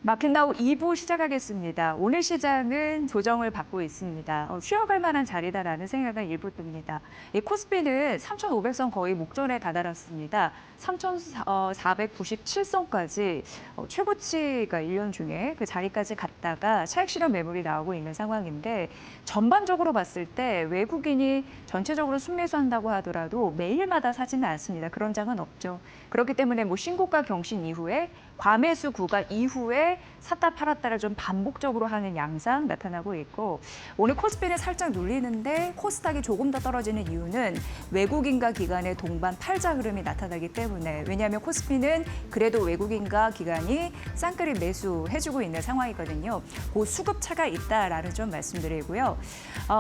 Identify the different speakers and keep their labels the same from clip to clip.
Speaker 1: 마켓나우 2부 시작하겠습니다. 오늘 시장은 조정을 받고 있습니다. 쉬어갈 만한 자리다라는 생각은 일부 듭니다. 이 코스피는 3,500선 거의 목전에 다다랐습니다. 3,497선까지 최고치가 1년 중에 그 자리까지 갔다가 차익 실현 매물이 나오고 있는 상황인데 전반적으로 봤을 때 외국인이 전체적으로 순매수한다고 하더라도 매일마다 사지는 않습니다. 그런 장은 없죠. 그렇기 때문에 뭐 신고가 경신 이후에 과매수 구간 이후에 샀다 팔았다를 좀 반복적으로 하는 양상 나타나고 있고 오늘 코스피는 살짝 눌리는데 코스닥이 조금 더 떨어지는 이유는 외국인과 기관의 동반 팔자 흐름이 나타나기 때문에 왜냐하면 코스피는 그래도 외국인과 기관이 쌍끌이 매수해주고 있는 상황이거든요. 그 수급차가 있다라는 점 말씀드리고요.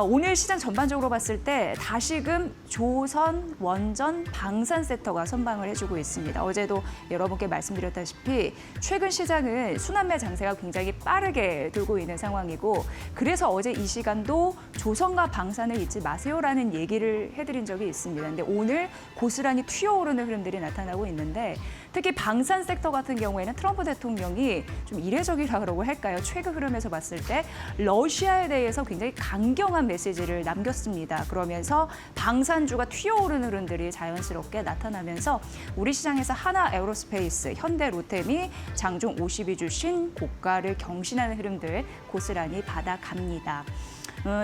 Speaker 1: 오늘 시장 전반적으로 봤을 때 다시금 조선, 원전, 방산 섹터가 선방을 해주고 있습니다. 어제도 여러분께 말씀드렸다시피 최근 시장은 순환매 장세가 굉장히 빠르게 돌고 있는 상황이고 그래서 어제 이 시간도 조선과 방산을 잊지 마세요라는 얘기를 해드린 적이 있습니다. 근데 오늘 고스란히 튀어오르는 흐름들이 나타나고 있는데 특히 방산 섹터 같은 경우에는 트럼프 대통령이 좀 이례적이라고 할까요? 최근 흐름에서 봤을 때 러시아에 대해서 굉장히 강경한 메시지를 남겼습니다. 그러면서 방산주가 튀어오르는 흐름들이 자연스럽게 나타나면서 우리 시장에서 하나 에어로스페이스, 현대 로템이 장중 52주 신고가를 경신하는 흐름들 고스란히 받아갑니다.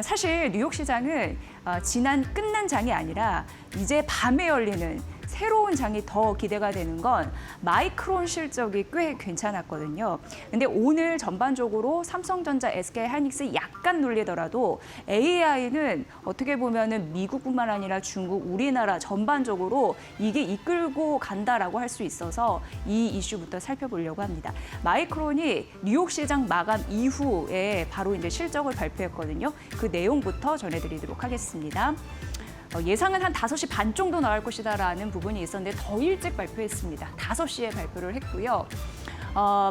Speaker 1: 사실 뉴욕 시장은 지난 끝난 장이 아니라 이제 밤에 열리는 새로운 장이 더 기대가 되는 건 마이크론 실적이 꽤 괜찮았거든요. 근데 오늘 전반적으로 삼성전자, SK하이닉스 약간 눌리더라도 AI는 어떻게 보면은 미국뿐만 아니라 중국, 우리나라 전반적으로 이게 이끌고 간다라고 할 수 있어서 이 이슈부터 살펴보려고 합니다. 마이크론이 뉴욕 시장 마감 이후에 바로 이제 실적을 발표했거든요. 그 내용부터 전해드리도록 하겠습니다. 예상은 한 5시 반 정도 나올 것이다라는 부분이 있었는데 더 일찍 발표했습니다. 5시에 발표를 했고요.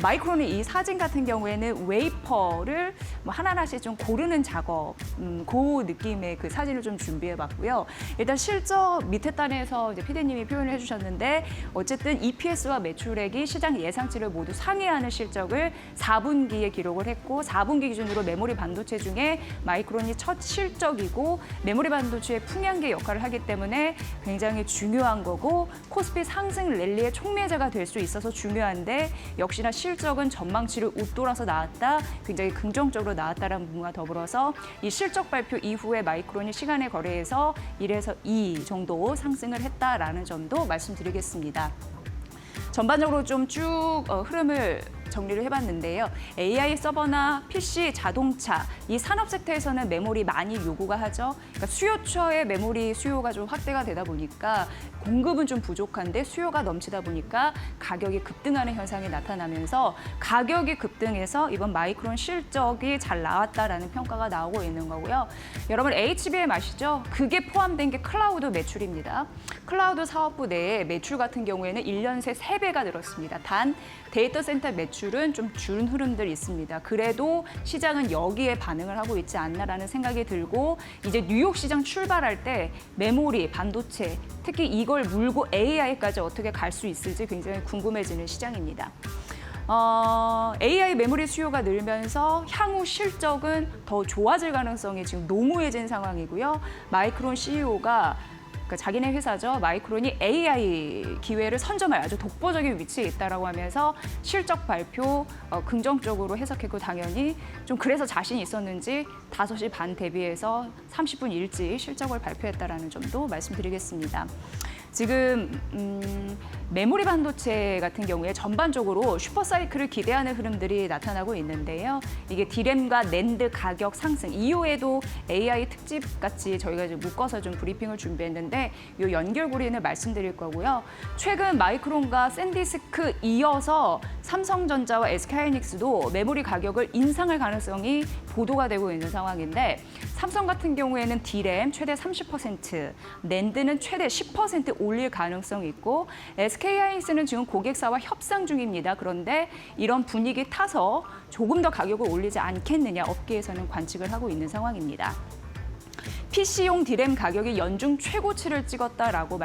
Speaker 1: 마이크론은 이 사진 같은 경우에는 웨이퍼를 뭐 하나하나씩 좀 고르는 작업, 그 느낌의 그 사진을 좀 준비해봤고요. 일단 실적 밑에 단에서 이제 PD님이 표현을 해주셨는데 어쨌든 EPS와 매출액이 시장 예상치를 모두 상회하는 실적을 4분기에 기록을 했고 4분기 기준으로 메모리 반도체 중에 마이크론이 첫 실적이고 메모리 반도체의 풍향계 역할을 하기 때문에 굉장히 중요한 거고 코스피 상승 랠리의 촉매제가 될 수 있어서 중요한데 역시나 실적은 전망치를 웃돌아서 나왔다, 굉장히 긍정적으로 나왔다는 부분과 더불어서 이 실적 발표 이후에 마이크론이 시간의 거래에서 1에서 2 정도 상승을 했다라는 점도 말씀드리겠습니다. 전반적으로 좀 쭉 흐름을 정리를 해봤는데요. AI 서버나 PC, 자동차 이 산업 섹터에서는 메모리 많이 요구가 하죠. 그러니까 수요처의 메모리 수요가 좀 확대가 되다 보니까 공급은 좀 부족한데 수요가 넘치다 보니까 가격이 급등하는 현상이 나타나면서 가격이 급등해서 이번 마이크론 실적이 잘 나왔다라는 평가가 나오고 있는 거고요. 여러분 HBM 아시죠? 그게 포함된 게 클라우드 매출입니다. 클라우드 사업부 내에 매출 같은 경우에는 1년 새 3배가 늘었습니다. 단 데이터 센터 매출은 좀 준 흐름들이 있습니다. 그래도 시장은 여기에 반응을 하고 있지 않나라는 생각이 들고 이제 뉴욕 시장 출발할 때 메모리, 반도체, 특히 이걸 물고 AI까지 어떻게 갈 수 있을지 굉장히 궁금해지는 시장입니다. AI 메모리 수요가 늘면서 향후 실적은 더 좋아질 가능성이 지금 농후해진 상황이고요. 마이크론 CEO가 그러니까 자기네 회사죠. 마이크론이 AI 기회를 선점할 아주 독보적인 위치에 있다라고 하면서 실적 발표 긍정적으로 해석했고 당연히 좀 그래서 자신이 있었는지 5시 반 대비해서 30분 일찍 실적을 발표했다라는 점도 말씀드리겠습니다. 지금 메모리 반도체 같은 경우에 전반적으로 슈퍼사이클을 기대하는 흐름들이 나타나고 있는데요. 이게 디램과 낸드 가격 상승 이후에도 AI 특집 같이 저희가 이제 묶어서 좀 브리핑을 준비했는데 이 연결고리는 말씀드릴 거고요. 최근 마이크론과 샌디스크 이어서 삼성전자와 SK하이닉스도 메모리 가격을 인상할 가능성이 보도가 되고 있는 상황인데 삼성 같은 경우에는 디램 최대 30%, 낸드는 최대 10% 올릴 가능성이 있고 SK하이닉스는 지금 고객사와 협상 중입니다. 그런데 이런 분위기 타서 조금 더 가격을 올리지 않겠느냐 업계에서는 관측을 하고 있는 상황입니다. PC용 D램 가격이 연중 최고치를 찍었다라고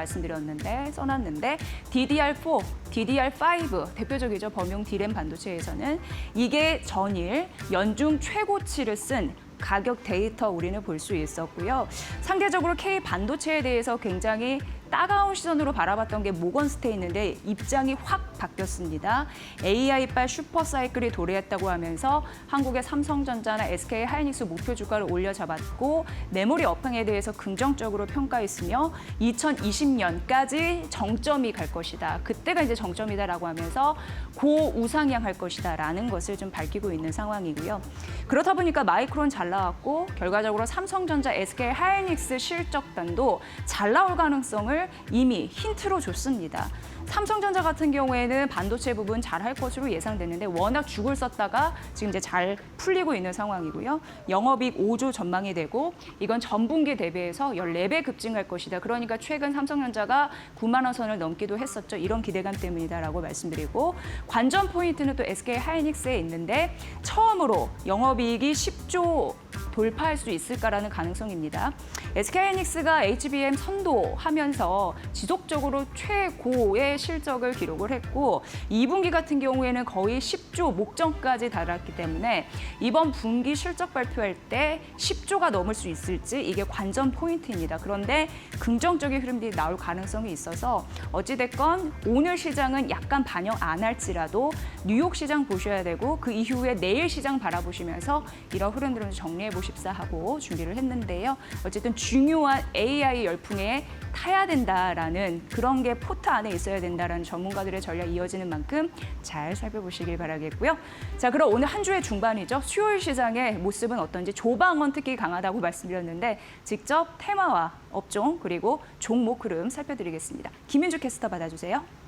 Speaker 1: 써놨는데 DDR4, DDR5 대표적이죠. 범용 D램 반도체에서는 이게 전일 연중 최고치를 쓴 가격 데이터 우리는 볼 수 있었고요. 상대적으로 K 반도체에 대해서 굉장히 따가운 시선으로 바라봤던 게 모건스테인인데 입장이 확 바뀌었습니다. AI빨 슈퍼사이클이 도래했다고 하면서 한국의 삼성전자나 SK 하이닉스 목표 주가를 올려잡았고 메모리 업황에 대해서 긍정적으로 평가했으며 2020년까지 정점이 갈 것이다. 그때가 이제 정점이다라고 하면서 고우상향할 것이다라는 것을 좀 밝히고 있는 상황이고요. 그렇다 보니까 마이크론 잘 나왔고 결과적으로 삼성전자, SK 하이닉스 실적단도 잘 나올 가능성을 이미 힌트로 줬습니다. 삼성전자 같은 경우에는 반도체 부분 잘할 것으로 예상됐는데 워낙 죽을 썼다가 지금 이제 잘 풀리고 있는 상황이고요. 영업이익 5조 전망이 되고 이건 전분기 대비해서 14배 급증할 것이다. 그러니까 최근 삼성전자가 9만 원 선을 넘기도 했었죠. 이런 기대감 때문이다라고 말씀드리고 관전 포인트는 또 SK 하이닉스에 있는데 처음으로 영업이익이 10조 돌파할 수 있을까라는 가능성입니다. SK하이닉스가 HBM 선도하면서 지속적으로 최고의 실적을 기록을 했고 2분기 같은 경우에는 거의 10조 목전까지 달았기 때문에 이번 분기 실적 발표할 때 10조가 넘을 수 있을지 이게 관전 포인트입니다. 그런데 긍정적인 흐름들이 나올 가능성이 있어서 어찌됐건 오늘 시장은 약간 반영 안 할지라도 뉴욕 시장 보셔야 되고 그 이후에 내일 시장 바라보시면서 이런 흐름들을 정리해 보십사 하고 준비를 했는데요. 어쨌든 중요한 AI 열풍에 타야 된다라는 그런 게 포트 안에 있어야 된다라는 전문가들의 전략이 이어지는 만큼 잘 살펴보시길 바라겠고요. 자, 그럼 오늘 한 주의 중반이죠. 수요일 시장의 모습은 어떤지 조방원 특히 강하다고 말씀드렸는데 직접 테마와 업종 그리고 종목 흐름 살펴드리겠습니다. 김윤주 캐스터 받아주세요.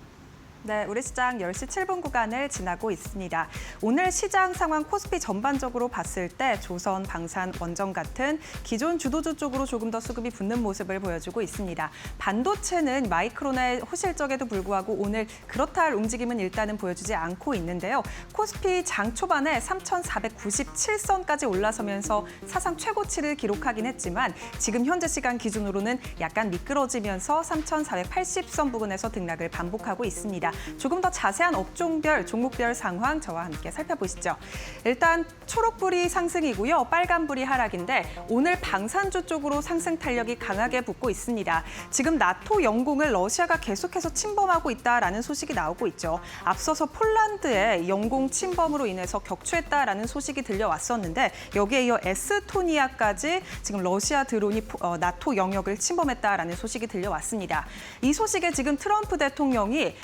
Speaker 2: 네, 우리 시장 10시 7분 구간을 지나고 있습니다. 오늘 시장 상황 코스피 전반적으로 봤을 때 조선, 방산, 원전 같은 기존 주도주 쪽으로 조금 더 수급이 붙는 모습을 보여주고 있습니다. 반도체는 마이크론의 호실적에도 불구하고 오늘 그렇다 할 움직임은 일단은 보여주지 않고 있는데요. 코스피 장 초반에 3,497선까지 올라서면서 사상 최고치를 기록하긴 했지만 지금 현재 시간 기준으로는 약간 미끄러지면서 3,480선 부근에서 등락을 반복하고 있습니다. 조금 더 자세한 업종별, 종목별 상황 저와 함께 살펴보시죠. 일단 초록불이 상승이고요. 빨간불이 하락인데 오늘 방산주 쪽으로 상승 탄력이 강하게 붙고 있습니다. 지금 나토 영공을 러시아가 계속해서 침범하고 있다라는 소식이 나오고 있죠. 앞서서 폴란드의 영공 침범으로 인해서 격추했다라는 소식이 들려왔었는데 여기에 이어 에스토니아까지 지금 러시아 드론이 나토 영역을 침범했다라는 소식이 들려왔습니다. 이 소식에 지금 트럼프 대통령이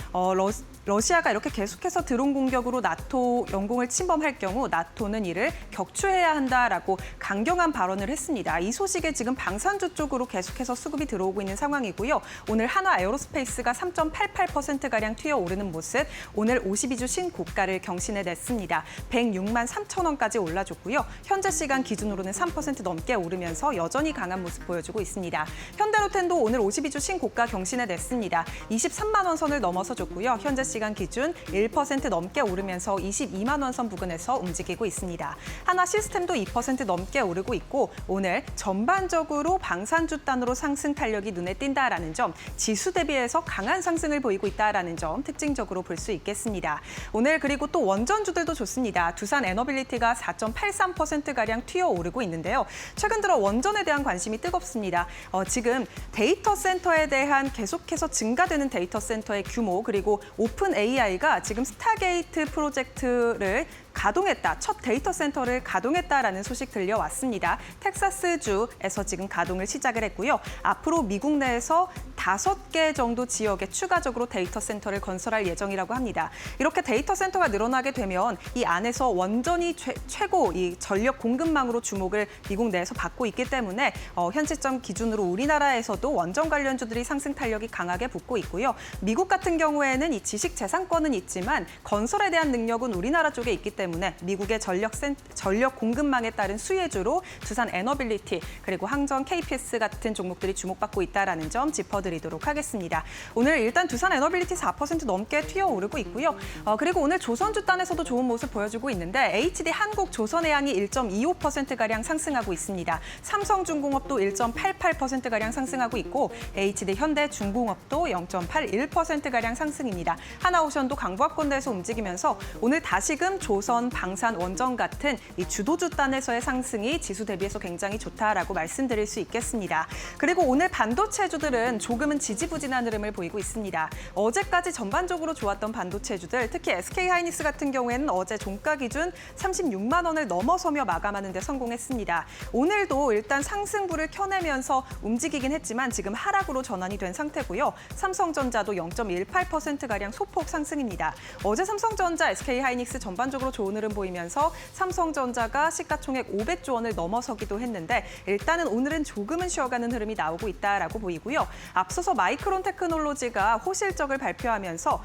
Speaker 2: 러시아가 이렇게 계속해서 드론 공격으로 나토 영공을 침범할 경우 나토는 이를 격추해야 한다라고 강경한 발언을 했습니다. 이 소식에 지금 방산주 쪽으로 계속해서 수급이 들어오고 있는 상황이고요. 오늘 한화 에어로스페이스가 3.88%가량 튀어오르는 모습, 오늘 52주 신고가를 경신해냈습니다. 106만 3천 원까지 올라줬고요. 현재 시간 기준으로는 3% 넘게 오르면서 여전히 강한 모습 보여주고 있습니다. 현대로텐도 오늘 52주 신고가 경신해냈습니다. 23만 원 선을 넘어서 줬고요. 현재 시간 기준 1% 넘게 오르면서 22만 원 선 부근에서 움직이고 있습니다. 한화 시스템도 2% 넘게 오르고 있고 오늘 전반적으로 방산주 단으로 상승 탄력이 눈에 띈다라는 점, 지수 대비해서 강한 상승을 보이고 있다라는 점 특징적으로 볼 수 있겠습니다. 오늘 그리고 또 원전주들도 좋습니다. 두산 에너빌리티가 4.83%가량 튀어오르고 있는데요. 최근 들어 원전에 대한 관심이 뜨겁습니다. 지금 데이터 센터에 대한 계속해서 증가되는 데이터 센터의 규모 그리고 오픈 AI가 지금 스타게이트 프로젝트를 가동했다. 첫 데이터 센터를 가동했다라는 소식 들려왔습니다. 텍사스주에서 지금 가동을 시작을 했고요. 앞으로 미국 내에서 5개 정도 지역에 추가적으로 데이터 센터를 건설할 예정이라고 합니다. 이렇게 데이터 센터가 늘어나게 되면 이 안에서 원전이 최고 이 전력 공급망으로 주목을 미국 내에서 받고 있기 때문에 현재 시점 기준으로 우리나라에서도 원전 관련주들이 상승 탄력이 강하게 붙고 있고요. 미국 같은 경우에는 이 지식 재산권은 있지만 건설에 대한 능력은 우리나라 쪽에 있기 때문에 때문에 미국의 전력 공급망에 따른 수혜주로 두산 에너빌리티 그리고 항전 KPS 같은 종목들이 주목받고 있다는 점 짚어드리도록 하겠습니다. 오늘 일단 두산 에너빌리티 4% 넘게 튀어오르고 있고요. 그리고 오늘 조선주단에서도 좋은 모습 보여주고 있는데 HD 한국 조선해양이 1.25%가량 상승하고 있습니다. 삼성중공업도 1.88%가량 상승하고 있고 HD 현대중공업도 0.81%가량 상승입니다. 하나오션도 강보합권대에서 움직이면서 오늘 다시금 조선, 방산, 원전 같은 이 주도주단에서의 상승이 지수 대비해서 굉장히 좋다라고 말씀드릴 수 있겠습니다. 그리고 오늘 반도체주들은 조금은 지지부진한 흐름을 보이고 있습니다. 어제까지 전반적으로 좋았던 반도체주들, 특히 SK하이닉스 같은 경우에는 어제 종가 기준 36만 원을 넘어서며 마감하는 데 성공했습니다. 오늘도 일단 상승부를 켜내면서 움직이긴 했지만 지금 하락으로 전환이 된 상태고요. 삼성전자도 0.18%가량 소폭 상승입니다. 어제 삼성전자, SK하이닉스 전반적으로 좋은 흐름 보이면서 삼성전자가 시가총액 500조 원을 넘어서기도 했는데 일단은 오늘은 조금은 쉬어가는 흐름이 나오고 있다라고 보이고요. 앞서서 마이크론 테크놀로지가 호실적을 발표하면서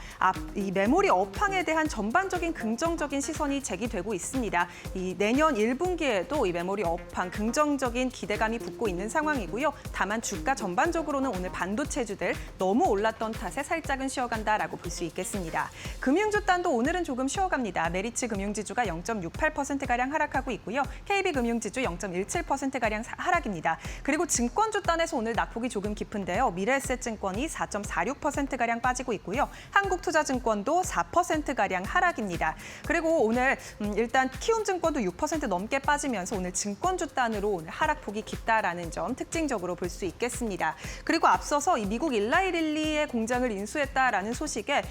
Speaker 2: 이 메모리 업황에 대한 전반적인 긍정적인 시선이 제기되고 있습니다. 이 내년 1분기에도 이 메모리 업황 긍정적인 기대감이 붙고 있는 상황이고요. 다만 주가 전반적으로는 오늘 반도체주들 너무 올랐던 탓에 살짝은 쉬어간다라고 볼 수 있겠습니다. 금융주단도 오늘은 조금 쉬어갑니다. 메리츠 금융지주가 0.68%가량 하락하고 있고요. KB금융지주 0.17%가량 하락입니다. 그리고 증권주단에서 오늘 낙폭이 조금 깊은데요. 미래에셋증권이 4.46%가량 빠지고 있고요. 한국투자증권도 4%가량 하락입니다. 그리고 오늘 일단 키움증권도 6% 넘게 빠지면서 오늘 증권주단으로 오늘 하락폭이 깊다라는 점 특징적으로 볼 수 있겠습니다. 그리고 앞서서 이 미국 일라이릴리의 공장을 인수했다라는 소식에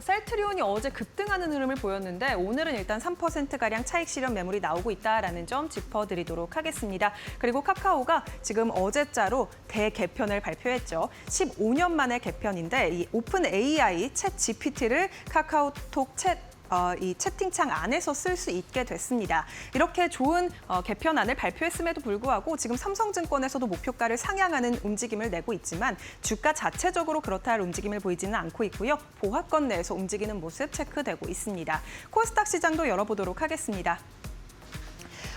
Speaker 2: 셀트리온이 어제 급등하는 흐름을 보였는데 오늘은 일단 3%가량 차익 실현 매물이 나오고 있다라는 점 짚어드리도록 하겠습니다. 그리고 카카오가 지금 어제자로 대개편을 발표했죠. 15년 만의 개편인데 이 오픈 AI 챗 GPT를 카카오톡 이 채팅창 안에서 쓸 수 있게 됐습니다. 이렇게 좋은 개편안을 발표했음에도 불구하고 지금 삼성증권에서도 목표가를 상향하는 움직임을 내고 있지만 주가 자체적으로 그렇다 할 움직임을 보이지는 않고 있고요. 보합권 내에서 움직이는 모습 체크되고 있습니다. 코스닥 시장도 열어보도록 하겠습니다.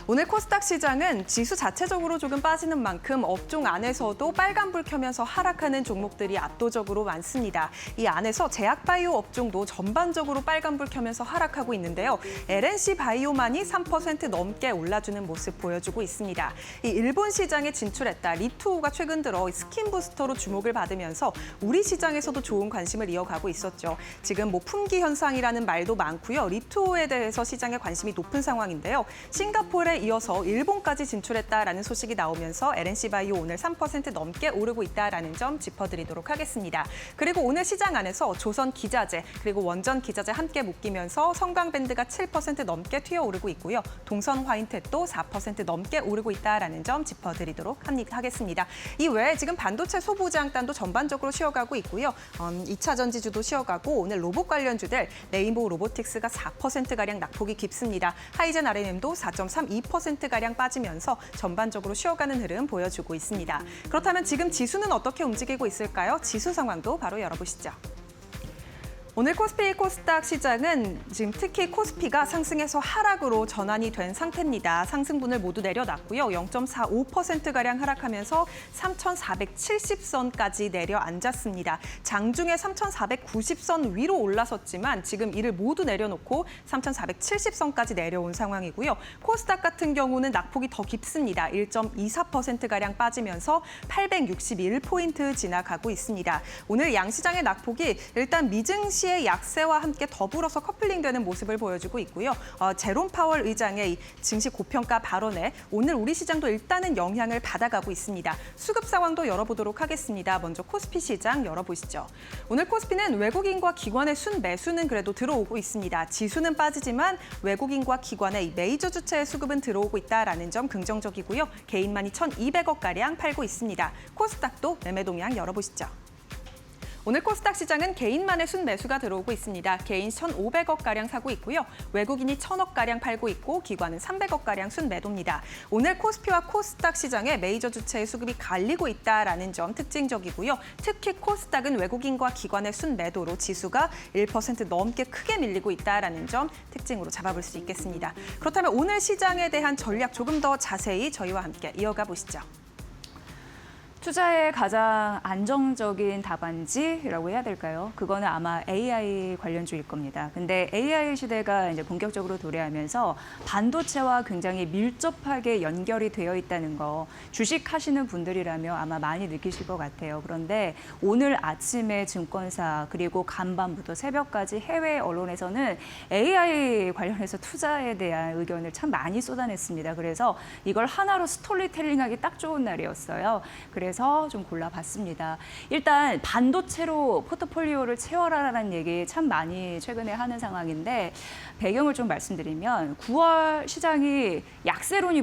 Speaker 2: 오늘 코스닥 시장은 지수 자체적으로 조금 빠지는 만큼 업종 안에서도 빨간불 켜면서 하락하는 종목들이 압도적으로 많습니다. 이 안에서 제약바이오 업종도 전반적으로 빨간불 켜면서 하락하고 있는데요. LNC 바이오만이 3% 넘게 올라주는 모습 보여주고 있습니다. 이 일본 시장에 진출했다 리투오가 최근 들어 스킨 부스터로 주목을 받으면서 우리 시장에서도 좋은 관심을 이어가고 있었죠. 지금 품귀 현상이라는 말도 많고요. 리투오에 대해서 시장에 관심이 높은 상황인데요. 싱가포르에 이어서 일본까지 진출했다라는 소식이 나오면서 LNC 바이오 오늘 3% 넘게 오르고 있다라는 점 짚어드리도록 하겠습니다. 그리고 오늘 시장 안에서 조선 기자재 그리고 원전 기자재 함께 묶이면서 성광밴드가 7% 넘게 튀어오르고 있고요. 동선 화인텍도 4% 넘게 오르고 있다라는 점 짚어드리도록 하겠습니다. 이 외에 지금 반도체 소부장단도 전반적으로 쉬어가고 있고요. 2차 전지주도 쉬어가고 오늘 로봇 관련주들 레인보우 로보틱스가 4%가량 낙폭이 깊습니다. 하이젠 RMM도 4.32%가량 빠지면서 전반적으로 쉬어가는 흐름 보여주고 있습니다. 그렇다면 지금 지수는 어떻게 움직이고 있을까요? 지수 상황도 바로 열어보시죠. 오늘 코스피 코스닥 시장은 지금 특히 코스피가 상승해서 하락으로 전환이 된 상태입니다. 상승분을 모두 내려놨고요. 0.45%가량 하락하면서 3,470선까지 내려앉았습니다. 장중에 3,490선 위로 올라섰지만 지금 이를 모두 내려놓고 3,470선까지 내려온 상황이고요. 코스닥 같은 경우는 낙폭이 더 깊습니다. 1.24%가량 빠지면서 861포인트 지나가고 있습니다. 오늘 양시장의 낙폭이 일단 미증시 시의 약세와 함께 더불어서 커플링되는 모습을 보여주고 있고요. 제롬 파월 의장의 증시 고평가 발언에 오늘 우리 시장도 일단은 영향을 받아가고 있습니다. 수급 상황도 열어보도록 하겠습니다. 먼저 코스피 시장 열어보시죠. 오늘 코스피는 외국인과 기관의 순매수는 그래도 들어오고 있습니다. 지수는 빠지지만 외국인과 기관의 메이저 주체의 수급은 들어오고 있다라는 점 긍정적이고요. 개인만이 1,200억가량 팔고 있습니다. 코스닥도 매매 동향 열어보시죠. 오늘 코스닥 시장은 개인만의 순매수가 들어오고 있습니다. 개인 1,500억가량 사고 있고요. 외국인이 1,000억가량 팔고 있고 기관은 300억가량 순매도입니다. 오늘 코스피와 코스닥 시장에 메이저 주체의 수급이 갈리고 있다는 점 특징적이고요. 특히 코스닥은 외국인과 기관의 순매도로 지수가 1% 넘게 크게 밀리고 있다는 점 특징으로 잡아볼 수 있겠습니다. 그렇다면 오늘 시장에 대한 전략 조금 더 자세히 저희와 함께 이어가 보시죠.
Speaker 1: 투자의 가장 안정적인 답안지라고 해야 될까요? 그거는 아마 AI 관련주일 겁니다. 근데 AI 시대가 이제 본격적으로 도래하면서 반도체와 굉장히 밀접하게 연결이 되어 있다는 거 주식하시는 분들이라면 아마 많이 느끼실 것 같아요. 그런데 오늘 아침에 증권사 그리고 간밤부터 새벽까지 해외 언론에서는 AI 관련해서 투자에 대한 의견을 참 많이 쏟아냈습니다. 그래서 이걸 하나로 스토리텔링하기 딱 좋은 날이었어요. 그래서 좀 골라봤습니다. 일단 반도체로 포트폴리오를 채워라라는 얘기 참 많이 최근에 하는 상황인데 배경을 좀 말씀드리면 9월 시장이 약세론이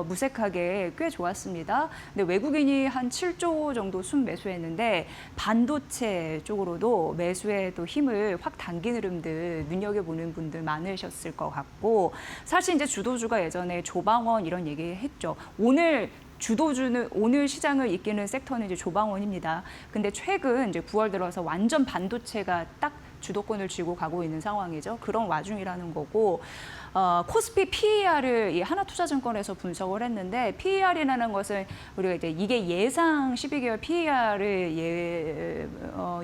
Speaker 1: 무색하게 꽤 좋았습니다. 근데 외국인이 한 7조 정도 순매수했는데 반도체 쪽으로도 매수에 또 힘을 확 당긴 흐름들 눈여겨보는 분들 많으셨을 것 같고 사실 이제 주도주가 예전에 조방원 이런 얘기 했죠. 오늘 시장을 이끄는 섹터는 이제 조방원입니다. 근데 최근 이제 9월 들어서 완전 반도체가 딱 주도권을 쥐고 가고 있는 상황이죠. 그런 와중이라는 거고 코스피 PER을 이 하나투자증권에서 분석을 했는데 PER이라는 것은 우리가 이제 이게 예상 12개월 PER을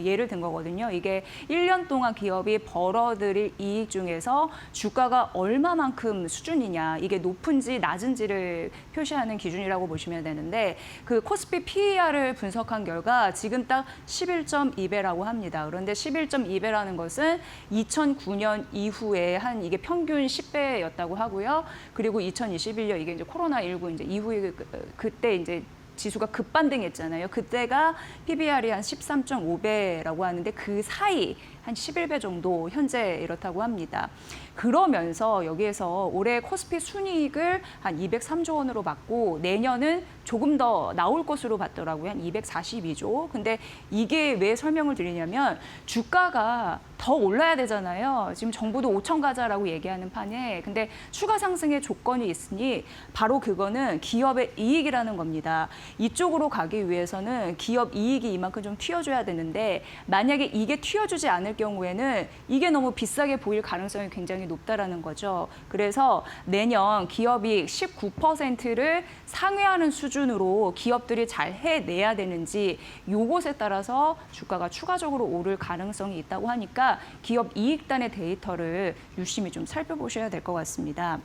Speaker 1: 예를 든 거거든요. 이게 1년 동안 기업이 벌어들일 이익 중에서 주가가 얼마만큼 수준이냐 이게 높은지 낮은지를 표시하는 기준이라고 보시면 되는데 그 코스피 PER을 분석한 결과 지금 딱 11.2배라고 합니다. 그런데 11.2배라는 것은 2009년 이후에 한 이게 평균 10배였다고 하고요. 그리고 2021년 이게 이제 코로나19 이제 이후에 그때 이제 지수가 급반등했잖아요. 그때가 PBR이 한 13.5배라고 하는데 그 사이 한 11배 정도 현재 이렇다고 합니다. 그러면서 여기에서 올해 코스피 순이익을 한 203조 원으로 봤고 내년은 조금 더 나올 것으로 봤더라고요. 한 242조. 근데 이게 왜 설명을 드리냐면 주가가 더 올라야 되잖아요. 지금 정부도 5천 가자라고 얘기하는 판에 근데 추가 상승의 조건이 있으니 바로 그거는 기업의 이익이라는 겁니다. 이쪽으로 가기 위해서는 기업 이익이 이만큼 좀 튀어줘야 되는데 만약에 이게 튀어주지 않을 경우에는 이게 너무 비싸게 보일 가능성이 굉장히 높다라는 거죠. 그래서 내년 기업이익 19%를 상회하는 수준으로 기업들이 잘 해내야 되는지 요것에 따라서 주가가 추가적으로 오를 가능성이 있다고 하니까 기업 이익단의 데이터를 유심히 좀 살펴보셔야 될 것 같습니다.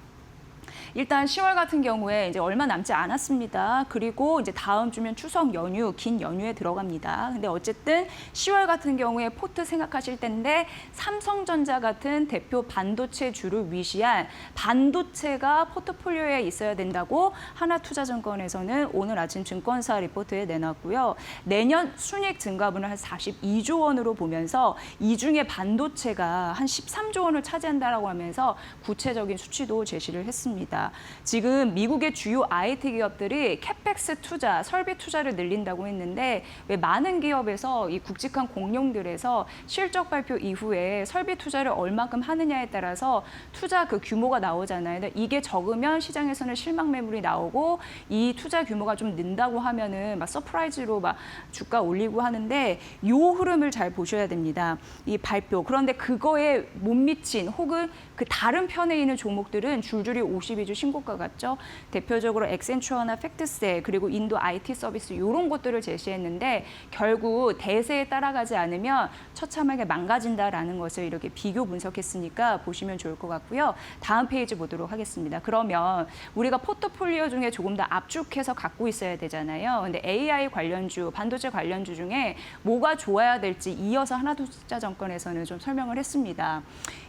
Speaker 1: 일단 10월 같은 경우에 이제 얼마 남지 않았습니다. 그리고 이제 다음 주면 추석 연휴, 긴 연휴에 들어갑니다. 근데 어쨌든 10월 같은 경우에 포트 생각하실 텐데 삼성전자 같은 대표 반도체주를 위시한 반도체가 포트폴리오에 있어야 된다고 하나투자증권에서는 오늘 아침 증권사 리포트에 내놨고요. 내년 순이익 증가분을 한 42조 원으로 보면서 이 중에 반도체가 한 13조 원을 차지한다라고 하면서 구체적인 수치도 제시를 했습니다. 지금 미국의 주요 IT 기업들이 캐펙스 투자, 설비 투자를 늘린다고 했는데 왜 많은 기업에서 이 굵직한 공룡들에서 실적 발표 이후에 설비 투자를 얼마큼 하느냐에 따라서 투자 그 규모가 나오잖아요. 근데 이게 적으면 시장에서는 실망 매물이 나오고 이 투자 규모가 좀 는다고 하면은 막 서프라이즈로 막 주가 올리고 하는데 요 흐름을 잘 보셔야 됩니다. 이 발표. 그런데 그거에 못 미친 혹은 그 다른 편에 있는 종목들은 줄줄이 52주 신고가 같죠. 대표적으로 엑센추어나 팩트세 그리고 인도 IT 서비스 이런 것들을 제시했는데 결국 대세에 따라가지 않으면 처참하게 망가진다라는 것을 이렇게 비교 분석했으니까 보시면 좋을 것 같고요. 다음 페이지 보도록 하겠습니다. 그러면 우리가 포트폴리오 중에 조금 더 압축해서 갖고 있어야 되잖아요. 근데 AI 관련주, 반도체 관련주 중에 뭐가 좋아야 될지 이어서 하나투자증권에서는 좀 설명을 했습니다.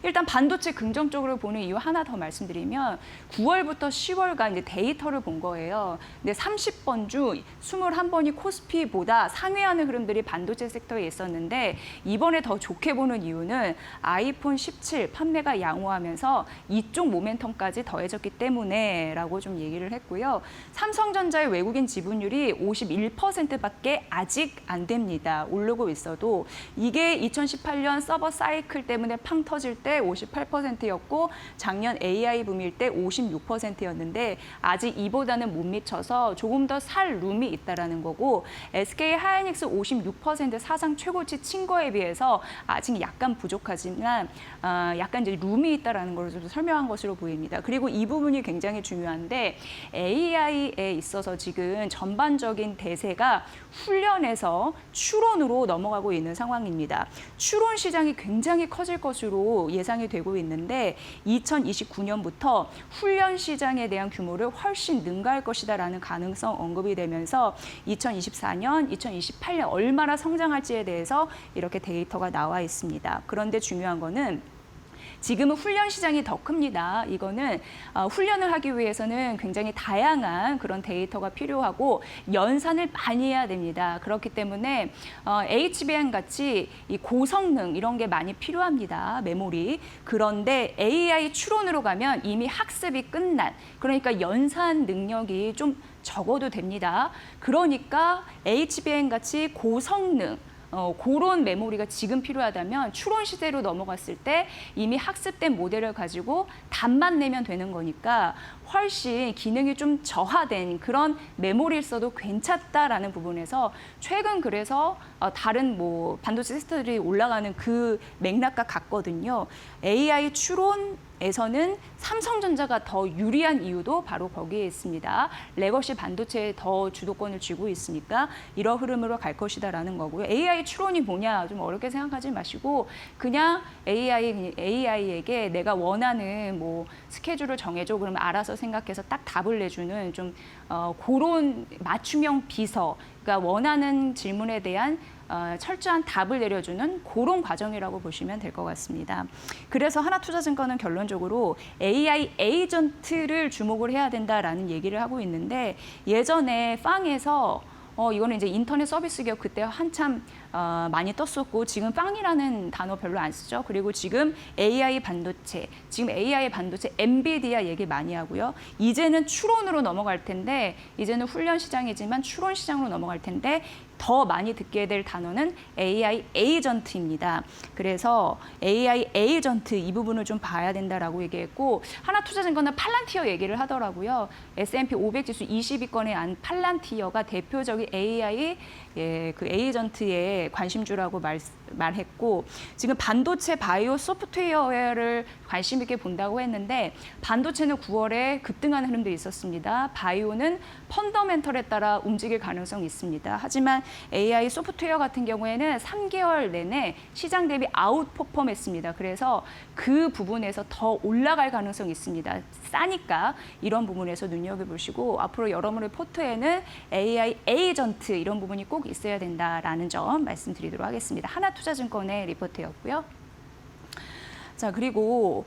Speaker 1: 일단 반도체 긍정적으로 보는 이유 하나 더 말씀드리면 9월부터 10월간 이제 데이터를 본 거예요. 근데 30번 중 21번이 코스피보다 상회하는 흐름들이 반도체 섹터에 있었는데 이번에 더 좋게 보는 이유는 아이폰 17 판매가 양호하면서 이쪽 모멘텀까지 더해졌기 때문에라고 좀 얘기를 했고요. 삼성전자의 외국인 지분율이 51%밖에 아직 안 됩니다. 오르고 있어도 이게 2018년 서버 사이클 때문에 팡 터질 때 58%였고 작년 AI 붐일 때 56%였는데 아직 이보다는 못 미쳐서 조금 더 살 룸이 있다라는 거고 SK 하이닉스 56% 사상 최고치 친 거에 비해서 아직 약간 부족하지만 약간 이제 룸이 있다라는 걸 좀 설명한 것으로 보입니다. 그리고 이 부분이 굉장히 중요한데 AI에 있어서 지금 전반적인 대세가 훈련에서 추론으로 넘어가고 있는 상황입니다. 추론 시장이 굉장히 커질 것으로 예상이 되고 있는데 2029년부터 훈련 시장에 대한 규모를 훨씬 능가할 것이다라는 가능성 언급이 되면서 2024년, 2028년 얼마나 성장할지에 대해서 이렇게 데이터가 나와 있습니다. 그런데 중요한 거는 지금은 훈련 시장이 더 큽니다. 이거는 훈련을 하기 위해서는 굉장히 다양한 그런 데이터가 필요하고 연산을 많이 해야 됩니다. 그렇기 때문에 HBM 같이 이 고성능 이런 게 많이 필요합니다. 메모리. 그런데 AI 추론으로 가면 이미 학습이 끝난 그러니까 연산 능력이 좀 적어도 됩니다. 그러니까 HBM 같이 고성능 그런 메모리가 지금 필요하다면 추론 시대로 넘어갔을 때 이미 학습된 모델을 가지고 답만 내면 되는 거니까 훨씬 기능이 좀 저하된 그런 메모리를 써도 괜찮다라는 부분에서 최근 그래서 다른 뭐 반도체 섹터들이 올라가는 그 맥락과 같거든요. AI 추론에서는 삼성전자가 더 유리한 이유도 바로 거기에 있습니다. 레거시 반도체에 더 주도권을 쥐고 있으니까 이런 흐름으로 갈 것이다라는 거고요. AI 추론이 뭐냐 좀 어렵게 생각하지 마시고 그냥 AI에게 내가 원하는 뭐 스케줄을 정해줘 그러면 알아서 생각해서 딱 답을 내주는 좀 그런 맞춤형 비서 그러니까 원하는 질문에 대한 철저한 답을 내려주는 그런 과정이라고 보시면 될 것 같습니다. 그래서 하나투자증권은 결론적으로 AI 에이전트를 주목을 해야 된다라는 얘기를 하고 있는데 예전에 빵에서 이거는 이제 인터넷 서비스 기업 그때 한참 많이 떴었고 지금 빵이라는 단어 별로 안 쓰죠. 그리고 지금 AI 반도체 엔비디아 얘기 많이 하고요. 이제는 추론으로 넘어갈 텐데 이제는 훈련 시장이지만 추론 시장으로 넘어갈 텐데 더 많이 듣게 될 단어는 AI 에이전트입니다. 그래서 AI 에이전트 이 부분을 좀 봐야 된다라고 얘기했고 하나투자증권은 팔란티어 얘기를 하더라고요. S&P 500 지수 20위권에 안 팔란티어가 대표적인 AI 그 에이전트의 관심주라고 말했고 지금 반도체 바이오 소프트웨어를 관심 있게 본다고 했는데 반도체는 9월에 급등하는 흐름도 있었습니다. 바이오는 펀더멘털에 따라 움직일 가능성이 있습니다. 하지만 AI 소프트웨어 같은 경우에는 3개월 내내 시장 대비 아웃퍼폼했습니다. 그래서 그 부분에서 더 올라갈 가능성이 있습니다. 싸니까 이런 부분에서 눈여겨보시고 앞으로 여러분의 포트에는 AI 에이전트 이런 부분이 꼭 있어야 된다라는 점 말씀드리도록 하겠습니다. 하나투자증권의 리포트였고요. 자 그리고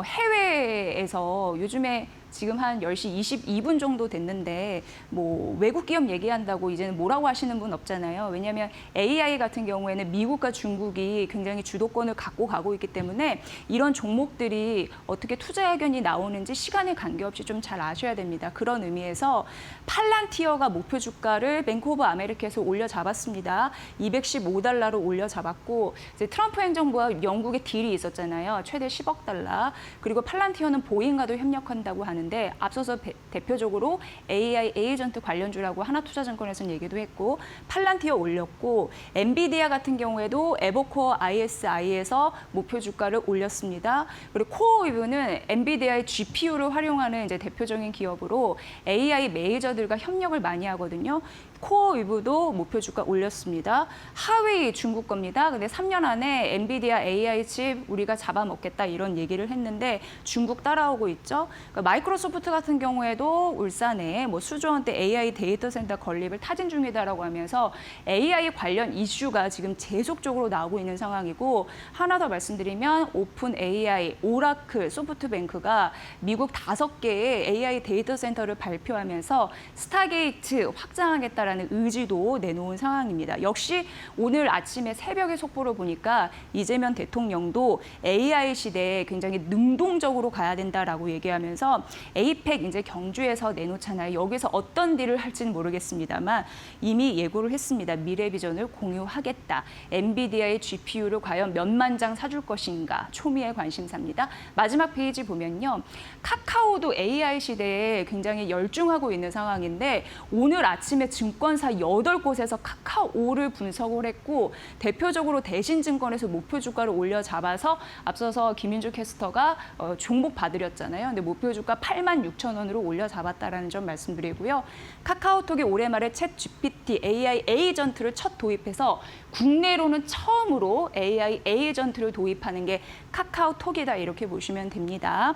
Speaker 1: 해외에서 요즘에 지금 한 10시 22분 정도 됐는데 뭐 외국 기업 얘기한다고 이제는 뭐라고 하시는 분 없잖아요. 왜냐하면 AI 같은 경우에는 미국과 중국이 굉장히 주도권을 갖고 가고 있기 때문에 이런 종목들이 어떻게 투자 의견이 나오는지 시간에 관계없이 좀 잘 아셔야 됩니다. 그런 의미에서 팔란티어가 목표 주가를 뱅크 오브 아메리카에서 올려 잡았습니다. 215달러로 올려 잡았고 이제 트럼프 행정부와 영국의 딜이 있었잖아요. 최대 10억 달러. 그리고 팔란티어는 보잉과도 협력한다고 하는 데 앞서서 대표적으로 AI 에이전트 관련주라고 하나투자증권에서는 얘기도 했고 팔란티어 올렸고 엔비디아 같은 경우에도 에버코어 ISI에서 목표 주가를 올렸습니다. 그리고 코어위브는 엔비디아의 GPU를 활용하는 이제 대표적인 기업으로 AI 메이저들과 협력을 많이 하거든요. 코어 위브도 목표 주가 올렸습니다. 하위 중국 겁니다. 근데 3년 안에 엔비디아 AI 칩 우리가 잡아먹겠다 이런 얘기를 했는데 중국 따라오고 있죠. 그러니까 마이크로소프트 같은 경우에도 울산에 뭐 수조 원대 AI 데이터 센터 건립을 타진 중이다라고 하면서 AI 관련 이슈가 지금 계속적으로 나오고 있는 상황이고 하나 더 말씀드리면 오픈 AI, 오라클, 소프트뱅크가 미국 5개의 AI 데이터 센터를 발표하면서 스타게이트 확장하겠다라는 의지도 내놓은 상황입니다. 역시 오늘 아침에 새벽의 속보를 보니까 이재명 대통령도 AI 시대에 굉장히 능동적으로 가야 된다라고 얘기하면서 에이펙 이제 경주에서 내놓잖아요. 여기서 어떤 딜을 할지는 모르겠습니다만 이미 예고를 했습니다. 미래 비전을 공유하겠다. 엔비디아의 GPU를 과연 몇만 장 사줄 것인가 초미의 관심사입니다. 마지막 페이지 보면요. 카카오도 AI 시대에 굉장히 열중하고 있는 상황인데 오늘 아침에 증권사 8곳에서 카카오를 분석을 했고 대표적으로 대신증권에서 목표 주가를 올려 잡아서 앞서서 김민주 캐스터가 종목 봐드렸잖아요. 근데 목표 주가 86,000원으로 올려 잡았다라는 점 말씀드리고요. 카카오톡이 올해 말에 챗 GPT AI 에이전트를 첫 도입해서 국내로는 처음으로 AI 에이전트를 도입하는 게 카카오톡이다 이렇게 보시면 됩니다.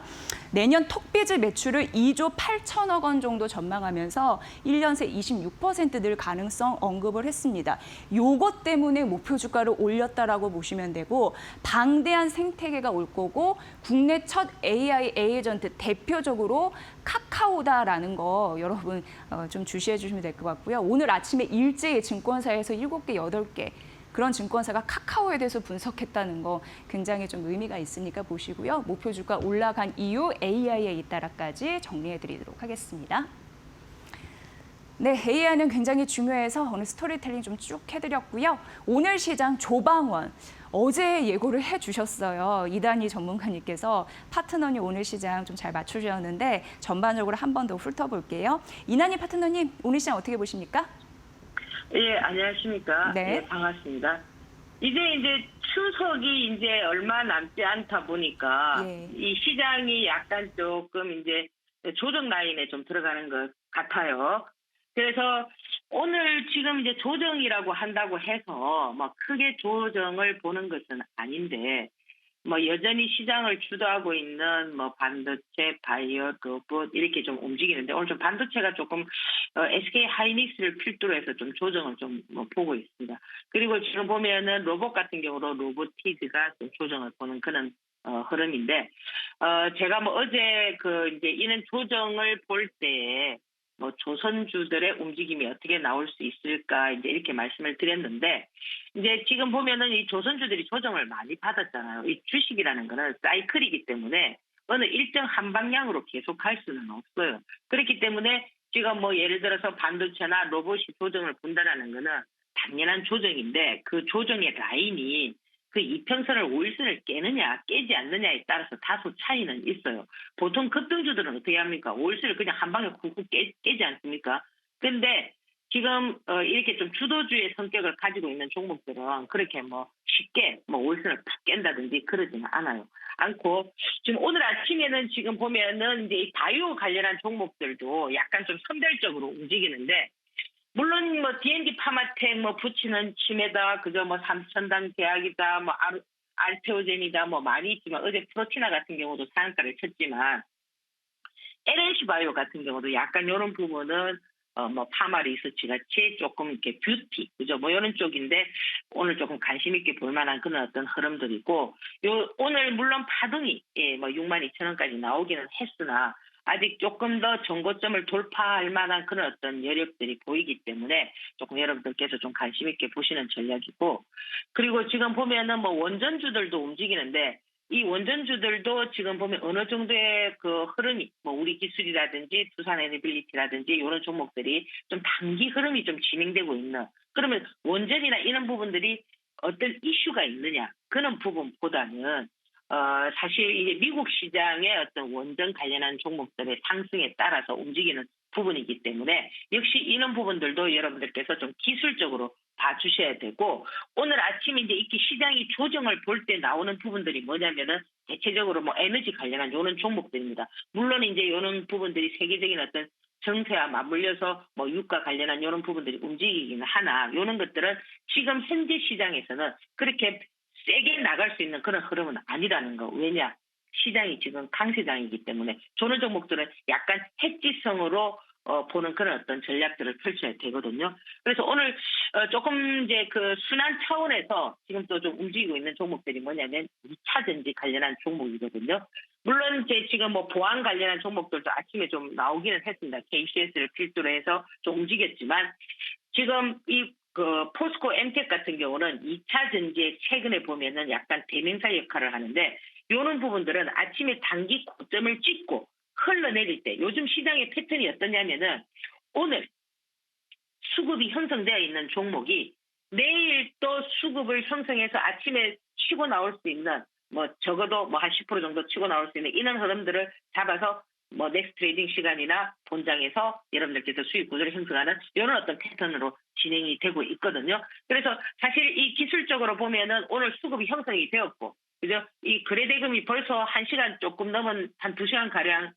Speaker 1: 내년 톡비즈 매출을 2조 8천억 원 정도 전망하면서 1년 새 26% 늘 가능성 언급을 했습니다. 요것 때문에 목표 주가를 올렸다라고 보시면 되고 방대한 생태계가 올 거고 국내 첫 AI 에이전트 대표적으로 카카오다라는 거 여러분 좀 주시해 주시면 될 것 같고요. 오늘 아침에 일제히 증권사에서 7개, 8개 그런 증권사가 카카오에 대해서 분석했다는 거 굉장히 좀 의미가 있으니까 보시고요. 목표 주가 올라간 이유 AI에 잇따라까지 정리해 드리도록 하겠습니다. 네, AI는 굉장히 중요해서 오늘 스토리텔링 좀 쭉 해드렸고요. 오늘 시장 조방원. 어제 예고를 해주셨어요. 이단희 전문가님께서 파트너님 오늘 시장 좀 잘 맞추셨는데 전반적으로 한 번 더 훑어볼게요. 이난희 파트너님 오늘 시장 어떻게 보십니까?
Speaker 3: 예, 안녕하십니까.
Speaker 1: 네.
Speaker 3: 예, 반갑습니다. 이제 추석이 이제 얼마 남지 않다 보니까
Speaker 1: 예.
Speaker 3: 이 시장이 약간 조금 이제 조정 라인에 좀 들어가는 것 같아요. 그래서 오늘 지금 이제 조정이라고 한다고 해서 뭐 크게 조정을 보는 것은 아닌데 뭐 여전히 시장을 주도하고 있는 뭐 반도체, 바이오, 로봇 이렇게 좀 움직이는데 오늘 좀 반도체가 조금 SK 하이닉스를 필두로 해서 좀 조정을 좀 뭐 보고 있습니다. 그리고 지금 보면은 로봇 같은 경우로 로보티즈가 좀 조정을 보는 그런 흐름인데 제가 뭐 어제 그 이제 이런 조정을 볼 때에 뭐 조선주들의 움직임이 어떻게 나올 수 있을까 이제 이렇게 말씀을 드렸는데 이제 지금 보면은 이 조선주들이 조정을 많이 받았잖아요. 이 주식이라는 거는 사이클이기 때문에 어느 일정 한 방향으로 계속 갈 수는 없어요. 그렇기 때문에 지금 뭐 예를 들어서 반도체나 로봇이 조정을 본다라는 거는 당연한 조정인데 그 조정의 라인이 그 이평선을 5일선을 깨느냐 깨지 않느냐에 따라서 다소 차이는 있어요. 보통 급등주들은 어떻게 합니까? 5일선을 그냥 한 방에 쿡쿡 깨지 않습니까? 근데 지금 이렇게 좀 주도주의 성격을 가지고 있는 종목들은 그렇게 뭐 쉽게 뭐 5일선을 팍 깬다든지 그러지는 않고 지금 오늘 아침에는 지금 보면은 이제 이 바이오 관련한 종목들도 약간 좀 선별적으로 움직이는데 물론 뭐 D&D 파마텍 뭐 붙이는 침에다 그저 뭐 삼천당 제약이다 뭐 알테오젠이다 뭐 많이 있지만 어제 프로티나 같은 경우도 상한가를 쳤지만 LNC 바이오 같은 경우도 약간 이런 부분은 뭐 파마 리서치 같이 조금 이렇게 뷰티 그죠 뭐 이런 쪽인데 오늘 조금 관심 있게 볼 만한 그런 어떤 흐름들이고 오늘 물론 파동이 뭐 62,000원까지 나오기는 했으나 아직 조금 더 정고점을 돌파할 만한 그런 어떤 여력들이 보이기 때문에 조금 여러분들께서 좀 관심 있게 보시는 전략이고 그리고 지금 보면은 뭐 원전주들도 움직이는데 이 원전주들도 지금 보면 어느 정도의 그 흐름이 뭐 우리 기술이라든지 두산 에너빌리티라든지 이런 종목들이 좀 단기 흐름이 좀 진행되고 있는 그러면 원전이나 이런 부분들이 어떤 이슈가 있느냐 그런 부분보다는 사실 이제 미국 시장의 어떤 원전 관련한 종목들의 상승에 따라서 움직이는 부분이기 때문에 역시 이런 부분들도 여러분들께서 좀 기술적으로 봐주셔야 되고 오늘 아침 이제 이렇게 시장이 조정을 볼 때 나오는 부분들이 뭐냐면은 대체적으로 뭐 에너지 관련한 이런 종목들입니다. 물론 이제 이런 부분들이 세계적인 어떤 정세와 맞물려서 뭐 유가 관련한 이런 부분들이 움직이기는 하나 이런 것들은 지금 현재 시장에서는 그렇게 세게 나갈 수 있는 그런 흐름은 아니라는 거. 왜냐? 시장이 지금 강세장이기 때문에 저런 종목들은 약간 해지성으로 보는 그런 어떤 전략들을 펼쳐야 되거든요. 그래서 오늘 조금 이제 그 순환 차원에서 지금 또 좀 움직이고 있는 종목들이 뭐냐면 2차 전지 관련한 종목이거든요. 물론 이제 지금 뭐 보안 관련한 종목들도 아침에 좀 나오기는 했습니다. KCS를 필두로 해서 좀 움직였지만 지금 이 그 포스코 엠텍 같은 경우는 2차 전지에 최근에 보면은 약간 대명사 역할을 하는데 이런 부분들은 아침에 단기 고점을 찍고 흘러내릴 때 요즘 시장의 패턴이 어떠냐면은 오늘 수급이 형성되어 있는 종목이 내일 또 수급을 형성해서 아침에 치고 나올 수 있는 뭐 적어도 뭐 한 10% 정도 치고 나올 수 있는 이런 흐름들을 잡아서 뭐 넥스트 트레이딩 시간이나 본장에서 여러분들께서 수익 구조를 형성하는 이런 어떤 패턴으로 진행이 되고 있거든요. 그래서 사실 이 기술적으로 보면은 오늘 수급이 형성이 되었고, 그죠? 이 거래대금이 벌써 1시간 조금 넘은 한 2시간 가량,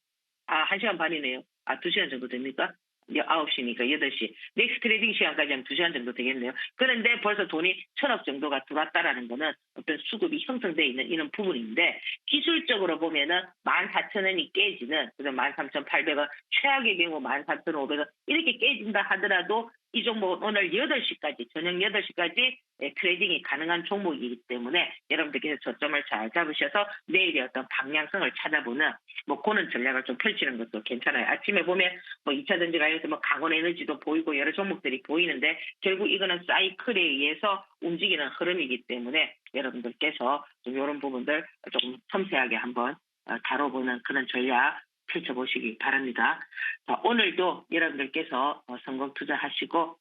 Speaker 3: 1시간 반이네요. 2시간 정도 됩니까? 이제 9시니까 8시. 넥스트 트레이딩 시간까지 하면 2시간 정도 되겠네요. 그런데 벌써 돈이 1,000억 정도가 들어왔다라는 거는 어떤 수급이 형성되어 있는 이런 부분인데, 기술적으로 보면은 14,000원이 깨지는, 그래서 13,800원, 최악의 경우 14,500원, 이렇게 깨진다 하더라도 이 종목은 오늘 8시까지, 저녁 8시까지 트레이딩이 가능한 종목이기 때문에 여러분들께서 저점을 잘 잡으셔서 내일의 어떤 방향성을 찾아보는 뭐 그런 전략을 좀 펼치는 것도 괜찮아요. 아침에 보면 뭐 2차 전지 관련해서 뭐 강원에너지도 보이고 여러 종목들이 보이는데 결국 이거는 사이클에 의해서 움직이는 흐름이기 때문에 여러분들께서 좀 이런 부분들 조금 섬세하게 한번 다뤄보는 그런 전략 펼쳐보시기 바랍니다. 자, 오늘도 여러분들께서 성공 투자하시고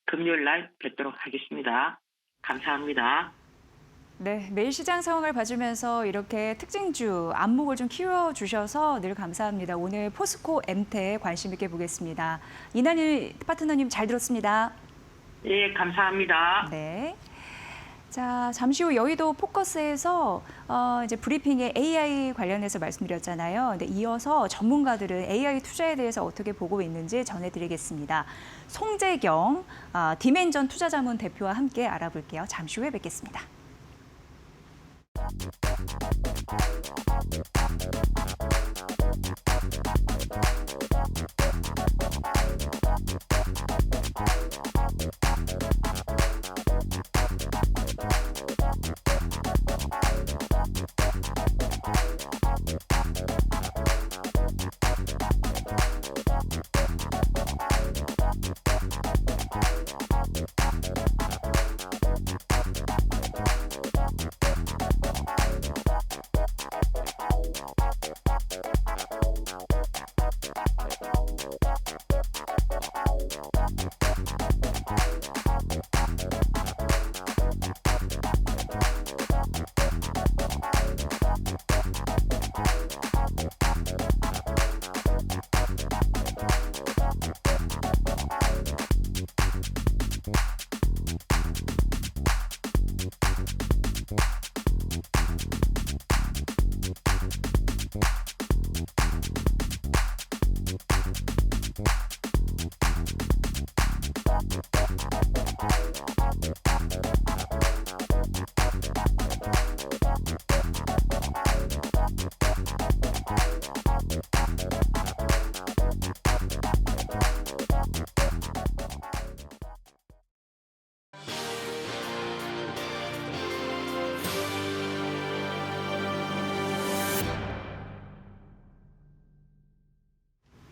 Speaker 3: 금요일 날 뵙도록 하겠습니다. 감사합니다.
Speaker 1: 네, 매일 시장 상황을 봐주면서 이렇게 특징주, 안목을 좀 키워주셔서 늘 감사합니다. 오늘 포스코 엠텍 관심 있게 보겠습니다. 이난희 파트너님 잘 들었습니다.
Speaker 3: 예, 감사합니다.
Speaker 1: 네. 자, 잠시 후 여의도 포커스에서 이제 브리핑에 AI 관련해서 말씀드렸잖아요. 근데 이어서 전문가들은 AI 투자에 대해서 어떻게 보고 있는지 전해드리겠습니다. 송재경 디멘전 투자자문 대표와 함께 알아볼게요. 잠시 후에 뵙겠습니다.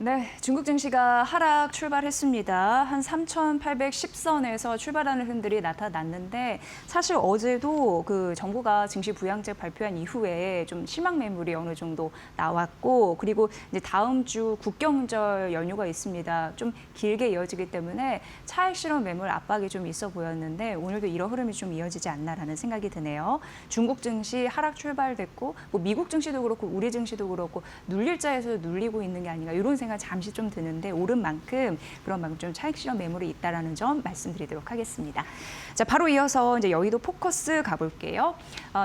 Speaker 1: 네, 중국 증시가 하락 출발했습니다. 한 3,810선에서 출발하는 흐름들이 나타났는데 사실 어제도 그 정부가 증시 부양책 발표한 이후에 좀 실망 매물이 어느 정도 나왔고 그리고 이제 다음 주 국경절 연휴가 있습니다. 좀 길게 이어지기 때문에 차익 실현 매물 압박이 좀 있어 보였는데 오늘도 이런 흐름이 좀 이어지지 않나라는 생각이 드네요. 중국 증시 하락 출발됐고 뭐 미국 증시도 그렇고 우리 증시도 그렇고 눌릴 자에서 눌리고 있는 게 아닌가 이런 생각 생각 잠시 좀 드는데 오른 만큼 그런 만큼 좀 차익 실현 매물이 있다라는 점 말씀드리도록 하겠습니다. 자, 바로 이어서 이제 여의도 포커스 가볼게요.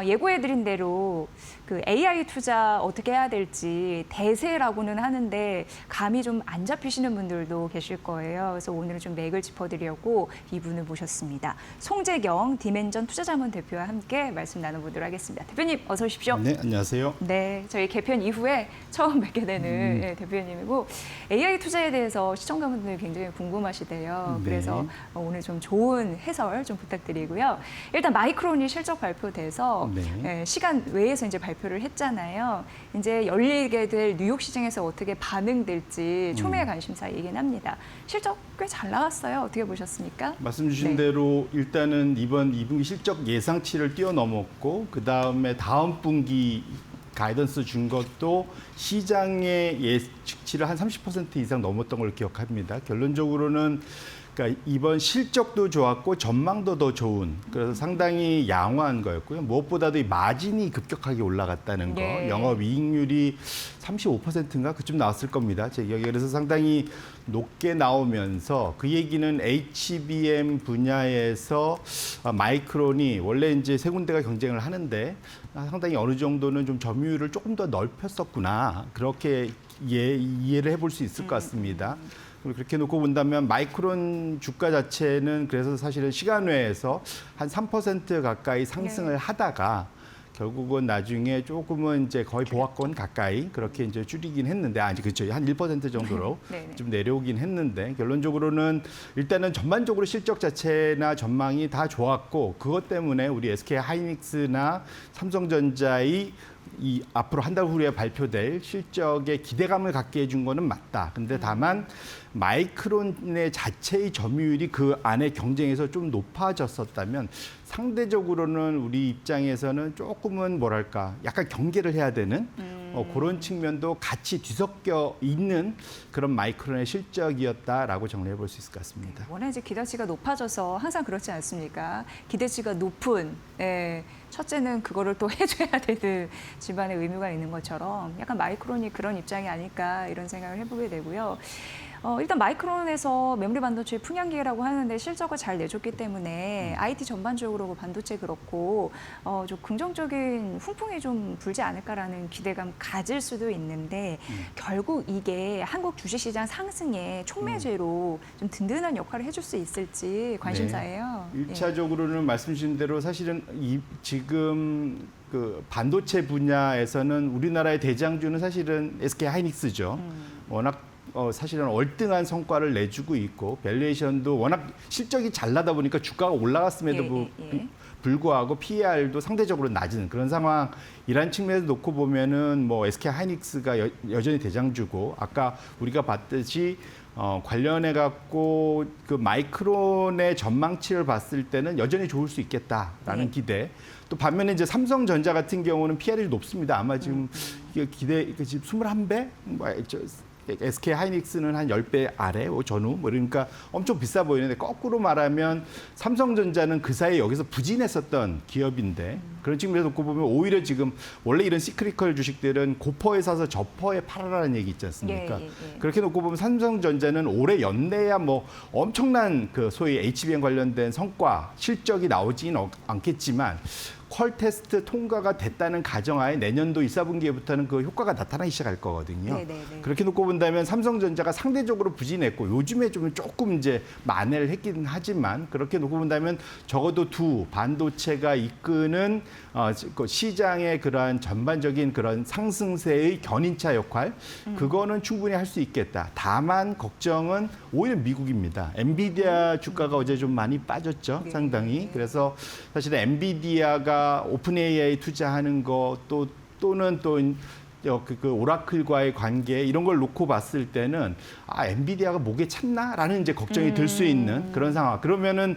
Speaker 1: 예고해드린 대로 그 AI 투자 어떻게 해야 될지 대세라고는 하는데 감이 좀 안 잡히시는 분들도 계실 거예요. 그래서 오늘은 좀 맥을 짚어드리려고 이분을 모셨습니다. 송재경 디멘전 투자자문 대표와 함께 말씀 나눠보도록 하겠습니다. 대표님 어서 오십시오.
Speaker 4: 네, 안녕하세요.
Speaker 1: 네, 저희 개편 이후에 처음 뵙게 되는 대표님이고 AI 투자에 대해서 시청자분들이 굉장히 궁금하시대요.
Speaker 4: 네.
Speaker 1: 그래서 오늘 좀 좋은 해설 좀 부탁드리고요. 일단 마이크론이 실적 발표돼서
Speaker 4: 네.
Speaker 1: 시간 외에서 이제 발표를 했잖아요. 이제 열리게 될 뉴욕 시장에서 어떻게 반응될지 초미의 관심사이긴 합니다. 실적 꽤 잘 나왔어요. 어떻게 보셨습니까?
Speaker 4: 말씀 주신
Speaker 1: 네.
Speaker 4: 대로 일단은 이번 2분기 실적 예상치를 뛰어넘었고 그다음에 다음 분기 가이던스 준 것도 시장의 예측치를 한 30% 이상 넘었던 걸 기억합니다. 결론적으로는 그러니까 이번 실적도 좋았고 전망도 더 좋은, 그래서 상당히 양호한 거였고요. 무엇보다도 이 마진이 급격하게 올라갔다는 거,
Speaker 1: 네.
Speaker 4: 영업이익률이 35%인가 그쯤 나왔을 겁니다. 제 기억에. 그래서 상당히 높게 나오면서 그 얘기는 HBM 분야에서 마이크론이 원래 이제 세 군데가 경쟁을 하는데 상당히 어느 정도는 좀 점유율을 조금 더 넓혔었구나, 그렇게 이해를 해볼 수 있을 것 같습니다. 그렇게 놓고 본다면 마이크론 주가 자체는 그래서 사실은 시간외에서 한 3% 가까이 상승을 하다가 결국은 나중에 조금은 이제 거의 보합권 가까이 그렇게 이제 줄이긴 했는데, 아니 그렇죠, 한 1% 정도로
Speaker 1: 네네.
Speaker 4: 좀 내려오긴 했는데, 결론적으로는 일단은 전반적으로 실적 자체나 전망이 다 좋았고, 그것 때문에 우리 SK 하이닉스나 삼성전자의 이 앞으로 한 달 후에 발표될 실적에 기대감을 갖게 해준 거는 맞다. 근데 다만 마이크론의 자체의 점유율이 그 안에 경쟁에서 좀 높아졌었다면 상대적으로는 우리 입장에서는 조금은 뭐랄까 약간 경계를 해야 되는 그런 측면도 같이 뒤섞여 있는 그런 마이크론의 실적이었다라고 정리해 볼 수 있을 것 같습니다.
Speaker 1: 워낙 이제 기대치가 높아져서 항상 그렇지 않습니까? 기대치가 높은 첫째는 그거를 또 해줘야 되는 집안의 의무가 있는 것처럼 약간 마이크론이 그런 입장이 아닐까 이런 생각을 해보게 되고요. 일단 마이크론에서 메모리 반도체 풍향기라고 하는데 실적을 잘 내줬기 때문에 IT 전반적으로 반도체 그렇고 좀 긍정적인 훈풍이 좀 불지 않을까라는 기대감 가질 수도 있는데 결국 이게 한국 주식시장 상승에 촉매제로 좀 든든한 역할을 해줄 수 있을지 관심사예요.
Speaker 4: 네. 1차적으로는 말씀 주신 대로 사실은 지금 그 반도체 분야에서는 우리나라의 대장주는 사실은 SK 하이닉스죠. 워낙 사실은 월등한 성과를 내주고 있고 밸류에이션도 워낙 실적이 잘 나다 보니까 주가가 올라갔음에도 불구하고 PER도 상대적으로 낮은 그런 상황이란 측면에서 놓고 보면은 뭐 SK 하이닉스가 여전히 대장주고, 아까 우리가 봤듯이 관련해 갖고 그 마이크론의 전망치를 봤을 때는 여전히 좋을 수 있겠다라는 기대. 또 반면에 이제 삼성전자 같은 경우는 PER이 높습니다. 아마 지금 이게 지금 21배? SK 하이닉스는 한 10배 아래, 전후. 그러니까 엄청 비싸 보이는데, 거꾸로 말하면 삼성전자는 그 사이에 여기서 부진했었던 기업인데, 그런 측면에서 놓고 보면 오히려 지금 원래 이런 시크리컬 주식들은 고퍼에 사서 저퍼에 팔아라는 얘기 있지 않습니까? 그렇게 놓고 보면 삼성전자는 올해 연내야 뭐 엄청난 그 소위 HBM 관련된 성과, 실적이 나오지는 않겠지만 퀄 테스트 통과가 됐다는 가정하에 내년도 1, 4분기부터는 그 효과가 나타나기 시작할 거거든요.
Speaker 1: 네네네.
Speaker 4: 그렇게 놓고 본다면 삼성전자가 상대적으로 부진했고 요즘에 좀 조금 이제 만회를 했긴 하지만, 그렇게 놓고 본다면 적어도 두 반도체가 이끄는 시장의 그러한 전반적인 그런 상승세의 견인차 역할, 그거는 충분히 할 수 있겠다. 다만 걱정은 오히려 미국입니다. 엔비디아 주가가 어제 좀 많이 빠졌죠, 상당히. 그래서 사실 엔비디아가 오픈 AI 투자하는 거 또는 또 그 오라클과의 관계 이런 걸 놓고 봤을 때는 엔비디아가 목에 찼나라는 이제 걱정이 들 수 있는 그런 상황. 그러면은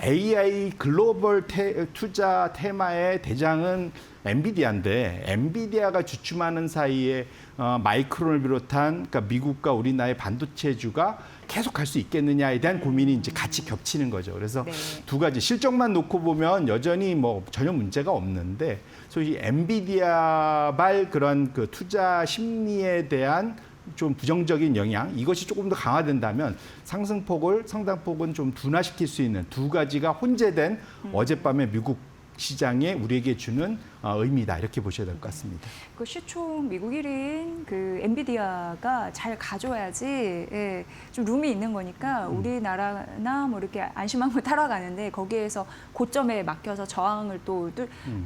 Speaker 4: AI 글로벌 투자 테마의 대장은 엔비디아인데, 엔비디아가 주춤하는 사이에 마이크론을 비롯한 그러니까 미국과 우리나라의 반도체주가 계속 갈 수 있겠느냐에 대한 고민이 이제 같이 겹치는 거죠. 그래서 두 가지 실적만 놓고 보면 여전히 뭐 전혀 문제가 없는데, 소위 엔비디아발 그런 그 투자 심리에 대한 좀 부정적인 영향 이것이 조금 더 강화된다면 상당폭은 좀 둔화시킬 수 있는 두 가지가 혼재된 어젯밤의 미국 시장에 우리에게 주는 의미다 이렇게 보셔야 될 것 같습니다.
Speaker 1: 그 시총 미국 1위인 그 엔비디아가 잘 가져야지 예, 좀 룸이 있는 거니까 우리나라나 뭐 이렇게 안심하고 따라가는데 거기에서 고점에 막혀서 저항을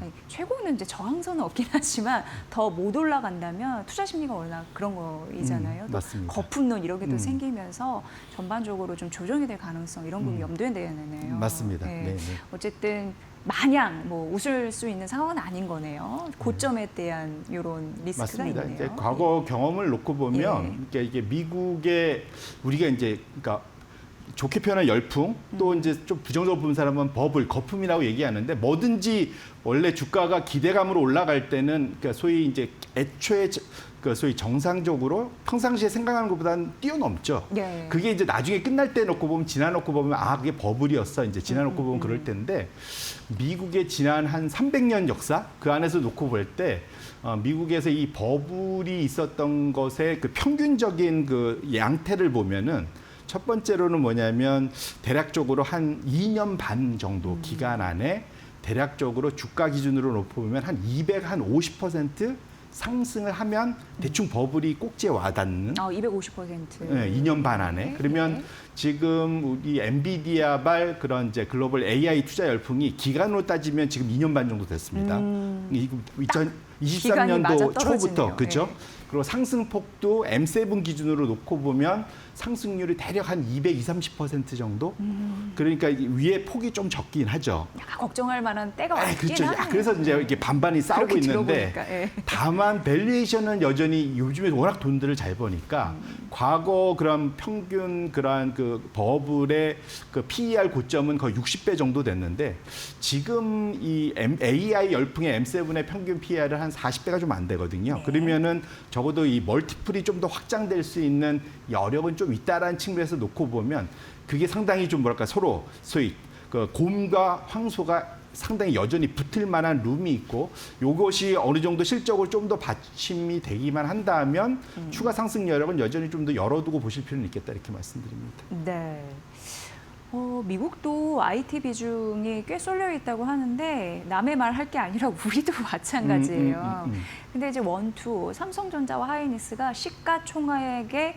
Speaker 1: 아니, 최고는 이제 저항선은 없긴 하지만 더 못 올라간다면 투자 심리가 워낙 그런 거이잖아요. 또
Speaker 4: 맞습니다.
Speaker 1: 거품론 이런 게 또 생기면서 전반적으로 좀 조정이 될 가능성 이런 부분 염두에 내야 되네요.
Speaker 4: 맞습니다.
Speaker 1: 예.
Speaker 4: 네, 네.
Speaker 1: 어쨌든 마냥 뭐 웃을 수 있는 상황은 아닌 거네요. 고점에 대한 이런 리스크가
Speaker 4: 맞습니다.
Speaker 1: 있네요.
Speaker 4: 이제 과거 경험을 놓고 보면 이게 미국의 우리가 이제 그러니까 좋게 표현한 열풍 또 이제 좀 부정적으로 보는 사람은 버블, 거품이라고 얘기하는데 뭐든지 원래 주가가 기대감으로 올라갈 때는 그러니까 소위 이제 애초에 그 소위 정상적으로 평상시에 생각하는 것보다는 뛰어넘죠.
Speaker 1: 예.
Speaker 4: 그게 이제 나중에 끝날 때 놓고 보면 지나놓고 보면 그게 버블이었어. 이제 지나놓고 보면 그럴 텐데 미국의 지난 한 300년 역사 그 안에서 놓고 볼 때 미국에서 이 버블이 있었던 것의 그 평균적인 그 양태를 보면은 첫 번째로는 뭐냐면 대략적으로 한 2년 반 정도 기간 안에 대략적으로 주가 기준으로 놓고 보면 한 250% 상승을 하면 대충 버블이 꼭지에 와닿는
Speaker 1: 250%.
Speaker 4: 네, 2년 반 안에. 그러면
Speaker 1: 네.
Speaker 4: 지금 우리 엔비디아발 그런 이제 글로벌 AI 투자 열풍이 기간으로 따지면 지금 2년 반 정도 됐습니다. 이
Speaker 1: 기간이 맞아
Speaker 4: 2023년도
Speaker 1: 떨어지네요.
Speaker 4: 초부터 그렇죠?
Speaker 1: 예.
Speaker 4: 그리고 상승폭도 M7 기준으로 놓고 보면 상승률이 대략 한 220~30% 정도. 그러니까 위에 폭이 좀 적긴 하죠.
Speaker 1: 약간 걱정할 만한 때가 왔긴
Speaker 4: 그렇죠.
Speaker 1: 하네요.
Speaker 4: 그래서 이제 이게 반반이 싸우고
Speaker 1: 그렇게
Speaker 4: 있는데
Speaker 1: 들어보니까, 예.
Speaker 4: 다만 밸류에이션은 여전히 요즘에 워낙 돈들을 잘 버니까 과거 그런 평균 그러한 그 버블의 그 PER 고점은 거의 60배 정도 됐는데 지금 이 AI 열풍의 M7의 평균 PER은 한 40배가 좀 안 되거든요.
Speaker 1: 네.
Speaker 4: 그러면은 적어도 이 멀티플이 좀 더 확장될 수 있는 여력은 좀 있다라는 측면에서 놓고 보면 그게 상당히 좀 뭐랄까 서로 소위 그 곰과 황소가 상당히 여전히 붙을 만한 룸이 있고 이것이 어느 정도 실적으로 좀 더 받침이 되기만 한다면 추가 상승 여력은 여전히 좀 더 열어두고 보실 필요는 있겠다 이렇게 말씀드립니다.
Speaker 1: 네. 미국도 IT 비중이 꽤 쏠려 있다고 하는데 남의 말 할 게 아니라 우리도 마찬가지예요. 근데 이제 원투, 삼성전자와 하이닉스가 시가총액의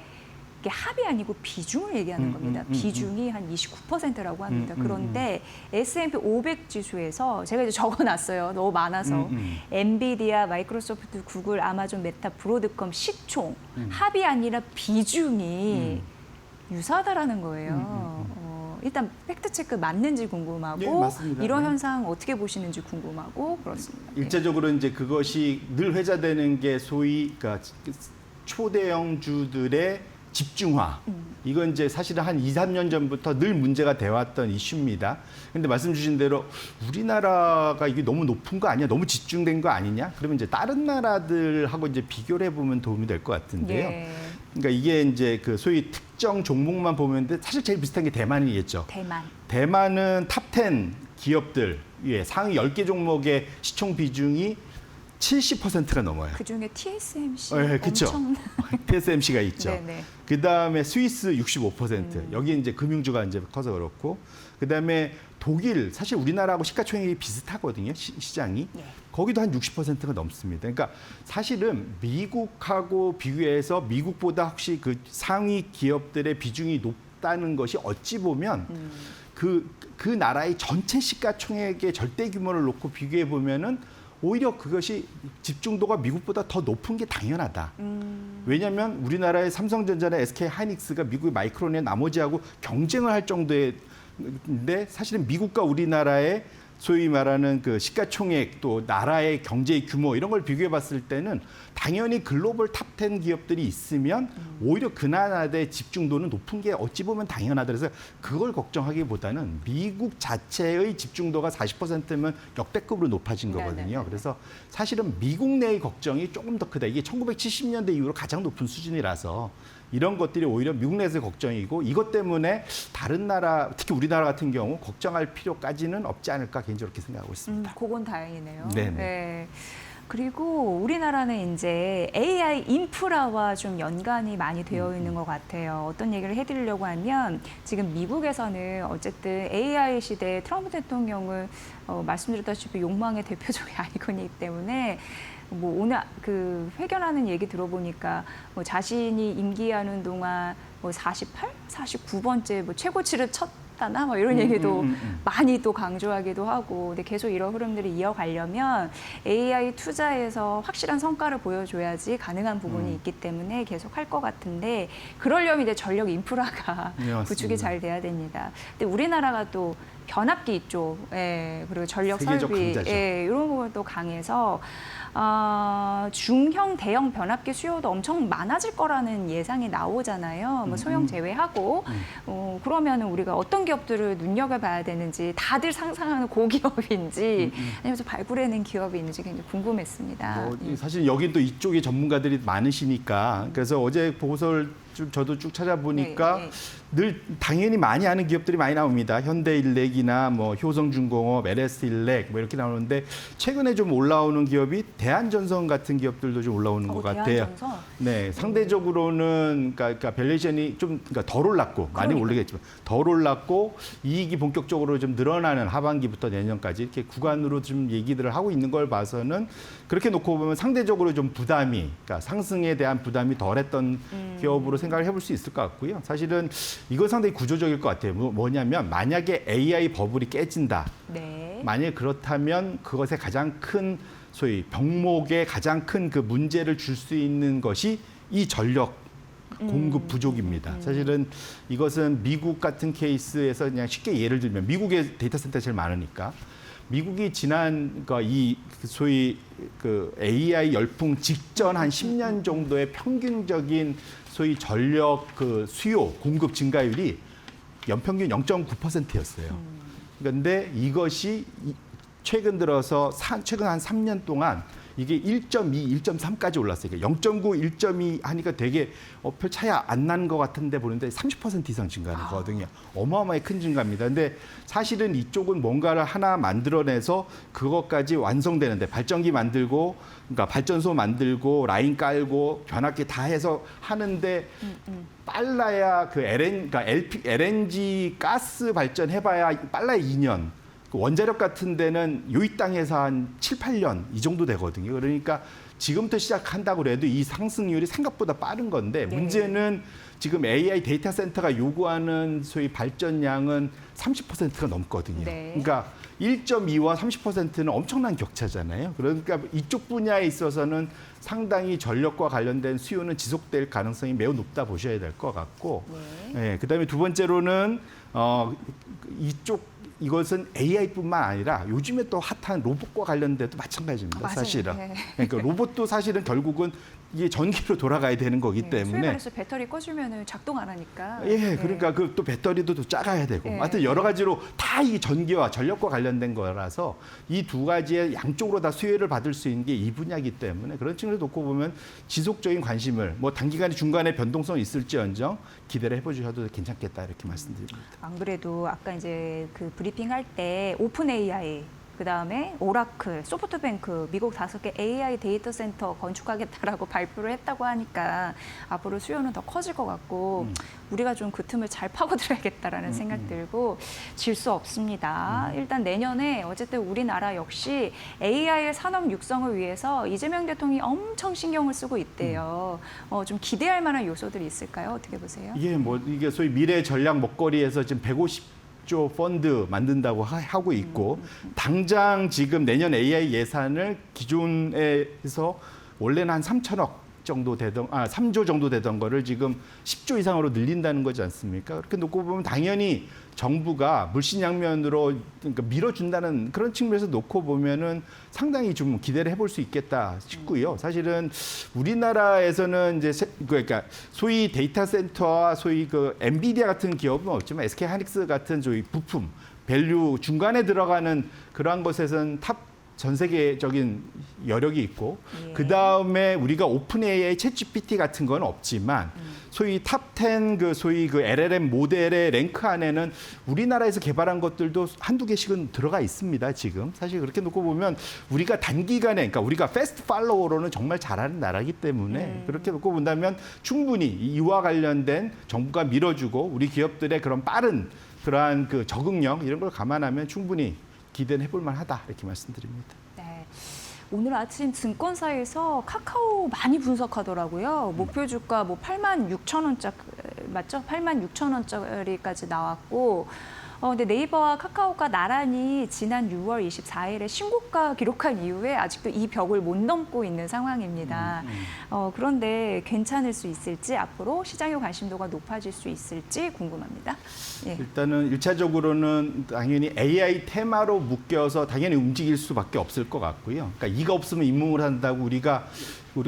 Speaker 1: 이게 합이 아니고 비중을 얘기하는 겁니다. 비중이 한 29%라고 합니다. 그런데 S&P 500 지수에서 제가 이제 적어놨어요. 너무 많아서 엔비디아, 마이크로소프트, 구글, 아마존, 메타, 브로드컴 시총 합이 아니라 비중이 유사하다라는 거예요. 일단 팩트 체크 맞는지 궁금하고
Speaker 4: 네, 맞습니다.
Speaker 1: 이런
Speaker 4: 네.
Speaker 1: 현상 어떻게 보시는지 궁금하고 그렇습니다. 네.
Speaker 4: 일차적으로 이제 그것이 늘 회자되는 게 소위 그러니까 초대형주들의 집중화. 이건 이제 사실은 한 2, 3년 전부터 늘 문제가 돼왔던 이슈입니다. 근데 말씀 주신 대로 우리나라가 이게 너무 높은 거 아니야? 너무 집중된 거 아니냐? 그러면 이제 다른 나라들하고 이제 비교를 해보면 도움이 될 것 같은데요.
Speaker 1: 예.
Speaker 4: 그러니까 이게 이제 그 소위 특정 종목만 보면 사실 제일 비슷한 게 대만이겠죠. 대만은 탑10 기업들 상위 10개 종목의 시총 비중이 70%가 넘어요.
Speaker 1: 그중에 TSMC
Speaker 4: 네, 그쵸.
Speaker 1: 엄청
Speaker 4: TSMC가 있죠.
Speaker 1: 네네.
Speaker 4: 그다음에 스위스 65%. 여기 이제 금융주가 이제 커서 그렇고 그다음에 독일 사실 우리나라하고 시가총액이 비슷하거든요. 시장이.
Speaker 1: 예.
Speaker 4: 거기도 한 60%가 넘습니다. 그러니까 사실은 미국하고 비교해서 미국보다 혹시 그 상위 기업들의 비중이 높다는 것이 어찌 보면 그 나라의 전체 시가총액의 절대 규모를 놓고 비교해 보면은 오히려 그것이 집중도가 미국보다 더 높은 게 당연하다. 왜냐하면 우리나라의 삼성전자나 SK 하이닉스가 미국의 마이크론의 나머지하고 경쟁을 할 정도인데 사실은 미국과 우리나라의 소위 말하는 그 시가총액 또 나라의 경제의 규모 이런 걸 비교해 봤을 때는 당연히 글로벌 탑10 기업들이 있으면 오히려 그 나라의 집중도는 높은 게 어찌 보면 당연하다. 그래서 그걸 걱정하기보다는 미국 자체의 집중도가 40%면 역대급으로 높아진 거거든요.
Speaker 1: 네네.
Speaker 4: 그래서 사실은 미국 내의 걱정이 조금 더 크다. 이게 1970년대 이후로 가장 높은 수준이라서 이런 것들이 오히려 미국 내에서의 걱정이고 이것 때문에 다른 나라, 특히 우리나라 같은 경우 걱정할 필요까지는 없지 않을까 개인적으로 그렇게 생각하고 있습니다.
Speaker 1: 그건 다행이네요.
Speaker 4: 네네.
Speaker 1: 네. 그리고 우리나라는 이제 AI 인프라와 좀 연관이 많이 되어 있는 것 같아요. 어떤 얘기를 해드리려고 하면 지금 미국에서는 어쨌든 AI 시대에 트럼프 대통령을 말씀드렸다시피 욕망의 대표적인 아이콘이기 때문에 뭐 오늘 그 회견하는 얘기 들어보니까 뭐 자신이 임기하는 동안 뭐 48, 49번째 뭐 최고치를 쳤다나 뭐 이런 얘기도 많이 또 강조하기도 하고, 근데 계속 이런 흐름들이 이어가려면 AI 투자에서 확실한 성과를 보여줘야지 가능한 부분이 있기 때문에 계속 할 것 같은데, 그러려면 이제 전력 인프라가
Speaker 4: 네, 맞습니다.
Speaker 1: 구축이 잘 돼야 됩니다. 근데 우리나라가 또 변압기 쪽, 그리고 전력
Speaker 4: 세계적
Speaker 1: 설비,
Speaker 4: 강자죠.
Speaker 1: 이런 부분도 강해서 중형, 대형 변압기 수요도 엄청 많아질 거라는 예상이 나오잖아요. 뭐 소형 제외하고. 그러면 우리가 어떤 기업들을 눈여겨봐야 되는지, 다들 상상하는 고기업인지 아니면 좀 발굴해낸 기업이 있는지 굉장히 궁금했습니다.
Speaker 4: 사실 여긴 또 이쪽에 전문가들이 많으시니까, 그래서 어제 보고서를 저도 쭉 찾아보니까
Speaker 1: 네, 네.
Speaker 4: 늘 당연히 많이 아는 기업들이 많이 나옵니다. 현대일렉이나 뭐 효성중공업, LS일렉 뭐 이렇게 나오는데, 최근에 좀 올라오는 기업이 대한전선 같은 기업들도 좀 올라오는 것 같아요.
Speaker 1: 대한전선?
Speaker 4: 네, 상대적으로는 그러니까 밸류에이션이 좀 그러니까 덜 올랐고, 많이
Speaker 1: 그러니까.
Speaker 4: 오르겠지만 덜 올랐고, 이익이 본격적으로 좀 늘어나는 하반기부터 내년까지 이렇게 구간으로 좀 얘기들을 하고 있는 걸 봐서는, 그렇게 놓고 보면 상대적으로 좀 부담이, 그러니까 상승에 대한 부담이 덜했던 기업으로 생각을 해볼 수 있을 것 같고요. 사실은 이건 상당히 구조적일 것 같아요. 뭐냐면 만약에 AI 버블이 깨진다.
Speaker 1: 네.
Speaker 4: 만약 그렇다면 그것의 가장 큰 소위 병목의 가장 큰 그 문제를 줄 수 있는 것이 이 전력 공급 부족입니다. 사실은 이것은 미국 같은 케이스에서 그냥 쉽게 예를 들면, 미국의 데이터 센터가 제일 많으니까, 미국이 지난 이 소위 그 AI 열풍 직전 한 10년 정도의 평균적인 소위 전력 그 수요 공급 증가율이 연평균 0.9%였어요. 그런데 이것이 최근 들어서 최근 한 3년 동안 이게 1.2, 1.3까지 올랐어요. 그러니까 0.9, 1.2 하니까 되게 별 차이 안 나는 것 같은데 보는데 30% 이상 증가하는 거거든요. 어마어마하게 큰 증가입니다. 근데 사실은 이쪽은 뭔가를 하나 만들어내서 그것까지 완성되는데, 발전기 만들고, 그러니까 발전소 만들고, 라인 깔고, 변압기 다 해서 하는데 빨라야 그 그러니까 LNG 가스 발전해봐야 빨라야 2년. 원자력 같은 데는 요 이 땅에서 한 7, 8년 이 정도 되거든요. 그러니까 지금부터 시작한다고 해도 이 상승률이 생각보다 빠른 건데,
Speaker 1: 네.
Speaker 4: 문제는 지금 AI 데이터 센터가 요구하는 소위 발전량은 30%가 넘거든요.
Speaker 1: 네.
Speaker 4: 그러니까 1.2와 30%는 엄청난 격차잖아요. 그러니까 이쪽 분야에 있어서는 상당히 전력과 관련된 수요는 지속될 가능성이 매우 높다 보셔야 될 것 같고,
Speaker 1: 네.
Speaker 4: 그다음에 두 번째로는 이것은 AI뿐만 아니라 요즘에 또 핫한 로봇과 관련돼도 마찬가지입니다.
Speaker 1: 맞아요.
Speaker 4: 사실은.
Speaker 1: 네.
Speaker 4: 그러니까 로봇도 사실은 결국은 이게 전기로 돌아가야 되는 거기
Speaker 1: 소위
Speaker 4: 때문에.
Speaker 1: 말해서 배터리 꺼주면 작동 안 하니까.
Speaker 4: 예, 그러니까 그 또 배터리도 또 작아야 되고,
Speaker 1: 네.
Speaker 4: 하여튼 여러 가지로 다 이 전기와 전력과 관련된 거라서 이 두 가지의 양쪽으로 다 수혜를 받을 수 있는 게 이 분야이기 때문에, 그런 측면을 놓고 보면 지속적인 관심을, 뭐 단기간에 중간에 변동성이 있을지언정 기대를 해보셔도 괜찮겠다, 이렇게 말씀드립니다.
Speaker 1: 안 그래도 아까 이제 그 브리핑 할 때 오픈 AI, 그다음에 오라클, 소프트뱅크, 미국 5개 AI 데이터 센터 건축하겠다라고 발표를 했다고 하니까 앞으로 수요는 더 커질 것 같고, 우리가 좀 그 틈을 잘 파고들어야겠다라는 생각 들고, 질 수 없습니다. 일단 내년에 어쨌든 우리나라 역시 AI의 산업 육성을 위해서 이재명 대통령이 엄청 신경을 쓰고 있대요. 좀 기대할 만한 요소들이 있을까요? 어떻게 보세요?
Speaker 4: 예, 뭐 이게 소위 미래 전략 먹거리에서 지금 150조 펀드 만든다고 하고 있고, 당장 지금 내년 AI 예산을 기존에서 원래는 한 3천억 정도 되던 3조 정도 되던 거를 지금 10조 이상으로 늘린다는 거지 않습니까? 그렇게 놓고 보면 당연히 정부가 물신양면으로 그러니까 밀어준다는 그런 측면에서 놓고 보면은 상당히 좀 기대를 해볼 수 있겠다 싶고요. 사실은 우리나라에서는 이제 그러니까 소위 데이터 센터와 소위 그 엔비디아 같은 기업은 없지만 SK 하이닉스 같은 소위 부품, 밸류 중간에 들어가는 그러한 것에서는 전 세계적인 여력이 있고,
Speaker 1: 예.
Speaker 4: 그 다음에 우리가 오픈 AI, 챗 GPT 같은 건 없지만 소위 탑10 그 소위 그 LLM 모델의 랭크 안에는 우리나라에서 개발한 것들도 한두 개씩은 들어가 있습니다. 지금 사실 그렇게 놓고 보면 우리가 단기간에 그러니까 우리가 패스트 팔로워로는 정말 잘하는 나라이기 때문에 그렇게 놓고 본다면 충분히 이와 관련된 정부가 밀어주고 우리 기업들의 그런 빠른 그러한 그 적응력 이런 걸 감안하면 충분히 기대는 해볼 만하다 이렇게 말씀드립니다.
Speaker 1: 네. 오늘 아침 증권사에서 카카오 많이 분석하더라고요. 목표 주가 뭐 86,000원짜리 맞죠? 86,000원짜리까지 나왔고 근데 네이버와 카카오가 나란히 지난 6월 24일에 신고가 기록한 이후에 아직도 이 벽을 못 넘고 있는 상황입니다. 그런데 괜찮을 수 있을지 앞으로 시장의 관심도가 높아질 수 있을지 궁금합니다. 예.
Speaker 4: 일단은 1차적으로는 당연히 AI 테마로 묶여서 당연히 움직일 수밖에 없을 것 같고요. 그러니까 이가 없으면 잇몸을 한다고 우리가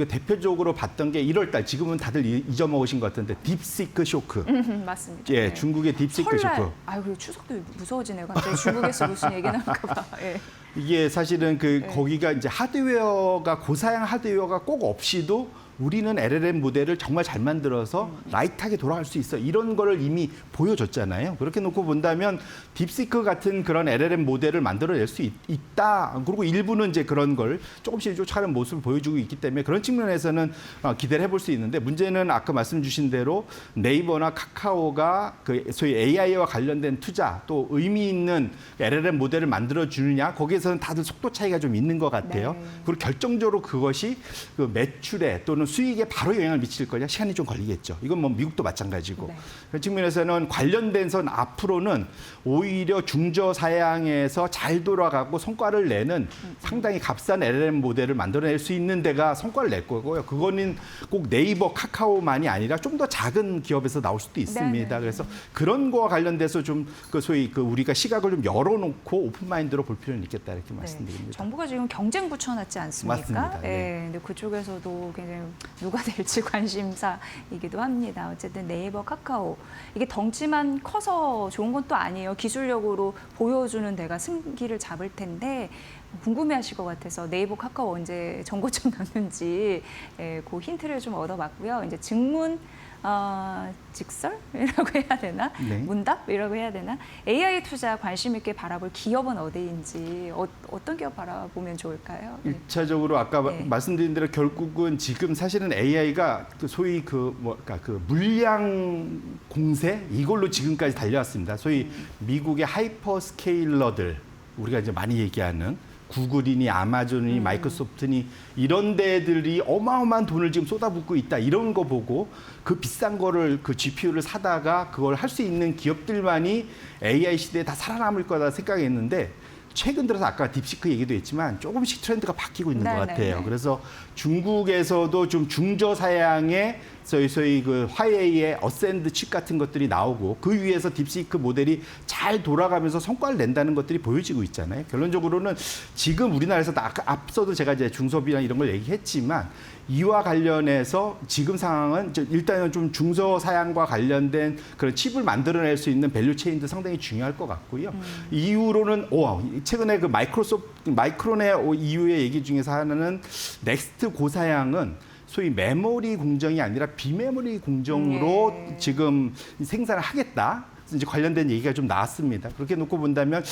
Speaker 4: 대표적으로 봤던 게 1월 달 지금은 다들 잊어먹으신 것 같은데 딥시크 쇼크.
Speaker 1: 맞습니다.
Speaker 4: 예,
Speaker 1: 네.
Speaker 4: 중국의 딥시크
Speaker 1: 설날,
Speaker 4: 쇼크.
Speaker 1: 아유, 추석도 무서워지네요. 갑자기 중국에서 무슨 얘기 나올까 봐. 예.
Speaker 4: 이게 사실은 그
Speaker 1: 네.
Speaker 4: 거기가 이제 하드웨어가 고사양 하드웨어가 꼭 없이도 우리는 LLM 모델을 정말 잘 만들어서 라이트하게 돌아갈 수 있어. 이런 거를 이미 보여줬잖아요. 그렇게 놓고 본다면 딥시크 같은 그런 LLM 모델을 만들어낼 수 있다. 그리고 일부는 이제 그런 걸 조금씩 쫓아가는 모습을 보여주고 있기 때문에 그런 측면에서는 기대를 해볼 수 있는데 문제는 아까 말씀 주신 대로 네이버나 카카오가 그 소위 AI와 관련된 투자 또 의미 있는 LLM 모델을 만들어주느냐 거기에서는 다들 속도 차이가 좀 있는 것 같아요.
Speaker 1: 네.
Speaker 4: 그리고 결정적으로 그것이 그 매출에 또는 수익에 바로 영향을 미칠 거냐 시간이 좀 걸리겠죠. 이건 뭐 미국도 마찬가지고.
Speaker 1: 네.
Speaker 4: 그런 측면에서는 관련된 선 앞으로는 오히려 중저사양에서 잘 돌아가고 성과를 내는 상당히 값싼 LLM 모델을 만들어낼 수 있는 데가 성과를 낼 거고요. 그거는 꼭 네이버, 카카오만이 아니라 좀 더 작은 기업에서 나올 수도 있습니다.
Speaker 1: 네네.
Speaker 4: 그래서 그런 거와 관련돼서 좀 그 소위 그 우리가 시각을 좀 열어놓고 오픈마인드로 볼 필요는 있겠다 이렇게 말씀드립니다.
Speaker 1: 정부가 지금 경쟁 붙여놨지 않습니까?
Speaker 4: 맞습니다. 네.
Speaker 1: 예, 근데 그쪽에서도 굉장히 누가 될지 관심사이기도 합니다. 어쨌든 네이버, 카카오 이게 덩치만 커서 좋은 건 또 아니에요. 기술력으로 보여주는 데가 승기를 잡을 텐데 궁금해하실 것 같아서 네이버, 카카오 언제 정고점 넣는지 그 힌트를 좀 얻어봤고요. 이제 증문 직설이라고 해야 되나?
Speaker 4: 네.
Speaker 1: 문답이라고 해야 되나? AI 투자 관심 있게 바라볼 기업은 어디인지 어떤 기업 바라보면 좋을까요? 네.
Speaker 4: 1차적으로 아까
Speaker 1: 네.
Speaker 4: 말씀드린 대로 결국은 지금 사실은 AI가 소위 그러니까 그 물량 공세 이걸로 지금까지 달려왔습니다. 소위 미국의 하이퍼스케일러들 우리가 이제 많이 얘기하는 구글이니 아마존이니 마이크로소프트니 이런 데들이 어마어마한 돈을 지금 쏟아붓고 있다. 이런 거 보고 그 비싼 거를 그 GPU를 사다가 그걸 할 수 있는 기업들만이 AI 시대에 다 살아남을 거다 생각했는데 최근 들어서 아까 딥시크 얘기도 했지만 조금씩 트렌드가 바뀌고 있는 것 같아요. 그래서 중국에서도 좀 중저사양의 소위 그 화웨이의 어센드 칩 같은 것들이 나오고 그 위에서 딥시크 모델이 잘 돌아가면서 성과를 낸다는 것들이 보여지고 있잖아요. 결론적으로는 지금 우리나라에서 아까 앞서도 제가 이제 중소비나 이런 걸 얘기했지만 이와 관련해서 지금 상황은 일단은 좀 중소사양과 관련된 그런 칩을 만들어낼 수 있는 밸류체인도 상당히 중요할 것 같고요. 이후로는 최근에 그 마이크론의 이후의 얘기 중에서 하나는 넥스트 고사양은 소위 메모리 공정이 아니라 비메모리 공정으로 지금 생산을 하겠다. 이제 관련된 얘기가 좀 나왔습니다. 그렇게 놓고 본다면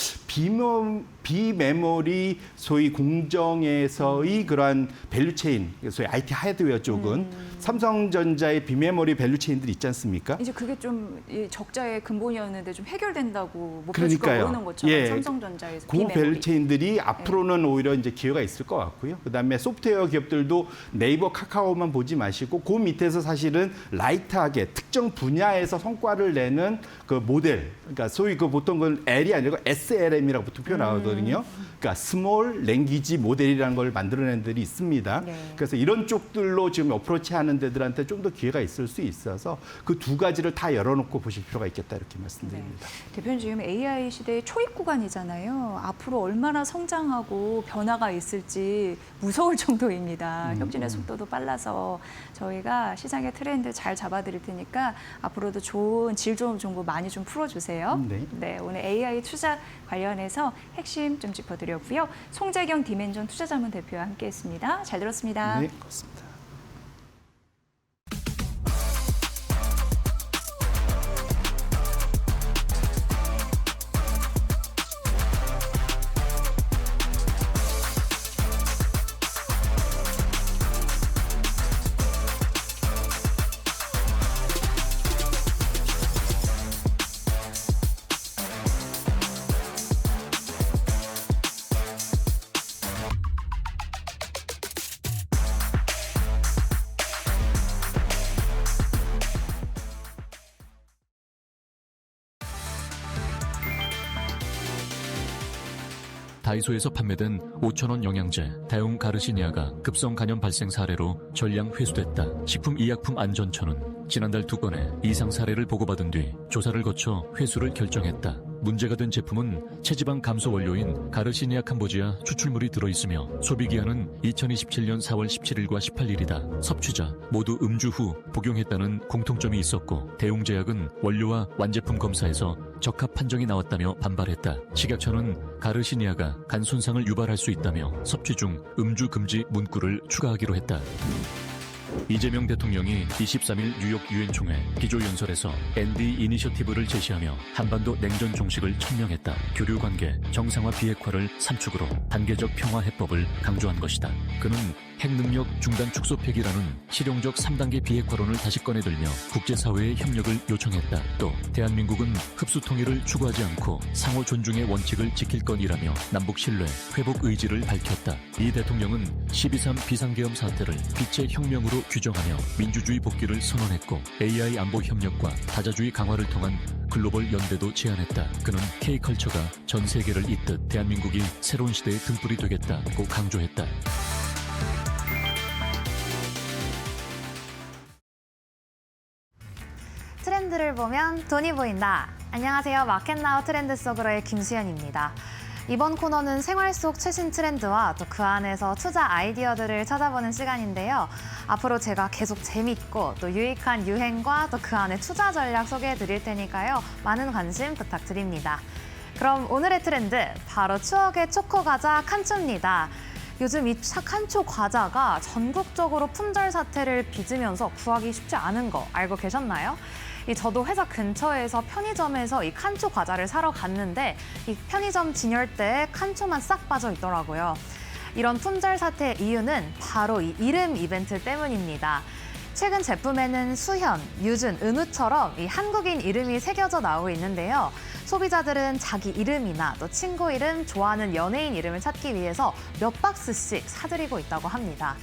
Speaker 4: 비메모리 소위 공정에서의 그러한 밸류체인, 소위 IT 하드웨어 쪽은 삼성전자의 비메모리 밸류체인들이 있지 않습니까?
Speaker 1: 이제 그게 좀 적자의 근본이었는데 좀 해결된다고 목표주가
Speaker 4: 그러니까요.
Speaker 1: 오르는 것처럼
Speaker 4: 예.
Speaker 1: 삼성전자에서
Speaker 4: 그
Speaker 1: 비메모리.
Speaker 4: 밸류체인들이 앞으로는 오히려 이제 기회가 있을 것 같고요. 그다음에 소프트웨어 기업들도 네이버, 카카오만 보지 마시고 그 밑에서 사실은 라이트하게 특정 분야에서 성과를 내는 그 모델, 그러니까 소위 그 보통 그 L이 아니고 SLM이라고 보통 표현하거든요. 그러니까 스몰 랭귀지 모델이라는 걸 만들어낸 데들이 있습니다.
Speaker 1: 네.
Speaker 4: 그래서 이런 쪽들로 지금 어프로치하는 데들한테 좀 더 기회가 있을 수 있어서 그 두 가지를 다 열어놓고 보실 필요가 있겠다 이렇게 말씀드립니다.
Speaker 1: 대표님 지금 AI 시대의 초입 구간이잖아요. 앞으로 얼마나 성장하고 변화가 있을지 무서울 정도입니다. 혁진의 속도도 빨라서 저희가 시장의 트렌드 잘 잡아드릴 테니까 앞으로도 질 좋은 정보 많이 좀 풀어주세요.
Speaker 4: 네.
Speaker 1: 오늘 AI 투자 관련해서 핵심 좀 짚어드렸고요. 송재경 디멘전 투자자문 대표와 함께했습니다. 잘 들었습니다.
Speaker 4: 네, 그렇습니다.
Speaker 5: 다이소에서 판매된 5,000원 영양제 다용 가르시니아가 급성 간염 발생 사례로 전량 회수됐다. 식품의약품안전처는 지난달 2건의 이상 사례를 보고받은 뒤 조사를 거쳐 회수를 결정했다. 문제가 된 제품은 체지방 감소 원료인 가르시니아 캄보지아 추출물이 들어있으며 소비기한은 2027년 4월 17일과 18일이다. 섭취자 모두 음주 후 복용했다는 공통점이 있었고 대웅제약은 원료와 완제품 검사에서 적합 판정이 나왔다며 반발했다. 식약처는 가르시니아가 간 손상을 유발할 수 있다며 섭취 중 음주 금지 문구를 추가하기로 했다. 이재명 대통령이 23일 뉴욕 유엔 총회 기조연설에서 ND 이니셔티브를 제시하며 한반도 냉전 종식을 천명했다. 교류 관계 정상화 비핵화를 3축으로 단계적 평화 해법을 강조한 것이다. 그는 핵능력 중단 축소 폐기라는 실용적 3단계 비핵화론을 다시 꺼내들며 국제사회의 협력을 요청했다. 또 대한민국은 흡수 통일을 추구하지 않고 상호 존중의 원칙을 지킬 건이라며 남북 신뢰 회복 의지를 밝혔다. 이 대통령은 12.3 비상계엄 사태를 빛의 혁명으로 규정하며 민주주의 복귀를 선언했고 AI 안보 협력과 다자주의 강화를 통한 글로벌 연대도 제안했다. 그는 K컬처가 전 세계를 잇듯 대한민국이 새로운 시대의 등불이 되겠다고 강조했다.
Speaker 6: 트렌드를 보면 돈이 보인다. 안녕하세요. 마켓나우 트렌드 속으로의 김수현입니다. 이번 코너는 생활 속 최신 트렌드와 또 그 안에서 투자 아이디어들을 찾아보는 시간인데요. 앞으로 제가 계속 재밌고 또 유익한 유행과 또 그 안에 투자 전략 소개해 드릴 테니까요. 많은 관심 부탁드립니다. 그럼 오늘의 트렌드, 바로 추억의 초코 과자 칸초입니다. 요즘 이 칸초 과자가 전국적으로 품절 사태를 빚으면서 구하기 쉽지 않은 거 알고 계셨나요? 저도 회사 근처에서 편의점에서 이 칸초 과자를 사러 갔는데 이 편의점 진열대에 칸초만 싹 빠져 있더라고요. 이런 품절 사태의 이유는 바로 이 이름 이벤트 때문입니다. 최근 제품에는 수현, 유준, 은우처럼 이 한국인 이름이 새겨져 나오고 있는데요. 소비자들은 자기 이름이나 또 친구 이름, 좋아하는 연예인 이름을 찾기 위해서 몇 박스씩 사들이고 있다고 합니다.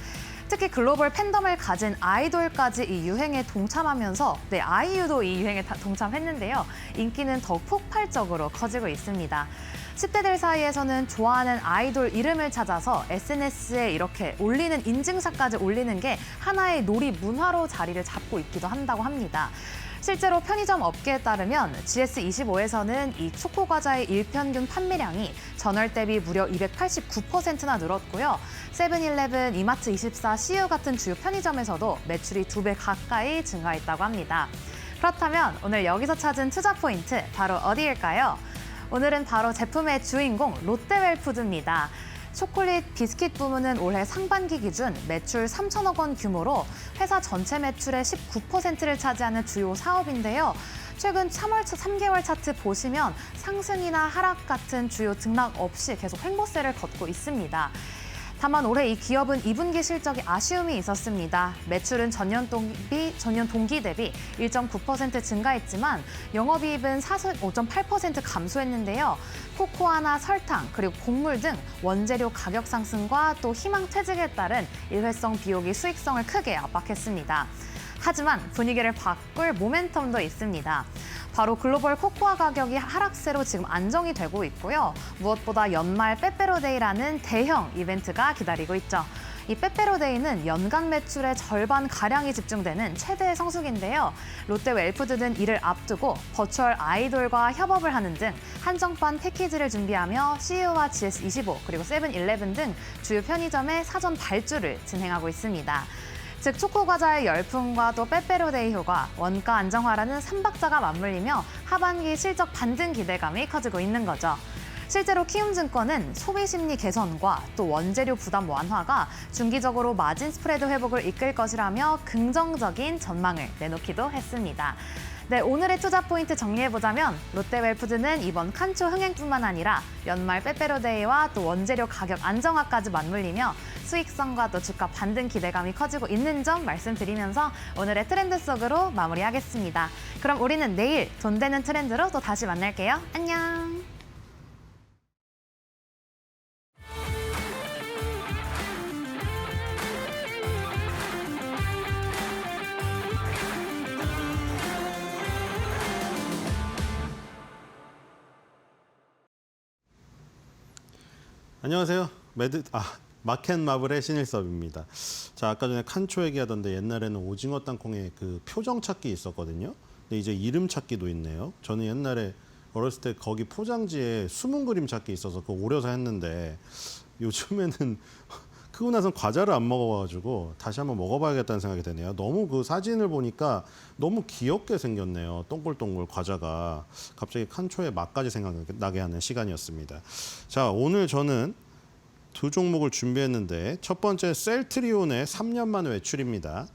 Speaker 6: 특히 글로벌 팬덤을 가진 아이돌까지 이 유행에 동참하면서 아이유도 이 유행에 동참했는데요. 인기는 더욱 폭발적으로 커지고 있습니다. 10대들 사이에서는 좋아하는 아이돌 이름을 찾아서 SNS에 이렇게 올리는 인증샷까지 올리는 게 하나의 놀이 문화로 자리를 잡고 있기도 한다고 합니다. 실제로 편의점 업계에 따르면 GS25에서는 이 초코 과자의 일평균 판매량이 전월 대비 무려 289%나 늘었고요. 세븐일레븐, 이마트24, CU 같은 주요 편의점에서도 매출이 2배 가까이 증가했다고 합니다. 그렇다면 오늘 여기서 찾은 투자 포인트 바로 어디일까요? 오늘은 바로 제품의 주인공 롯데웰푸드입니다. 초콜릿, 비스킷 부문은 올해 상반기 기준 매출 3천억 원 규모로 회사 전체 매출의 19%를 차지하는 주요 사업인데요. 최근 3개월 차트 보시면 상승이나 하락 같은 주요 등락 없이 계속 횡보세를 걷고 있습니다. 다만 올해 이 기업은 2분기 실적이 아쉬움이 있었습니다. 매출은 전년 동기 대비 1.9% 증가했지만 영업이익은 5.8% 감소했는데요. 코코아나 설탕, 그리고 곡물 등 원재료 가격 상승과 또 희망 퇴직에 따른 일회성 비용이 수익성을 크게 압박했습니다. 하지만 분위기를 바꿀 모멘텀도 있습니다. 바로 글로벌 코코아 가격이 하락세로 지금 안정이 되고 있고요. 무엇보다 연말 빼빼로데이라는 대형 이벤트가 기다리고 있죠. 이 빼빼로데이는 연간 매출의 절반가량이 집중되는 최대의 성수기인데요. 롯데웰푸드는 이를 앞두고 버추얼 아이돌과 협업을 하는 등 한정판 패키지를 준비하며 CU와 GS25 그리고 세븐일레븐 등 주요 편의점의 사전 발주를 진행하고 있습니다. 즉 초코과자의 열풍과 또 빼빼로데이 효과, 원가 안정화라는 3박자가 맞물리며 하반기 실적 반등 기대감이 커지고 있는 거죠. 실제로 키움증권은 소비심리 개선과 또 원재료 부담 완화가 중기적으로 마진 스프레드 회복을 이끌 것이라며 긍정적인 전망을 내놓기도 했습니다. 네, 오늘의 투자 포인트 정리해보자면 롯데웰푸드는 이번 칸초 흥행뿐만 아니라 연말 빼빼로데이와 또 원재료 가격 안정화까지 맞물리며 수익성과 또 주가 반등 기대감이 커지고 있는 점 말씀드리면서 오늘의 트렌드 속으로 마무리하겠습니다. 그럼 우리는 내일 돈 되는 트렌드로 또 다시 만날게요. 안녕!
Speaker 7: 안녕하세요. 마켓마블의 신일섭입니다. 자, 아까 전에 칸초 얘기하던데 옛날에는 오징어 땅콩에 그 표정 찾기 있었거든요. 근데 이제 이름 찾기도 있네요. 저는 옛날에 어렸을 때 거기 포장지에 숨은 그림 찾기 있어서 그거 오려서 했는데 요즘에는 크고 나선 과자를 안 먹어가지고 다시 한번 먹어봐야겠다는 생각이 드네요. 너무 그 사진을 보니까 너무 귀엽게 생겼네요. 동글동글 과자가. 갑자기 칸초의 맛까지 생각나게 하는 시간이었습니다. 자, 오늘 저는 두 종목을 준비했는데 첫 번째 셀트리온의 3년 만에 외출입니다.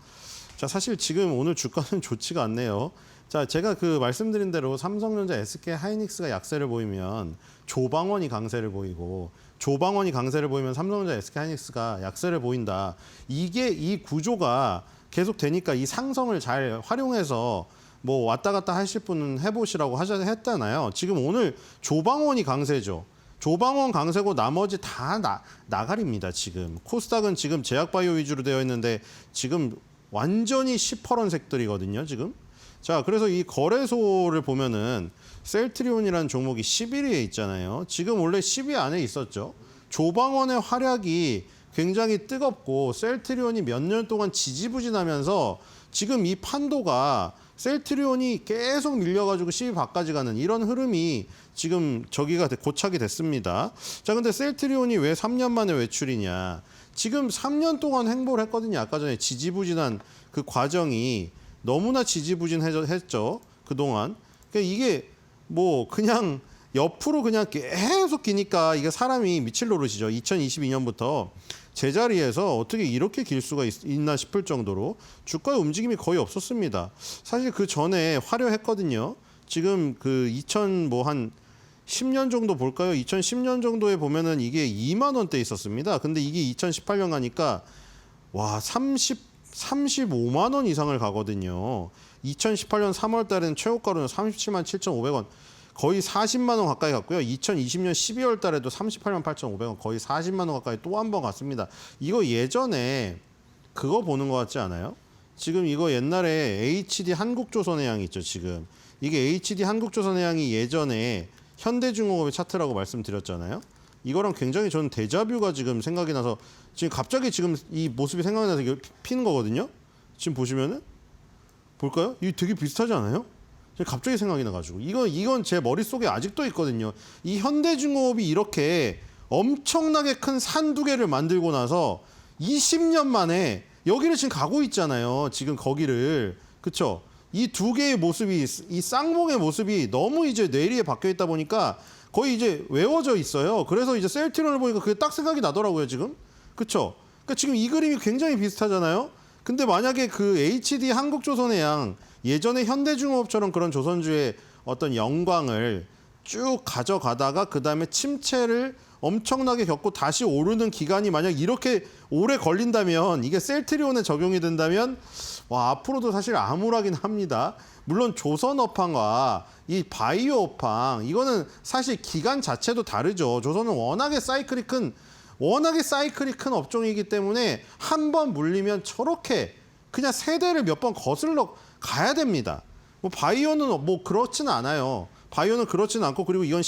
Speaker 7: 자, 사실 지금 오늘 주가는 좋지가 않네요. 자, 제가 그 말씀드린 대로 삼성전자, SK 하이닉스가 약세를 보이면 조방원이 강세를 보이고 조방원이 강세를 보이면 삼성전자, SK 하이닉스가 약세를 보인다. 이게 이 구조가 계속 되니까 이 상성을 잘 활용해서 뭐 왔다 갔다 하실 분은 해보시라고 했잖아요. 지금 오늘 조방원이 강세죠. 조방원 강세고 나머지 다 나가리입니다. 지금 코스닥은 지금 제약바이오 위주로 되어 있는데 지금 완전히 시퍼런색들이거든요. 지금. 자, 그래서 이 거래소를 보면은 셀트리온이라는 종목이 10위에 있잖아요. 지금 원래 10위 안에 있었죠. 조방원의 활약이 굉장히 뜨겁고 셀트리온이 몇 년 동안 지지부진하면서 지금 이 판도가 셀트리온이 계속 밀려가지고 10위 밖까지 가는 이런 흐름이 지금 저기가 고착이 됐습니다. 자, 근데 셀트리온이 왜 3년 만에 외출이냐. 지금 3년 동안 행보를 했거든요. 아까 전에 지지부진한 그 과정이 너무나 지지부진했죠. 그동안. 그러니까 이게 뭐 그냥 옆으로 그냥 계속 기니까 이게 사람이 미칠 노릇이죠. 2022년부터 제자리에서 어떻게 이렇게 길 수가 있나 싶을 정도로 주가의 움직임이 거의 없었습니다. 사실 그 전에 화려했거든요. 지금 그 10년 정도 볼까요? 2010년 정도에 보면은 이게 2만 원대 있었습니다. 근데 이게 2018년 가니까 와 35만 원 이상을 가거든요. 2018년 3월 달에는 최고가로는 37만 7,500원. 거의 40만 원 가까이 갔고요. 2020년 12월 달에도 38만 8,500원. 거의 40만 원 가까이 또 한 번 갔습니다. 이거 예전에 그거 보는 것 같지 않아요? 지금 이거 옛날에 HD 한국조선해양 있죠, 지금. 이게 HD 한국조선해양이 예전에 현대중공업의 차트라고 말씀드렸잖아요. 이거랑 굉장히 저는 데자뷰가 지금 생각이 나서 지금 갑자기 지금 이 모습이 생각이 나서 이거 피는 거거든요. 지금 보시면은 볼까요? 이게 되게 비슷하지 않아요? 갑자기 생각이 나가지고 이건 제 머릿속에 아직도 있거든요. 이 현대중공업이 이렇게 엄청나게 큰 산 두 개를 만들고 나서 20년 만에 여기를 지금 가고 있잖아요. 지금 거기를. 그쵸? 이 두 개의 모습이 이 쌍봉의 모습이 너무 이제 뇌리에 박혀 있다 보니까 거의 이제 외워져 있어요. 그래서 이제 셀트리온을 보니까 그게 딱 생각이 나더라고요, 지금. 그쵸? 그러니까 지금 이 그림이 굉장히 비슷하잖아요. 근데 만약에 그 HD 한국조선해양 예전에 현대중공업처럼 그런 조선주의 어떤 영광을 쭉 가져가다가 그 다음에 침체를 엄청나게 겪고 다시 오르는 기간이 만약 이렇게 오래 걸린다면 이게 셀트리온에 적용이 된다면 와 앞으로도 사실 암울하긴 합니다. 물론 조선업황과 이 바이오업황 이거는 사실 기간 자체도 다르죠. 조선은 워낙에 사이클이 큰 업종이기 때문에 한 번 물리면 저렇게 그냥 세대를 몇 번 거슬러 가야 됩니다. 뭐 바이오는 뭐 그렇지는 않아요. 바이오는 그렇지는 않고 그리고 이건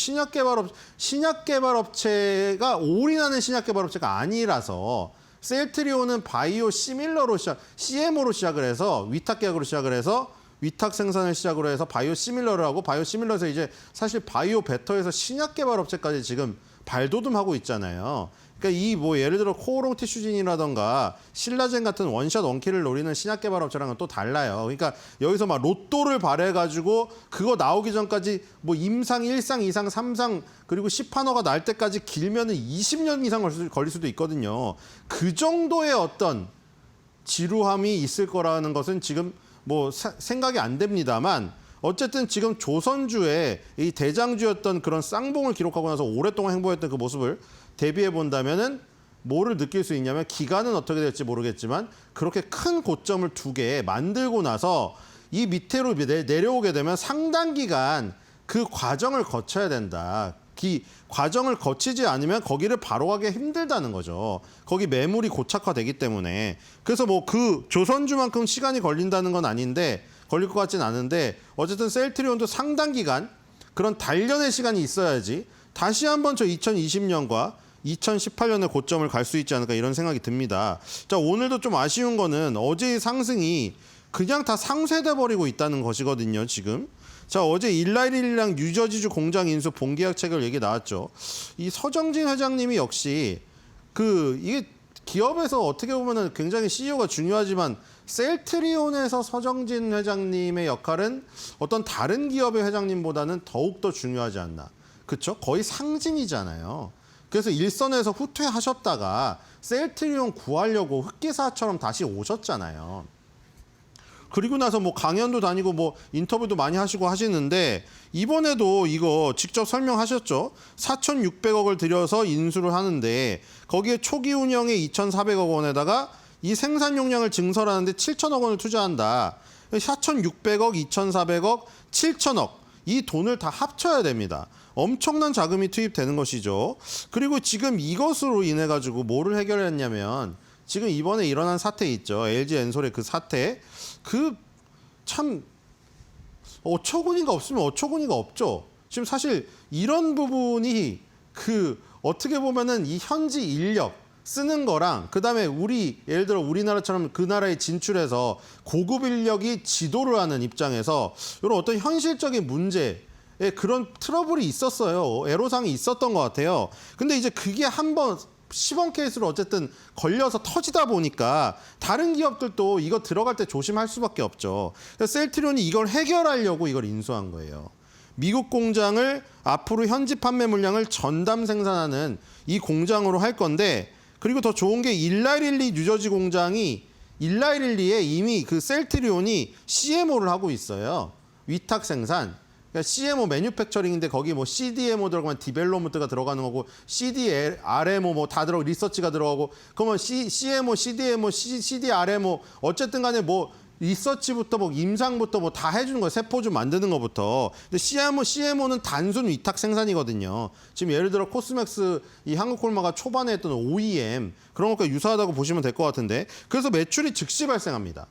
Speaker 7: 신약개발업체가 올인하는 신약개발업체가 아니라서 셀트리온은 바이오 CMO로 시작을 해서 위탁계약으로 시작을 해서 위탁 생산을 시작으로 해서 바이오 시밀러를 하고 바이오 시밀러에서 이제 사실 바이오 베터에서 신약개발업체까지 지금 발돋움하고 있잖아요. 그러니까 이 뭐 예를 들어 코오롱 티슈진이라던가 신라젠 같은 원샷 원킬을 노리는 신약 개발 업체랑은 또 달라요. 그러니까 여기서 막 로또를 발해가지고 그거 나오기 전까지 뭐 임상 1상, 2상, 3상 그리고 10판호가 날 때까지 길면은 20년 이상 걸릴 수도 있거든요. 그 정도의 어떤 지루함이 있을 거라는 것은 지금 뭐 생각이 안 됩니다만 어쨌든 지금 조선주의 이 대장주였던 그런 쌍봉을 기록하고 나서 오랫동안 행보했던 그 모습을 대비해 본다면은 뭐를 느낄 수 있냐면 기간은 어떻게 될지 모르겠지만 그렇게 큰 고점을 두 개 만들고 나서 이 밑으로 내려오게 되면 상당 기간 그 과정을 거쳐야 된다. 과정을 거치지 않으면 거기를 바로 가기 힘들다는 거죠. 거기 매물이 고착화되기 때문에. 그래서 뭐 그 조선주만큼 시간이 걸린다는 건 아닌데 걸릴 것 같진 않은데 어쨌든 셀트리온도 상당 기간 그런 단련의 시간이 있어야지 다시 한번 저 2020년과 2018년에 고점을 갈 수 있지 않을까 이런 생각이 듭니다. 자, 오늘도 좀 아쉬운 거는 어제의 상승이 그냥 다 상쇄돼 버리고 있다는 것이거든요, 지금. 자, 어제 일라일리랑 뉴저지주 공장 인수 본계약 체결 얘기 나왔죠. 이 서정진 회장님이 역시 이게 기업에서 어떻게 보면은 굉장히 CEO가 중요하지만 셀트리온에서 서정진 회장님의 역할은 어떤 다른 기업의 회장님보다는 더욱더 중요하지 않나. 그렇죠? 거의 상징이잖아요. 그래서 일선에서 후퇴하셨다가 셀트리온 구하려고 흑기사처럼 다시 오셨잖아요. 그리고 나서 뭐 강연도 다니고 뭐 인터뷰도 많이 하시고 하시는데 이번에도 이거 직접 설명하셨죠. 4,600억을 들여서 인수를 하는데 거기에 초기 운영에 2,400억 원에다가 이 생산 용량을 증설하는데 7천억 원을 투자한다. 4,600억, 2,400억, 7천억 이 돈을 다 합쳐야 됩니다. 엄청난 자금이 투입되는 것이죠. 그리고 지금 이것으로 인해 가지고 뭐를 해결했냐면 지금 이번에 일어난 사태 있죠. LG 엔솔의 그 사태. 참 어처구니가 없으면 어처구니가 없죠. 지금 사실 이런 부분이 어떻게 보면은 이 현지 인력 쓰는 거랑 그다음에 예를 들어 우리나라처럼 그 나라에 진출해서 고급 인력이 지도를 하는 입장에서 이런 어떤 현실적인 문제에 그런 트러블이 있었어요. 애로사항이 있었던 것 같아요. 근데 이제 그게 한번 시범 케이스로 어쨌든 걸려서 터지다 보니까 다른 기업들도 이거 들어갈 때 조심할 수밖에 없죠. 그래서 셀트리온이 이걸 해결하려고 이걸 인수한 거예요. 미국 공장을 앞으로 현지 판매 물량을 전담 생산하는 이 공장으로 할 건데 그리고 더 좋은 게 일라일리 뉴저지 공장이 일라일리에 이미 그 셀트리온이 CMO를 하고 있어요. 위탁 생산. 그러니까 CMO 매뉴팩처링인데 거기 뭐 CDMO 들어가면 디벨롭먼트가 들어가는 거고 CDRMO 뭐 다 들어가고 리서치가 들어가고 그러면 CMO, CDMO, CDRMO 어쨌든 간에 뭐 리서치부터 뭐 임상부터 뭐 다 해주는 거예요. 세포 좀 만드는 것부터. 근데 CMO는 단순 위탁 생산이거든요. 지금 예를 들어 코스맥스 이 한국콜마가 초반에 했던 OEM 그런 것과 유사하다고 보시면 될 것 같은데 그래서 매출이 즉시 발생합니다.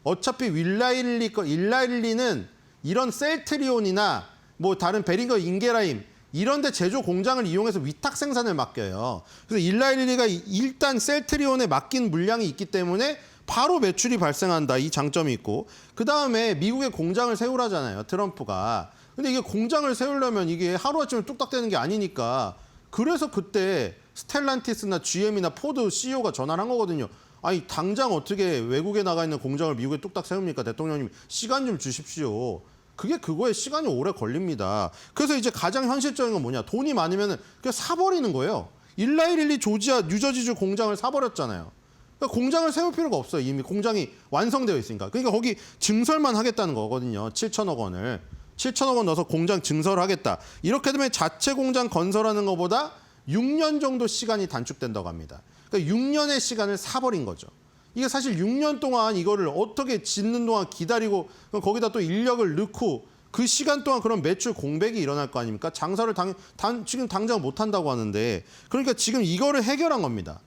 Speaker 7: 어차피 일라일리는 이런 셀트리온이나 뭐 다른 베링거 인게라임 이런 데 제조 공장을 이용해서 위탁 생산을 맡겨요. 그래서 일라일리가 일단 셀트리온에 맡긴 물량이 있기 때문에 바로 매출이 발생한다. 이 장점이 있고 그다음에 미국에 공장을 세우라잖아요. 트럼프가. 근데 이게 공장을 세우려면 이게 하루아침에 뚝딱 되는 게 아니니까 그래서 그때 스텔란티스나 GM이나 포드 CEO가 전화를 한 거거든요. 아니 당장 어떻게 외국에 나가 있는 공장을 미국에 뚝딱 세웁니까? 대통령님 시간 좀 주십시오. 그거에 시간이 오래 걸립니다. 그래서 이제 가장 현실적인 건 뭐냐. 돈이 많으면 그냥 사버리는 거예요. 일라일리 조지아 뉴저지주 공장을 사버렸잖아요. 그러니까 공장을 세울 필요가 없어요. 이미 공장이 완성되어 있으니까. 그러니까 거기 증설만 하겠다는 거거든요. 7천억 원을. 7천억 원 넣어서 공장 증설을 하겠다. 이렇게 되면 자체 공장 건설하는 것보다 6년 정도 시간이 단축된다고 합니다. 그러니까 6년의 시간을 사버린 거죠. 이게 사실 6년 동안 이거를 어떻게 짓는 동안 기다리고 거기다 또 인력을 넣고 그 시간 동안 그런 매출 공백이 일어날 거 아닙니까? 장사를 지금 당장 못 한다고 하는데 그러니까 지금 이거를 해결한 겁니다.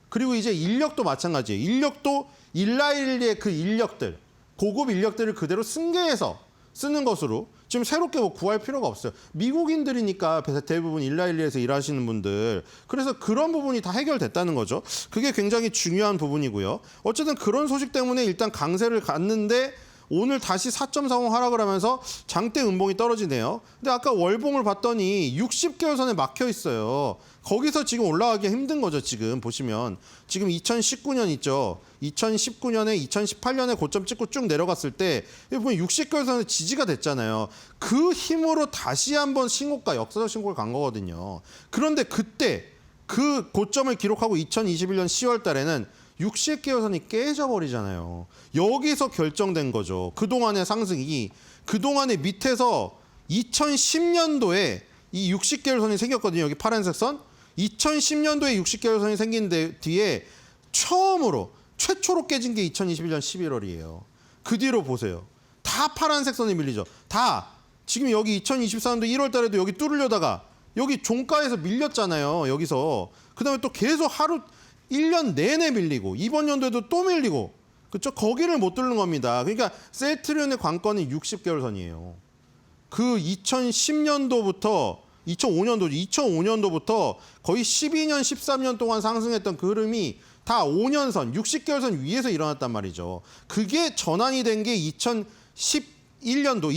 Speaker 7: 그리고 이제 인력도 마찬가지예요. 인력도 일라일리의 그 인력들, 고급 인력들을 그대로 승계해서 쓰는 것으로 지금 새롭게 뭐 구할 필요가 없어요. 미국인들이니까 대부분 일라일리에서 일하시는 분들. 그래서 그런 부분이 다 해결됐다는 거죠. 그게 굉장히 중요한 부분이고요. 어쨌든 그런 소식 때문에 일단 강세를 갔는데 오늘 다시 4.40 하락을 하면서 장대 음봉이 떨어지네요. 근데 아까 월봉을 봤더니 60개월 선에 막혀 있어요. 거기서 지금 올라가기 힘든 거죠. 지금 보시면 지금 2019년 있죠. 2019년에 2018년에 고점 찍고 쭉 내려갔을 때 보면 60개월 선에 지지가 됐잖아요. 그 힘으로 다시 한번 신고가 역사적 신고를 간 거거든요. 그런데 그때 그 고점을 기록하고 2021년 10월 달에는 60개월 선이 깨져버리잖아요. 여기서 결정된 거죠. 그동안의 상승이 그동안의 밑에서 2010년도에 이 60개월 선이 생겼거든요. 여기 파란색 선. 2010년도에 60개월 선이 생긴 뒤에 최초로 깨진 게 2021년 11월이에요. 그 뒤로 보세요. 다 파란색 선이 밀리죠. 다. 지금 여기 2024년도 1월 달에도 여기 뚫으려다가 여기 종가에서 밀렸잖아요. 여기서. 그다음에 또 계속 1년 내내 밀리고 이번 연도에도 또 밀리고 그렇죠? 거기를 못 뚫는 겁니다. 그러니까 셀트리온의 관건이 60개월 선이에요. 그 2010년도부터 2005년도부터 거의 12년, 13년 동안 상승했던 그 흐름이 다 5년선, 60개월선 위에서 일어났단 말이죠. 그게 전환이 된 게 2011년도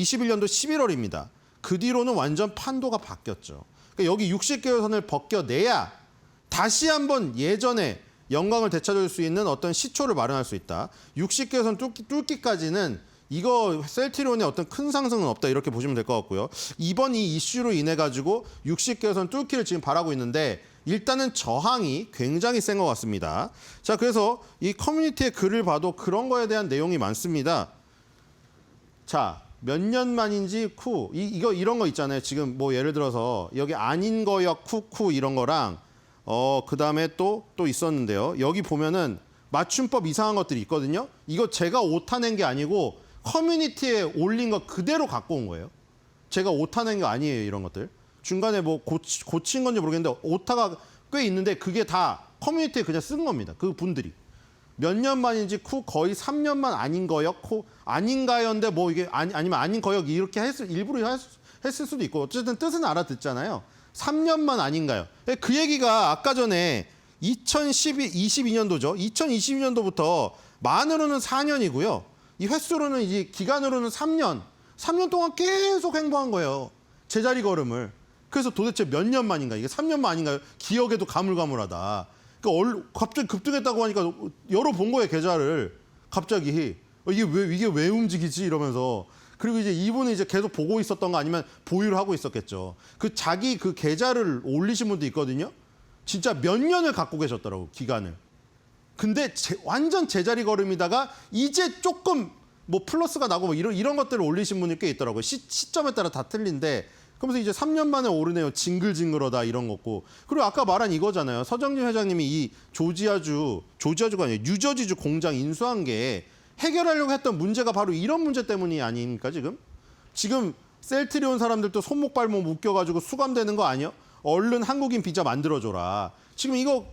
Speaker 7: 11월입니다. 그 뒤로는 완전 판도가 바뀌었죠. 그러니까 여기 60개월선을 벗겨내야 다시 한번 예전에 영광을 되찾을 수 있는 어떤 시초를 마련할 수 있다. 60개월선 뚫기까지는 이거 셀트리온의 어떤 큰 상승은 없다 이렇게 보시면 될 것 같고요. 이번 이 이슈로 인해 가지고 60개월선 뚫기를 지금 바라고 있는데 일단은 저항이 굉장히 센 것 같습니다. 자, 그래서 이 커뮤니티의 글을 봐도 그런 거에 대한 내용이 많습니다. 자, 몇 년 만인지 이거 이런 거 있잖아요. 지금 뭐 예를 들어서 여기 아닌 거역 쿠 이런 거랑 그다음에 또 있었는데요. 여기 보면은 맞춤법 이상한 것들이 있거든요. 이거 제가 오타낸 게 아니고 커뮤니티에 올린 거 그대로 갖고 온 거예요. 제가 오타낸 거 아니에요, 이런 것들. 중간에 뭐 고친 건지 모르겠는데 오타가 꽤 있는데 그게 다 커뮤니티에 그냥 쓴 겁니다. 그 분들이. 몇 년 만인지 거의 3년 만 아닌 거역 아닌가요인데 뭐 이게 아니면 아닌 거역 이렇게 일부러 했을 수도 있고 어쨌든 뜻은 알아듣잖아요. 3년만 아닌가요? 그 얘기가 아까 전에 2022년도죠. 2022년도부터 만으로는 4년이고요. 이 횟수로는 이제 기간으로는 3년. 3년 동안 계속 행보한 거예요. 제자리 걸음을. 그래서 도대체 몇 년 만인가? 이게 3년 만인가요? 기억에도 가물가물하다. 그러니까 갑자기 급등했다고 하니까 열어본 거예요, 계좌를. 갑자기. 이게 왜 움직이지? 이러면서. 그리고 이제 이분은 이제 계속 보고 있었던 거 아니면 보유를 하고 있었겠죠. 자기 그 계좌를 올리신 분도 있거든요. 진짜 몇 년을 갖고 계셨더라고, 기간을. 근데 완전 제자리 걸음이다가 이제 조금 뭐 플러스가 나고 뭐 이런 것들을 올리신 분이 꽤 있더라고요. 시점에 따라 다 틀린데 그러면서 이제 3년 만에 오르네요. 징글징글하다 이런 거고. 그리고 아까 말한 이거잖아요. 서정진 회장님이 이 조지아주가 아니에요. 뉴저지주 공장 인수한 게 해결하려고 했던 문제가 바로 이런 문제 때문이 아닙니까 지금? 지금 셀트리온 사람들도 손목 발목 묶여가지고 수감되는 거 아니야? 얼른 한국인 비자 만들어줘라. 지금 이거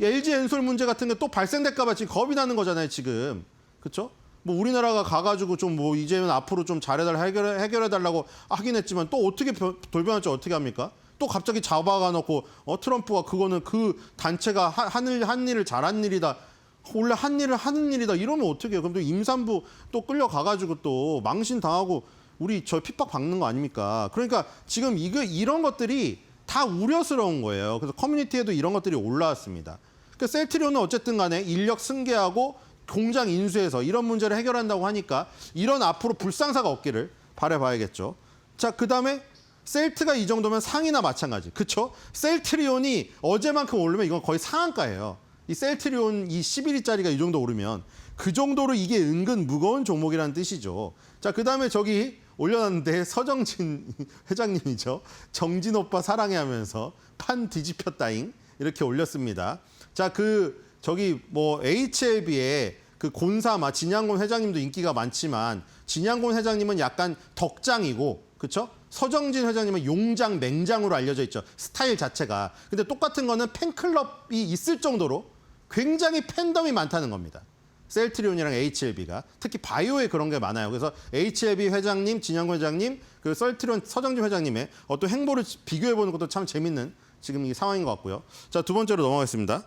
Speaker 7: LG 엔솔 문제 같은 게 또 발생될까 봐 지금 겁이 나는 거잖아요 지금. 그렇죠? 뭐 우리나라가 가가지고 좀 뭐 이제는 앞으로 좀 해결해달라고 하긴 했지만 또 어떻게 돌변할지 어떻게 합니까? 또 갑자기 잡아가 놓고 트럼프가 그거는 그 단체가 한 일을 잘한 일이다. 원래 한 일을 하는 일이다. 이러면 어떻게 해요? 그럼 또 임산부 또 끌려가가지고 또 망신 당하고 우리 저 핍박 받는 거 아닙니까? 그러니까 지금 이런 것들이 다 우려스러운 거예요. 그래서 커뮤니티에도 이런 것들이 올라왔습니다. 그러니까 셀트리온은 어쨌든 간에 인력 승계하고 공장 인수해서 이런 문제를 해결한다고 하니까 이런 앞으로 불상사가 없기를 바라봐야겠죠. 자, 그다음에 셀트가 이 정도면 상이나 마찬가지. 그렇죠? 셀트리온이 어제만큼 오르면 이건 거의 상한가예요. 이 셀트리온 이 11위짜리가 이 정도 오르면 그 정도로 이게 은근 무거운 종목이라는 뜻이죠. 자, 그다음에 저기 올려놨는데 서정진 회장님이죠. 정진 오빠 사랑해 하면서 판 뒤집혔다잉 이렇게 올렸습니다. 자, 저기 뭐 HLB의 그 곤사마 진양곤 회장님도 인기가 많지만 진양곤 회장님은 약간 덕장이고 그렇죠? 서정진 회장님은 용장 맹장으로 알려져 있죠. 스타일 자체가. 근데 똑같은 거는 팬클럽이 있을 정도로 굉장히 팬덤이 많다는 겁니다. 셀트리온이랑 HLB가 특히 바이오에 그런 게 많아요. 그래서 HLB 회장님, 진양곤 회장님, 그 셀트리온 서정진 회장님의 어떤 행보를 비교해 보는 것도 참 재밌는 지금 이 상황인 것 같고요. 자, 두 번째로 넘어가겠습니다.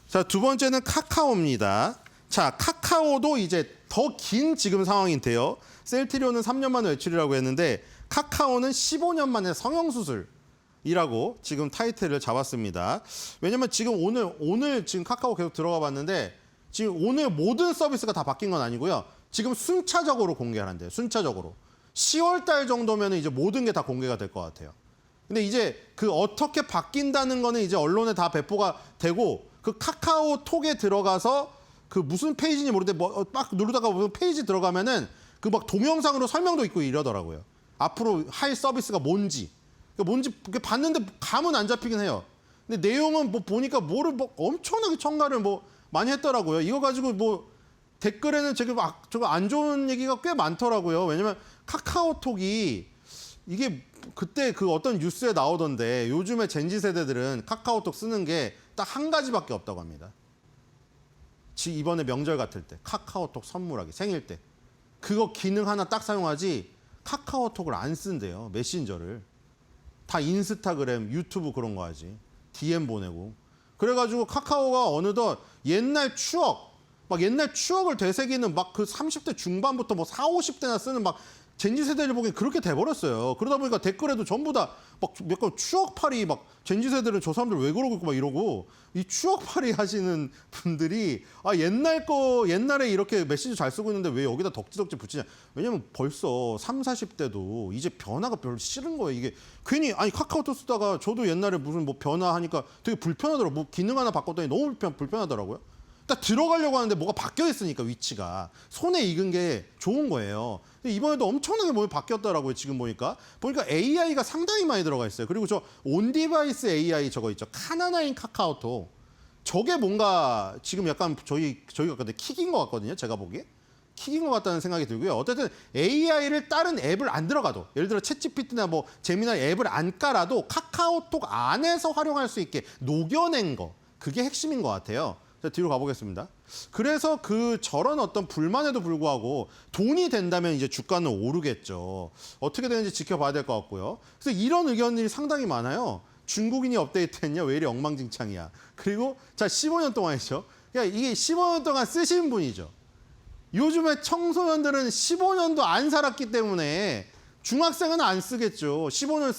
Speaker 7: 자, 두 번째는 카카오입니다. 자, 카카오도 이제 더 긴 지금 상황인데요. 셀트리온은 3년 만에 외출이라고 했는데 카카오는 15년 만에 성형수술이라고 지금 타이틀을 잡았습니다. 왜냐면 지금 오늘 지금 카카오 계속 들어가 봤는데 지금 오늘 모든 서비스가 다 바뀐 건 아니고요. 지금 순차적으로 공개하는데요. 순차적으로. 10월 달 정도면 이제 모든 게 다 공개가 될 것 같아요. 근데 이제 그 어떻게 바뀐다는 거는 이제 언론에 다 배포가 되고 그 카카오톡에 들어가서 그 무슨 페이지인지 모르는데 뭐 막 누르다가 무슨 페이지 들어가면은 그 막 동영상으로 설명도 있고 이러더라고요. 앞으로 할 서비스가 뭔지. 뭔지 봤는데 감은 안 잡히긴 해요. 근데 내용은 뭐 보니까 뭐를 뭐 엄청나게 첨가를 뭐 많이 했더라고요. 이거 가지고 뭐 댓글에는 저거 안 좋은 얘기가 꽤 많더라고요. 왜냐면 카카오톡이 이게 그때 그 어떤 뉴스에 나오던데 요즘에 젠지 세대들은 카카오톡 쓰는 게 딱 한 가지밖에 없다고 합니다. 이번에 명절 같을 때 카카오톡 선물하기 생일 때 그거 기능 하나 딱 사용하지 카카오톡을 안 쓴대요. 메신저를. 다 인스타그램, 유튜브 그런 거 하지. DM 보내고. 그래가지고 카카오가 어느덧 옛날 추억, 막 옛날 추억을 되새기는 막 그 30대 중반부터 뭐 40, 50대나 쓰는 막 젠지 세대를 보기엔 그렇게 돼버렸어요. 그러다 보니까 댓글에도 전부 다 막 약간 추억팔이 막 젠지 세대는 저 사람들 왜 그러고 있고 막 이러고 이 추억팔이 하시는 분들이 아 옛날에 이렇게 메시지 잘 쓰고 있는데 왜 여기다 덕지덕지 붙이냐. 왜냐면 벌써 30, 40대도 이제 변화가 별로 싫은 거예요. 이게 괜히 아니 카카오톡 쓰다가 저도 옛날에 무슨 뭐 변화하니까 되게 불편하더라고요. 뭐 기능 하나 바꿨더니 너무 불편하더라고요. 딱 들어가려고 하는데 뭐가 바뀌어 있으니까 위치가 손에 익은 게 좋은 거예요. 근데 이번에도 엄청나게 뭐가 바뀌었더라고요. 지금 보니까 AI가 상당히 많이 들어가 있어요. 그리고 저 온디바이스 AI 저거 있죠. 카나나인 카카오톡. 저게 뭔가 지금 약간 저희가 근데 킥인 것 같거든요. 제가 보기에. 킥인 것 같다는 생각이 들고요. 어쨌든 AI를 다른 앱을 안 들어가도 예를 들어 챗GPT나 뭐 제미나이 앱을 안 깔아도 카카오톡 안에서 활용할 수 있게 녹여낸 거. 그게 핵심인 것 같아요. 자, 뒤로 가보겠습니다. 그래서 저런 어떤 불만에도 불구하고 돈이 된다면 이제 주가는 오르겠죠. 어떻게 되는지 지켜봐야 될 것 같고요. 그래서 이런 의견들이 상당히 많아요. 중국인이 업데이트했냐? 왜 이리 엉망진창이야? 그리고 자 15년 동안이죠. 그러니까 이게 15년 동안 쓰신 분이죠. 요즘에 청소년들은 15년도 안 살았기 때문에 중학생은 안 쓰겠죠. 15년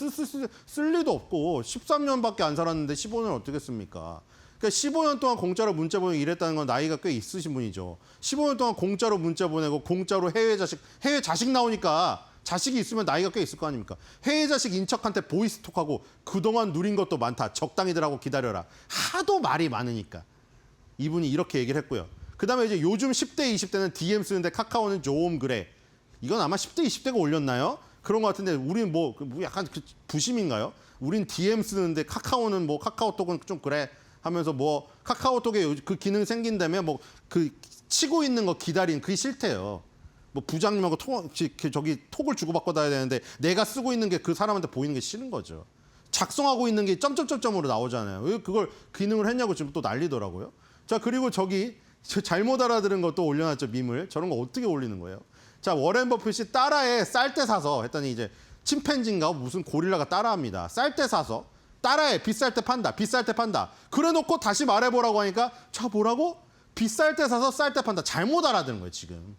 Speaker 7: 쓸 리도 없고 13년밖에 안 살았는데 15년 어떻게 씁니까? 그러니까 15년 동안 공짜로 문자 보내고 일했다는 건 나이가 꽤 있으신 분이죠. 15년 동안 공짜로 문자 보내고 공짜로 해외 자식 나오니까 자식이 있으면 나이가 꽤 있을 거 아닙니까? 해외 자식 인척한테 보이스톡하고 그동안 누린 것도 많다. 적당히들 하고 기다려라. 하도 말이 많으니까. 이분이 이렇게 얘기를 했고요. 그다음에 이제 요즘 10대, 20대는 DM 쓰는데 카카오는 좀 그래. 이건 아마 10대, 20대가 올렸나요? 그런 것 같은데 우리는 뭐 약간 부심인가요? 우린 DM 쓰는데 카카오는 뭐 카카오톡은 좀 그래. 하면서 뭐 카카오톡에 그 기능 생긴다면 뭐 그 치고 있는 거 기다린 그게 싫대요. 뭐 부장님하고 저기 톡을 주고받고 다녀야 되는데 내가 쓰고 있는 게 그 사람한테 보이는 게 싫은 거죠. 작성하고 있는 게 점점점점으로 나오잖아요. 왜 그걸 기능을 했냐고 지금 또 난리더라고요. 자 그리고 저기 잘못 알아들은 것도 올려놨죠. 밈을. 저런 거 어떻게 올리는 거예요? 자 워렌 버핏이 따라에 쌀때 사서 했더니 이제 침팬지인가 무슨 고릴라가 따라합니다. 쌀때 사서 따라해. 비쌀 때 판다. 비쌀 때 판다. 그래놓고 다시 말해보라고 하니까 자 뭐라고? 비쌀 때 사서 쌀 때 판다. 잘못 알아듣는 거예요 지금.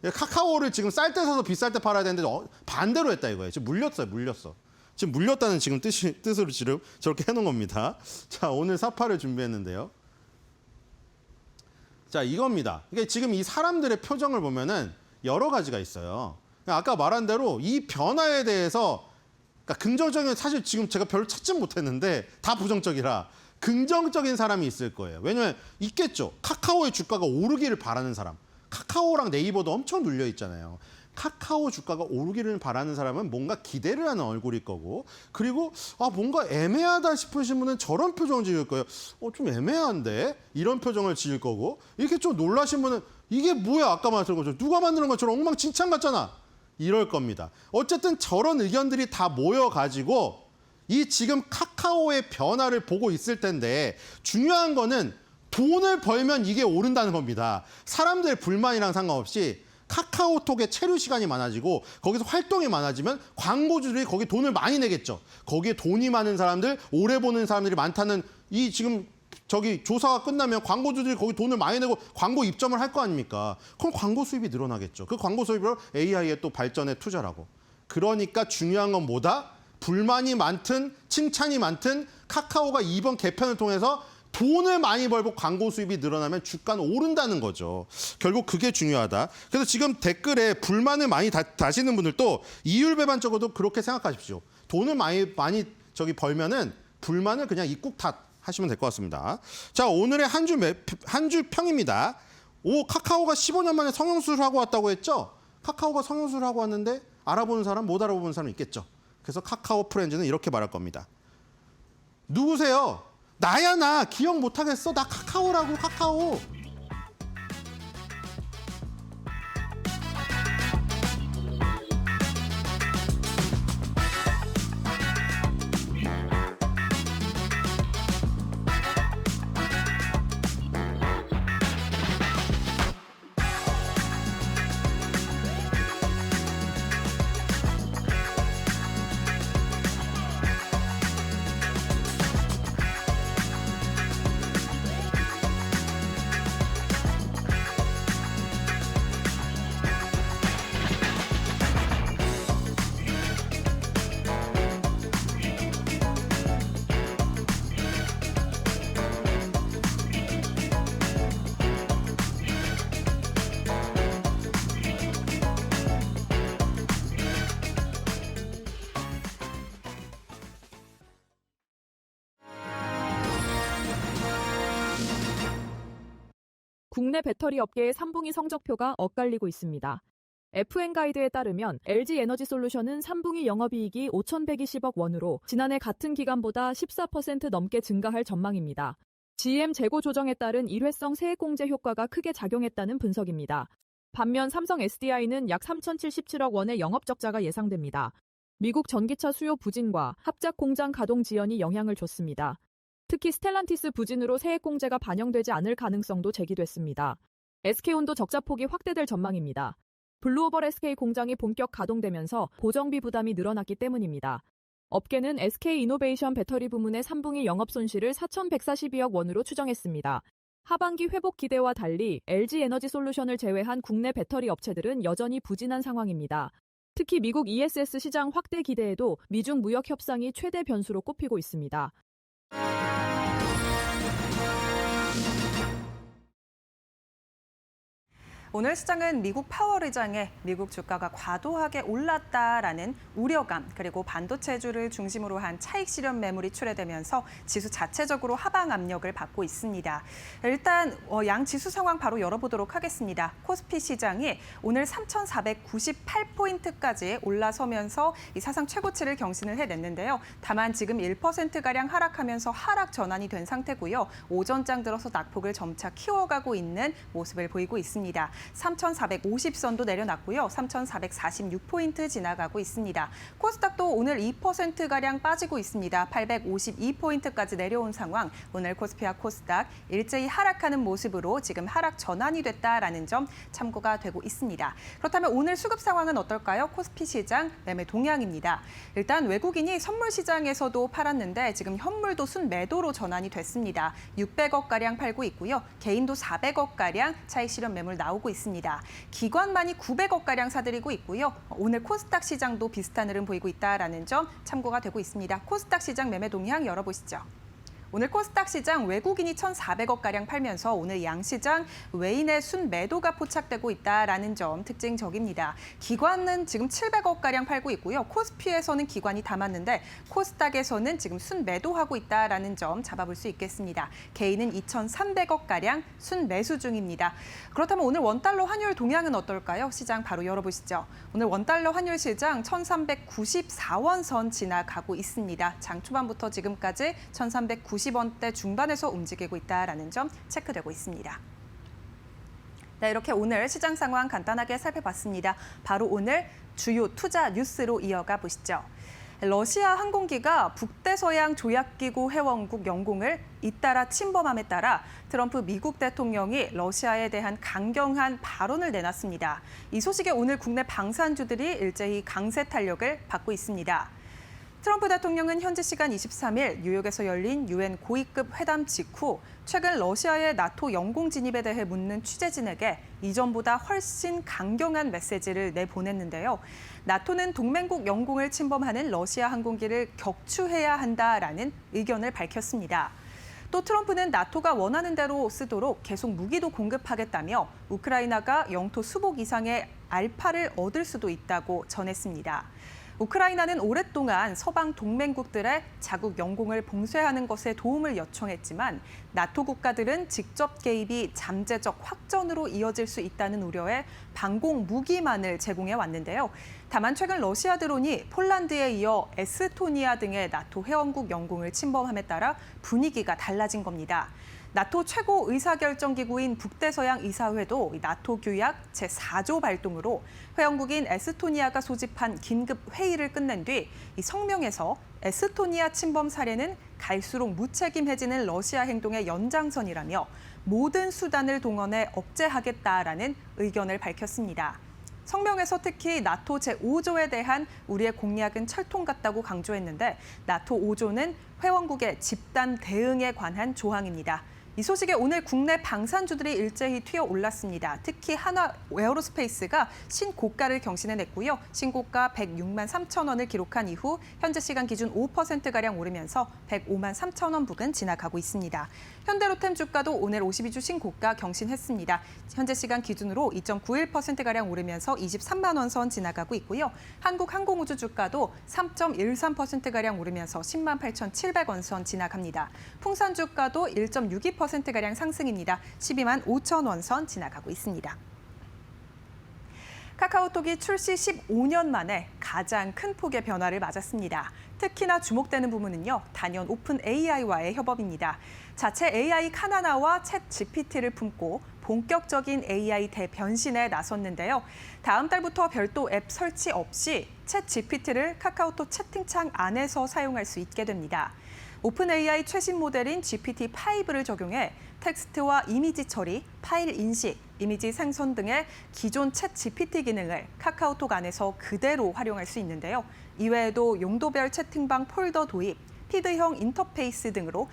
Speaker 7: 카카오를 지금 쌀 때 사서 비쌀 때 팔아야 되는데 반대로 했다 이거예요. 지금 물렸어. 지금 물렸다는 지금 뜻으로 지금 저렇게 해놓은 겁니다. 자 오늘 사파를 준비했는데요. 자 이겁니다. 그러니까 지금 이 사람들의 표정을 보면은 여러 가지가 있어요. 아까 말한 대로 이 변화에 대해서 그러니까 긍정적인 사실 지금 제가 별로 찾진 못했는데 다 부정적이라 긍정적인 사람이 있을 거예요. 왜냐면 있겠죠. 카카오의 주가가 오르기를 바라는 사람. 카카오랑 네이버도 엄청 눌려 있잖아요. 카카오 주가가 오르기를 바라는 사람은 뭔가 기대를 하는 얼굴일 거고 그리고 뭔가 애매하다 싶으신 분은 저런 표정을 지을 거예요. 좀 애매한데? 이런 표정을 지을 거고 이렇게 좀 놀라신 분은 이게 뭐야? 아까 말했던 거죠. 누가 만드는 것처럼 엉망진창 같잖아. 이럴 겁니다. 어쨌든 저런 의견들이 다 모여가지고 이 지금 카카오의 변화를 보고 있을 텐데 중요한 거는 돈을 벌면 이게 오른다는 겁니다. 사람들의 불만이랑 상관없이 카카오톡의 체류 시간이 많아지고 거기서 활동이 많아지면 광고주들이 거기 돈을 많이 내겠죠. 거기에 돈이 많은 사람들, 오래 보는 사람들이 많다는 이 지금 저기 조사가 끝나면 광고주들이 거기 돈을 많이 내고 광고 입점을 할 거 아닙니까? 그럼 광고 수입이 늘어나겠죠. 그 광고 수입으로 AI의 또 발전에 투자라고. 그러니까 중요한 건 뭐다? 불만이 많든 칭찬이 많든 카카오가 이번 개편을 통해서 돈을 많이 벌고 광고 수입이 늘어나면 주가는 오른다는 거죠. 결국 그게 중요하다. 그래서 지금 댓글에 불만을 많이 다시는 분들도 이율배반적으로도 그렇게 생각하십시오. 돈을 많이 벌면은 불만을 그냥 입국 탓하시면 될 것 같습니다. 자 오늘의 한 주 평입니다. 카카오가 15년 만에 성형수술 하고 왔다고 했죠. 카카오가 성형수술 하고 왔는데 알아보는 사람 못 알아보는 사람 있겠죠. 그래서 카카오 프렌즈는 이렇게 말할 겁니다. 누구세요? 나야 나 기억 못하겠어. 나 카카오라고 카카오.
Speaker 8: 국내 배터리 업계의 3분기 성적표가 엇갈리고 있습니다. FN가이드에 따르면 LG에너지솔루션은 3분기 영업이익이 5,120억 원으로 지난해 같은 기간보다 14% 넘게 증가할 전망입니다. GM 재고 조정에 따른 일회성 세액공제 효과가 크게 작용했다는 분석입니다. 반면 삼성 SDI는 약 3,077억 원의 영업적자가 예상됩니다. 미국 전기차 수요 부진과 합작 공장 가동 지연이 영향을 줬습니다. 특히 스텔란티스 부진으로 세액공제가 반영되지 않을 가능성도 제기됐습니다. SK온도 적자폭이 확대될 전망입니다. 블루오벌 SK 공장이 본격 가동되면서 고정비 부담이 늘어났기 때문입니다. 업계는 SK이노베이션 배터리 부문의 3분기 영업 손실을 4,142억 원으로 추정했습니다. 하반기 회복 기대와 달리 LG에너지솔루션을 제외한 국내 배터리 업체들은 여전히 부진한 상황입니다. 특히 미국 ESS 시장 확대 기대에도 미중 무역 협상이 최대 변수로 꼽히고 있습니다.
Speaker 2: 오늘 시장은 미국 파월 의장의 미국 주가가 과도하게 올랐다라는 우려감, 그리고 반도체주를 중심으로 한 차익 실현 매물이 출회되면서 지수 자체적으로 하방 압력을 받고 있습니다. 일단 양 지수 상황 바로 열어보도록 하겠습니다. 코스피 시장이 오늘 3,498포인트까지 올라서면서 이 사상 최고치를 경신을 해냈는데요. 다만 지금 1%가량 하락하면서 하락 전환이 된 상태고요. 오전장 들어서 낙폭을 점차 키워가고 있는 모습을 보이고 있습니다. 3,450선도 내려놨고요. 3,446포인트 지나가고 있습니다. 코스닥도 오늘 2%가량 빠지고 있습니다. 852포인트까지 내려온 상황. 오늘 코스피와 코스닥 일제히 하락하는 모습으로 지금 하락 전환이 됐다라는 점 참고가 되고 있습니다. 그렇다면 오늘 수급 상황은 어떨까요? 코스피 시장 매매 동향입니다. 일단 외국인이 선물 시장에서도 팔았는데 지금 현물도 순매도로 전환이 됐습니다. 600억가량 팔고 있고요. 개인도 400억가량 차익 실현 매물 나오고 있습니다. 기관만이 900억가량 사들이고 있고요. 오늘 코스닥 시장도 비슷한 흐름 보이고 있다라는 점 참고가 되고 있습니다. 코스닥 시장 매매 동향 열어보시죠. 오늘 코스닥 시장 외국인이 1,400억가량 팔면서 오늘 양시장 외인의 순매도가 포착되고 있다라는 점 특징적입니다. 기관은 지금 700억가량 팔고 있고요. 코스피에서는 기관이 담았는데 코스닥에서는 지금 순매도하고 있다라는 점 잡아볼 수 있겠습니다. 개인은 2,300억가량 순매수 중입니다. 그렇다면 오늘 원달러 환율 동향은 어떨까요? 시장 바로 열어보시죠. 오늘 원달러 환율 시장 1,394원 선 지나가고 있습니다. 장 초반부터 지금까지 1,390원대 중반에서 움직이고 있다라는 점 체크되고 있습니다. 네, 이렇게 오늘 시장 상황 간단하게 살펴봤습니다. 바로 오늘 주요 투자 뉴스로 이어가 보시죠. 러시아 항공기가 북대서양 조약기구 회원국 영공을 잇따라 침범함에 따라 트럼프 미국 대통령이 러시아에 대한 강경한 발언을 내놨습니다. 이 소식에 오늘 국내 방산주들이 일제히 강세 탄력을 받고 있습니다. 트럼프 대통령은 현지 시간 23일 뉴욕에서 열린 유엔 고위급 회담 직후 최근 러시아의 나토 영공 진입에 대해 묻는 취재진에게 이전보다 훨씬 강경한 메시지를 내보냈는데요. 나토는 동맹국 영공을 침범하는 러시아 항공기를 격추해야 한다라는 의견을 밝혔습니다. 또 트럼프는 나토가 원하는 대로 쓰도록 계속 무기도 공급하겠다며 우크라이나가 영토 수복 이상의 알파를 얻을 수도 있다고 전했습니다. 우크라이나는 오랫동안 서방 동맹국들의 자국 영공을 봉쇄하는 것에 도움을 요청했지만 나토 국가들은 직접 개입이 잠재적 확전으로 이어질 수 있다는 우려에 방공 무기만을 제공해 왔는데요. 다만 최근 러시아 드론이 폴란드에 이어 에스토니아 등의 나토 회원국 영공을 침범함에 따라 분위기가 달라진 겁니다. 나토 최고 의사결정기구인 북대서양 이사회도 나토 규약 제4조 발동으로 회원국인 에스토니아가 소집한 긴급 회의를 끝낸 뒤 이 성명에서 에스토니아 침범 사례는 갈수록 무책임해지는 러시아 행동의 연장선이라며 모든 수단을 동원해 억제하겠다라는 의견을 밝혔습니다. 성명에서 특히 나토 제5조에 대한 우리의 공약은 철통 같다고 강조했는데 나토 5조는 회원국의 집단 대응에 관한 조항입니다. 이 소식에 오늘 국내 방산주들이 일제히 튀어 올랐습니다. 특히 한화 에어로스페이스가 신고가를 경신해냈고요. 신고가 106만 3천 원을 기록한 이후 현재 시간 기준 5%가량 오르면서 105만 3천 원 부근 지나가고 있습니다. 현대로템 주가도 오늘 52주 신고가 경신했습니다. 현재 시간 기준으로 2.91%가량 오르면서 23만 원 선 지나가고 있고요. 한국항공우주 주가도 3.13%가량 오르면서 10만 8,700원 선 지나갑니다. 풍산 주가도 1.62% 0.8%가량 상승입니다. 12만 5천 원 선 지나가고 있습니다. 카카오톡이 출시 15년 만에 가장 큰 폭의 변화를 맞았습니다. 특히나 주목되는 부분은요, 단연 오픈 AI와의 협업입니다. 자체 AI 카나나와 챗 GPT를 품고 본격적인 AI 대변신에 나섰는데요. 다음 달부터 별도 앱 설치 없이 챗 GPT를 카카오톡 채팅창 안에서 사용할 수 있게 됩니다. 오픈 AI 최신 모델인 GPT-5를 적용해 텍스트와 이미지 처리, 파일 인식, 이미지 생성 등의 기존 챗 GPT 기능을 카카오톡 안에서 그대로 활용할 수 있는데요. 이외에도 용도별 채팅방 폴더 도입, 피드형 인터페이스 등으로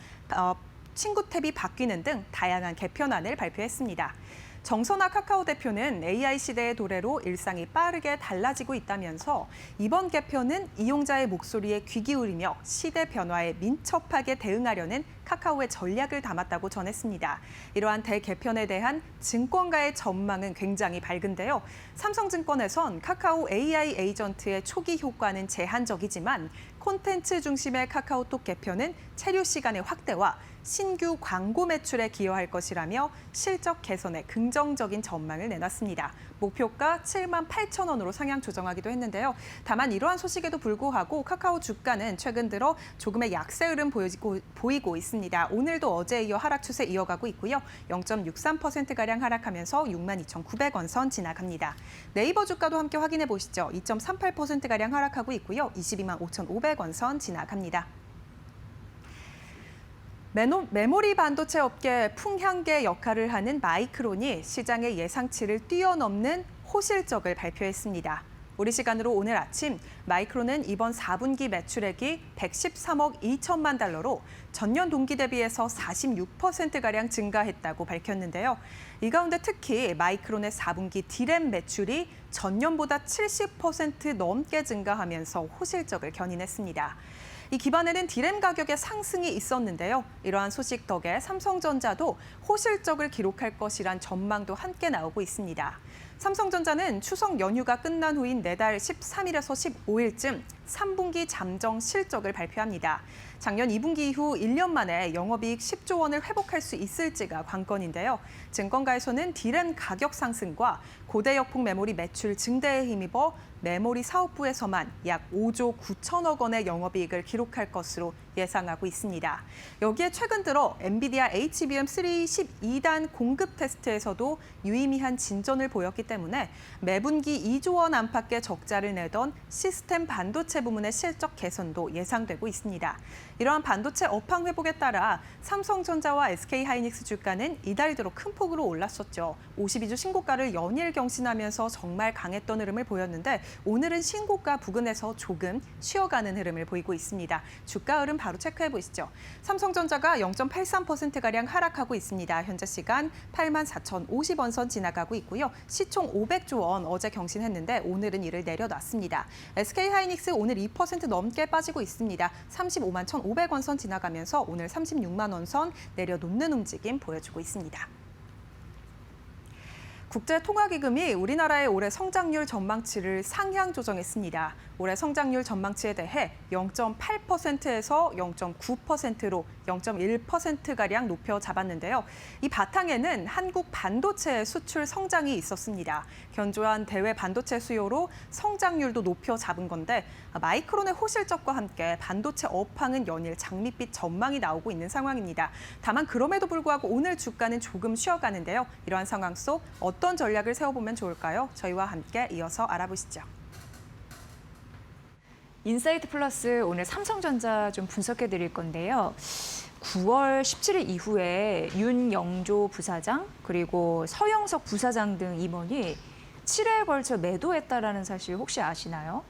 Speaker 2: 친구 탭이 바뀌는 등 다양한 개편안을 발표했습니다. 정선아 카카오 대표는 AI 시대의 도래로 일상이 빠르게 달라지고 있다면서 이번 개편은 이용자의 목소리에 귀 기울이며 시대 변화에 민첩하게 대응하려는 카카오의 전략을 담았다고 전했습니다. 이러한 대개편에 대한 증권가의 전망은 굉장히 밝은데요. 삼성증권에선 카카오 AI 에이전트의 초기 효과는 제한적이지만 콘텐츠 중심의 카카오톡 개편은 체류 시간의 확대와 신규 광고 매출에 기여할 것이라며 실적 개선에 긍정적인 전망을 내놨습니다. 목표가 7만 8천 원으로 상향 조정하기도 했는데요. 다만 이러한 소식에도 불구하고 카카오 주가는 최근 들어 조금의 약세 흐름 보이고 있습니다. 오늘도 어제에 이어 하락 추세 이어가고 있고요. 0.63%가량 하락하면서 62,900원 선 지나갑니다. 네이버 주가도 함께 확인해 보시죠. 2.38%가량 하락하고 있고요. 225,500원 선 지나갑니다. 메모리 반도체 업계 풍향계 역할을 하는 마이크론이 시장의 예상치를 뛰어넘는 호실적을 발표했습니다. 우리 시간으로 오늘 아침 마이크론은 이번 4분기 매출액이 113억 2천만 달러로 전년 동기 대비해서 46%가량 증가했다고 밝혔는데요. 이 가운데 특히 마이크론의 4분기 디램 매출이 전년보다 70% 넘게 증가하면서 호실적을 견인했습니다. 이 기반에는 디램 가격의 상승이 있었는데요. 이러한 소식 덕에 삼성전자도 호실적을 기록할 것이란 전망도 함께 나오고 있습니다. 삼성전자는 추석 연휴가 끝난 후인 내달 13일에서 15일쯤 3분기 잠정 실적을 발표합니다. 작년 2분기 이후 1년 만에 영업이익 10조 원을 회복할 수 있을지가 관건인데요. 증권가에서는 디램 가격 상승과 고대역폭 메모리 매출 증대에 힘입어 메모리 사업부에서만 약 5조 9천억 원의 영업이익을 기록할 것으로 예상하고 있습니다. 여기에 최근 들어 엔비디아 HBM3 12단 공급 테스트에서도 유의미한 진전을 보였기 때문에 매분기 2조 원 안팎의 적자를 내던 시스템 반도체 부문의 실적 개선도 예상되고 있습니다. 이러한 반도체 업황 회복에 따라 삼성전자와 SK하이닉스 주가는 이달 들어 큰 폭으로 올랐었죠. 52주 신고가를 연일 경신하면서 정말 강했던 흐름을 보였는데 오늘은 신고가 부근에서 조금 쉬어가는 흐름을 보이고 있습니다. 주가 흐름 바로 체크해 보시죠. 삼성전자가 0.83%가량 하락하고 있습니다. 현재 시간 84,050원 선 지나가고 있고요. 시총 500조 원 어제 경신했는데 오늘은 이를 내려놨습니다. SK하이닉스 오늘 2% 넘게 빠지고 있습니다. 35만 1,500원 선 지나가면서 오늘 36만 원 선 내려놓는 움직임 보여주고 있습니다. 국제통화기금이 우리나라의 올해 성장률 전망치를 상향 조정했습니다. 올해 성장률 전망치에 대해 0.8%에서 0.9%로 0.1%가량 높여 잡았는데요. 이 바탕에는 한국 반도체 수출 성장이 있었습니다. 견조한 대외 반도체 수요로 성장률도 높여 잡은 건데 마이크론의 호실적과 함께 반도체 업황은 연일 장밋빛 전망이 나오고 있는 상황입니다. 다만 그럼에도 불구하고 오늘 주가는 조금 쉬어가는데요. 이러한 상황 속 어떤 전략을 세워보면 좋을까요? 저희와 함께 이어서 알아보시죠.
Speaker 1: 인사이트 플러스 오늘 삼성전자 좀 분석해 드릴 건데요. 9월 17일 이후에 윤영조 부사장 그리고 서영석 부사장 등 임원이 7회에 걸쳐 매도했다라는 사실 혹시 아시나요?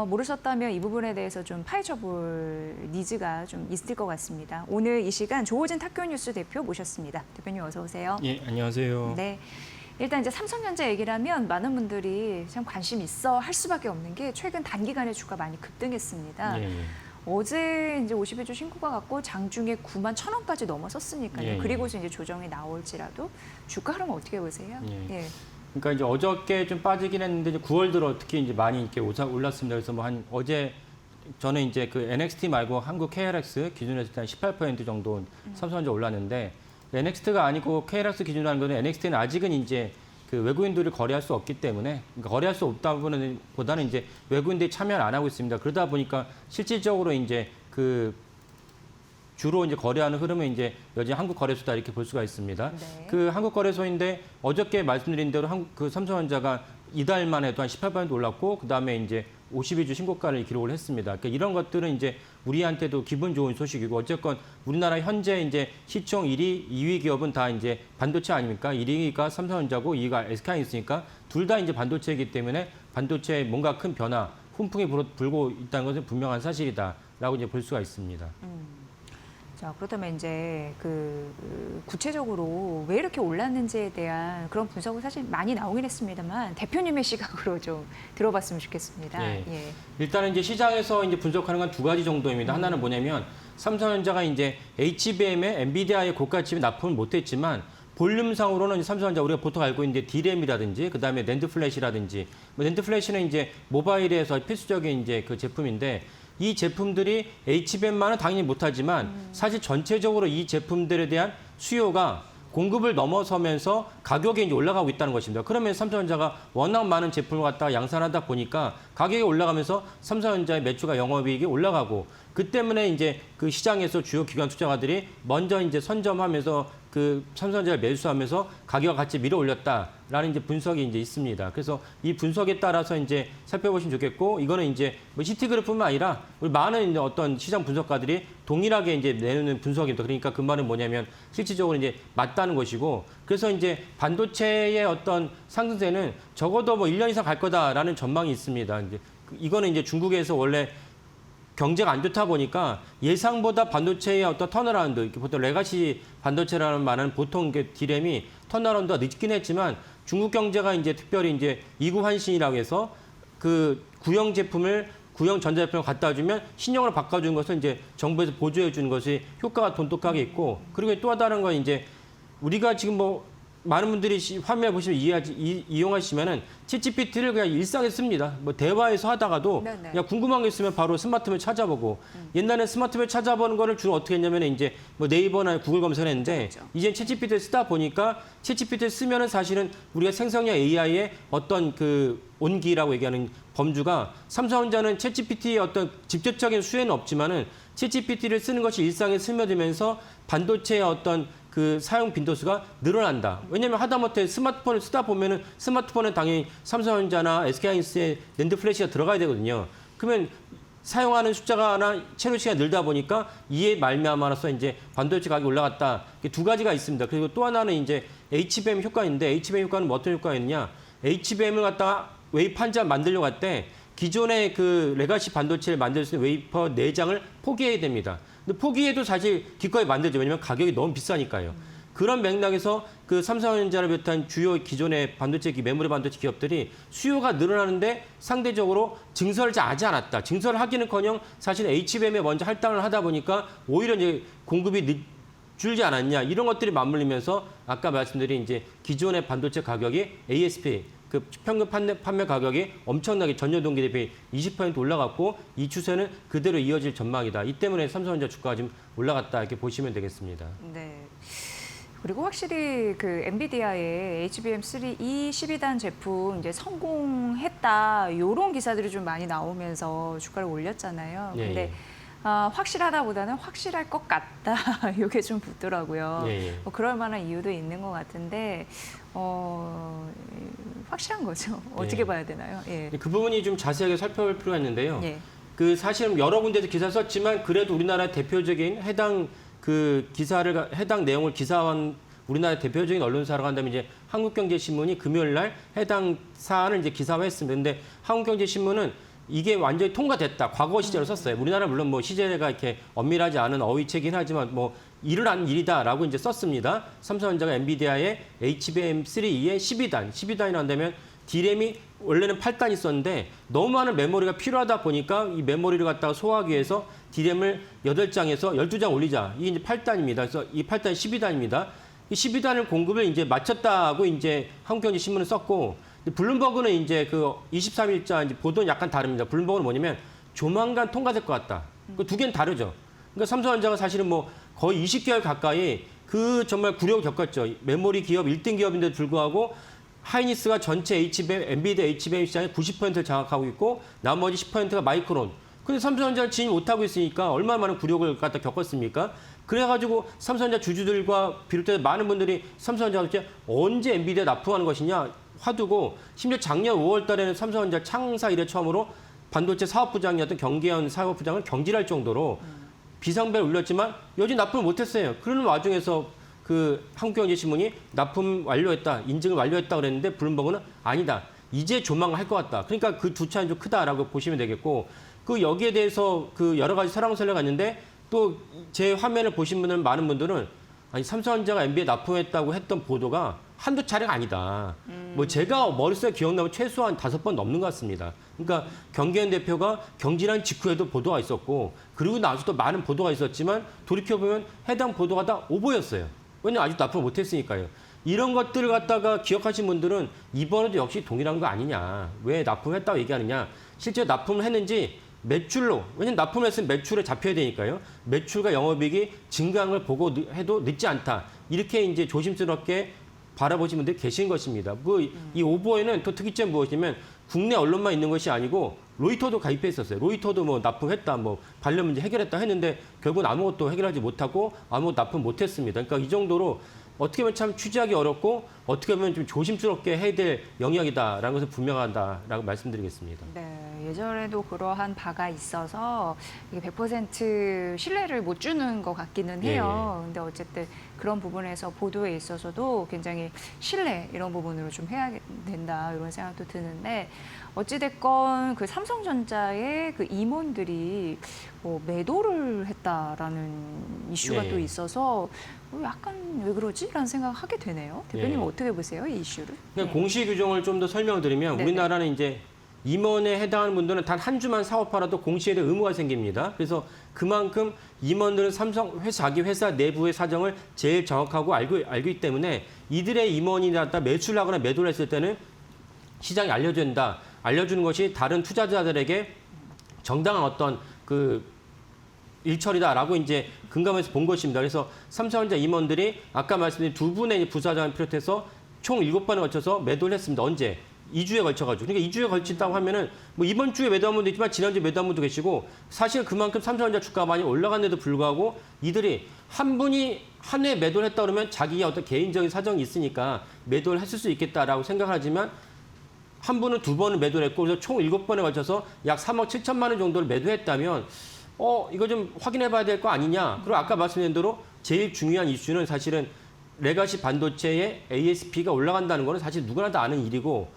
Speaker 1: 모르셨다면 이 부분에 대해서 좀 파헤쳐 볼 니즈가 좀 있을 것 같습니다. 오늘 이 시간 조호진 탁교뉴스 대표 모셨습니다. 대표님 어서 오세요.
Speaker 9: 예, 안녕하세요.
Speaker 1: 네. 일단 이제 삼성전자 얘기를 하면 많은 분들이 참 관심 있어 할 수밖에 없는 게 최근 단기간에 주가 많이 급등했습니다.
Speaker 9: 예, 예.
Speaker 1: 어제 이제 51주 신고가 갖고 장중에 9만 1,000원까지 넘어섰으니까요.
Speaker 9: 예, 예.
Speaker 1: 그리고서 이제 조정이 나올지라도 주가 흐름 어떻게 보세요?
Speaker 9: 예. 그러니까 이제 어저께 좀 빠지긴 했는데 이제 9월 들어 특히 이제 많이 이렇게 올랐습니다. 그래서 뭐 한 어제 저는 이제 그 NXT 말고 한국 KRX 기준에서 한 18% 정도 삼성전자 올랐는데 NXT가 아니고 KLX 기준으로 하는 거는 NXT는 아직은 이제 그 외국인들을 거래할 수 없기 때문에 그러니까 거래할 수 없다보다는 이제 외국인들이 참여를 안 하고 있습니다. 그러다 보니까 실질적으로 이제 그 주로 이제 거래하는 흐름은 이제 여전히 한국 거래소다 이렇게 볼 수가 있습니다.
Speaker 1: 네.
Speaker 9: 그 한국 거래소인데 어저께 말씀드린 대로 그 삼성전자가 이달만 해도 한 18% 올랐고 그다음에 이제 52주 신고가를 기록을 했습니다. 그러니까 이런 것들은 이제 우리한테도 기분 좋은 소식이고 어쨌건 우리나라 현재 이제 시총 1위, 2위 기업은 다 이제 반도체 아닙니까? 1위가 삼성전자고 2위가 SK하이닉스니까 둘 다 이제 반도체이기 때문에 반도체에 뭔가 큰 변화, 훈풍이 불고 있다는 것은 분명한 사실이다라고 이제 볼 수가 있습니다.
Speaker 1: 자, 그렇다면 이제 구체적으로 왜 이렇게 올랐는지에 대한 그런 분석은 사실 많이 나오긴 했습니다만 대표님의 시각으로 좀 들어봤으면 좋겠습니다.
Speaker 9: 예.
Speaker 1: 예.
Speaker 9: 일단은 이제 시장에서 이제 분석하는 건 두 가지 정도입니다. 하나는 뭐냐면 삼성전자가 이제 HBM에 엔비디아의 고가 칩이 납품을 못했지만 볼륨상으로는 삼성전자 우리가 보통 알고 있는 이제 D램이라든지 그다음에 낸드 플래시라든지 낸드 플래시는 이제 모바일에서 필수적인 이제 그 제품인데 이 제품들이 HBM만은 당연히 못하지만 사실 전체적으로 이 제품들에 대한 수요가 공급을 넘어서면서 가격이 이제 올라가고 있다는 것입니다. 그러면 삼성전자가 워낙 많은 제품을 갖다가 양산하다 보니까 가격이 올라가면서 삼성전자의 매출과 영업이익이 올라가고 그 때문에 이제 그 시장에서 주요 기관 투자가들이 먼저 이제 선점하면서 그 삼성전자를 매수하면서 가격을 같이 밀어 올렸다라는 이제 분석이 이제 있습니다. 그래서 이 분석에 따라서 이제 살펴보시면 좋겠고 이거는 이제 뭐 시티그룹뿐만 아니라 우리 많은 이제 어떤 시장 분석가들이 동일하게 이제 내놓는 분석입니다. 그러니까 그 말은 뭐냐면 실질적으로 이제 맞다는 것이고 그래서 이제 반도체의 어떤 상승세는 적어도 뭐 1년 이상 갈 거다라는 전망이 있습니다. 이제 이거는 이제 중국에서 원래 경제가 안 좋다 보니까 예상보다 반도체의 어떤 턴어라운드, 이렇게 보통 레가시 반도체라는 말은 보통 D램이 턴어라운드가 늦긴 했지만 중국 경제가 이제 특별히 이제 이구 환신이라고 해서 그 구형 전자제품을 갖다 주면 신형으로 바꿔주는 것을 이제 정부에서 보조해 주는 것이 효과가 돈독하게 있고 그리고 또 다른 건 이제 우리가 지금 뭐 많은 분들이 화면을 보시면 이용하시면은 챗GPT를 그냥 일상에 씁니다. 뭐 대화에서 하다가도
Speaker 1: 네네.
Speaker 9: 그냥 궁금한 게 있으면 바로 스마트폰 찾아보고 옛날에 스마트폰 찾아보는 거를 주로 어떻게 했냐면 이제 뭐 네이버나 구글 검색을 했는데
Speaker 1: 그렇죠.
Speaker 9: 이제 챗GPT를 쓰다 보니까 챗GPT를 쓰면은 사실은 우리가 생성형 AI의 어떤 그 온기라고 얘기하는 범주가 삼성전자는 챗GPT의 어떤 직접적인 수혜는 없지만은 챗GPT를 쓰는 것이 일상에 스며들면서 반도체의 어떤 그 사용 빈도수가 늘어난다. 왜냐하면 하다못해 스마트폰을 쓰다 보면은 스마트폰은 당연히 삼성전자나 SK하이닉스의 낸드 플래시가 들어가야 되거든요. 그러면 사용하는 숫자가나 채로 시간이 늘다 보니까 이에 말미암아서 이제 반도체 가격이 올라갔다. 이게 두 가지가 있습니다. 그리고 또 하나는 이제 HBM 효과인데 HBM 효과는 뭐 어떤 효과였느냐? HBM을 갖다가 웨이프 한 장 만들려고 할 때 기존의 그 레가시 반도체를 만들 수 있는 웨이퍼 4장을 포기해야 됩니다. 근데 포기해도 사실 기꺼이 만들죠. 왜냐하면 가격이 너무 비싸니까요. 그런 맥락에서 그 삼성전자를 비롯한 주요 기존의 반도체 메모리 반도체 기업들이 수요가 늘어나는데 상대적으로 증설을 잘 하지 않았다. 증설을 하기는커녕 사실 HBM에 먼저 할당을 하다 보니까 오히려 이제 공급이 줄지 않았냐 이런 것들이 맞물리면서 아까 말씀드린 이제 기존의 반도체 가격이 ASP 그 평균 판매 가격이 엄청나게 전년 동기 대비 20% 올라갔고 이 추세는 그대로 이어질 전망이다. 이 때문에 삼성전자 주가가 좀 올라갔다 이렇게 보시면 되겠습니다.
Speaker 1: 네. 그리고 확실히 그 엔비디아의 HBM3E 12단 제품 이제 성공했다 이런 기사들이 좀 많이 나오면서 주가를 올렸잖아요.
Speaker 9: 예,
Speaker 1: 근데
Speaker 9: 예.
Speaker 1: 확실하다보다는 확실할 것 같다 이게 좀 붙더라고요.
Speaker 9: 예, 예.
Speaker 1: 뭐 그럴 만한 이유도 있는 것 같은데 확실한 거죠. 어떻게
Speaker 9: 예.
Speaker 1: 봐야 되나요? 예.
Speaker 9: 그 부분이 좀 자세하게 살펴볼 필요가 있는데요.
Speaker 1: 예.
Speaker 9: 그 사실은 여러 군데에서 기사 썼지만 그래도 우리나라 대표적인 해당 내용을 기사한 우리나라 대표적인 언론사라고 한다면 이제 한국경제신문이 금요일 날 해당 사안을 이제 기사화했습니다. 근데 한국경제신문은 이게 완전히 통과됐다. 과거 시제로 썼어요. 우리나라 물론 뭐 시제가 이렇게 엄밀하지 않은 어휘체긴 하지만 뭐 일을 한 일이다라고 이제 썼습니다. 삼성전자가 엔비디아의 HBM3E의 12단이라고 한다면 D램이 원래는 8단 있었는데 너무 많은 메모리가 필요하다 보니까 이 메모리를 갖다가 소화하기 위해서 D램을 8장에서 12장 올리자. 이게 이제 8단입니다. 그래서 이 8단 12단입니다. 이 12단을 공급을 이제 마쳤다고 이제 한국경제 신문을 썼고 블룸버그는 이제 그 23일자 이제 보도는 약간 다릅니다. 블룸버그는 뭐냐면 조만간 통과될 것 같다. 그 두 개는 다르죠. 그러니까 삼성전자가 사실은 뭐 거의 20개월 가까이 그 정말 굴욕을 겪었죠. 메모리 기업 1등 기업인데도 불구하고 하이닉스가 전체 엔비디아 HBM 시장의 90%를 장악하고 있고 나머지 10%가 마이크론. 근데 삼성전자를 진입 못하고 있으니까 얼마나 많은 굴욕을 갖다 겪었습니까? 그래가지고 삼성전자 주주들과 비롯해서 많은 분들이 삼성전자 언제 엔비디아 납품하는 것이냐 화두고 심지어 작년 5월 달에는 삼성전자 창사 이래 처음으로 반도체 사업부장이었던 경계현 사업부장을 경질할 정도로 비상벨을 울렸지만 여전히 납품을 못했어요. 그러는 와중에서 그 한국경제신문이 납품 완료했다, 인증을 완료했다 그랬는데 블룸버그는 아니다. 이제 조만간 할 것 같다. 그러니까 그 두 차이는 좀 크다라고 보시면 되겠고 그 여기에 대해서 그 여러 가지 설왕설래가 있는데 또 제 화면을 보신 분들 많은 분들은 아니 삼성전자가 엔비디아 납품했다고 했던 보도가 한두 차례가 아니다. 뭐 제가 머릿속에 기억나면 최소한 5번 넘는 것 같습니다. 그러니까 경계현 대표가 경질한 직후에도 보도가 있었고 그리고 나서도 많은 보도가 있었지만 돌이켜보면 해당 보도가 다 오보였어요. 왜냐면 아직 납품을 못했으니까요. 이런 것들을 갖다가 기억하신 분들은 이번에도 역시 동일한 거 아니냐. 왜 납품했다고 얘기하느냐. 실제 납품을 했는지 매출로, 왜냐면 납품을 했으면 매출에 잡혀야 되니까요. 매출과 영업이익이 증가한 걸 보고 해도 늦지 않다. 이렇게 이제 조심스럽게 바라보시는 분들이 계신 것입니다. 이 오보에는 또 특이점이 무엇이냐면 국내 언론만 있는 것이 아니고 로이터도 가입했었어요. 로이터도 뭐 납품했다, 뭐 관련 문제 해결했다 했는데 결국은 아무것도 해결하지 못하고 아무것도 납품 못했습니다. 그러니까 이 정도로 어떻게 보면 참 취재하기 어렵고 어떻게 보면 좀 조심스럽게 해야 될 영역이다라는 것을 분명하다라고 말씀드리겠습니다.
Speaker 1: 네, 예전에도 그러한 바가 있어서 이게 100% 신뢰를 못 주는 것 같기는 해요. 근데 어쨌든 그런 부분에서 보도에 있어서도 굉장히 신뢰 이런 부분으로 좀 해야 된다 이런 생각도 드는데 어찌됐건 그 삼성전자의 그 임원들이 매도를 했다라는 이슈가 또 있어서 약간 왜 그러지? 라는 생각을 하게 되네요. 대표님 어떻게 보세요, 이 이슈를?
Speaker 9: 그냥 공시 규정을 좀 더 설명드리면 우리나라는 이제 임원에 해당하는 분들은 단 한 주만 사업하라도 공시에 대한 의무가 생깁니다. 그래서 그만큼 임원들은 자기 회사 내부의 사정을 제일 정확하고 알고 있기 때문에 이들의 임원이나 매출하거나 매도를 했을 때는 시장에 알려줘야 된다. 알려주는 것이 다른 투자자들에게 정당한 어떤 그 일처리다라고 이제 금감원에서 본 것입니다. 그래서 삼성전자 임원들이 아까 말씀드린 두 분의 부사장을 비롯해서 총 7번에 걸쳐서 매도를 했습니다. 언제? 2주에 걸쳐가지고. 그러니까 2주에 걸친다고 하면은 뭐 이번 주에 매도한 분도 있지만 지난주에 매도한 분도 계시고 사실 그만큼 삼성전자 주가가 많이 올라갔는데도 불구하고 이들이 한 분이 한 해 매도를 했다 그러면 자기의 어떤 개인적인 사정이 있으니까 매도를 했을 수 있겠다라고 생각하지만 한 분은 2번을 매도를 했고 그래서 총 7번에 걸쳐서 약 3억 7천만 원 정도를 매도했다면 이거 좀 확인해 봐야 될 거 아니냐. 그리고 아까 말씀드린 대로 제일 중요한 이슈는 사실은 레가시 반도체의 ASP가 올라간다는 거는 사실 누구나 다 아는 일이고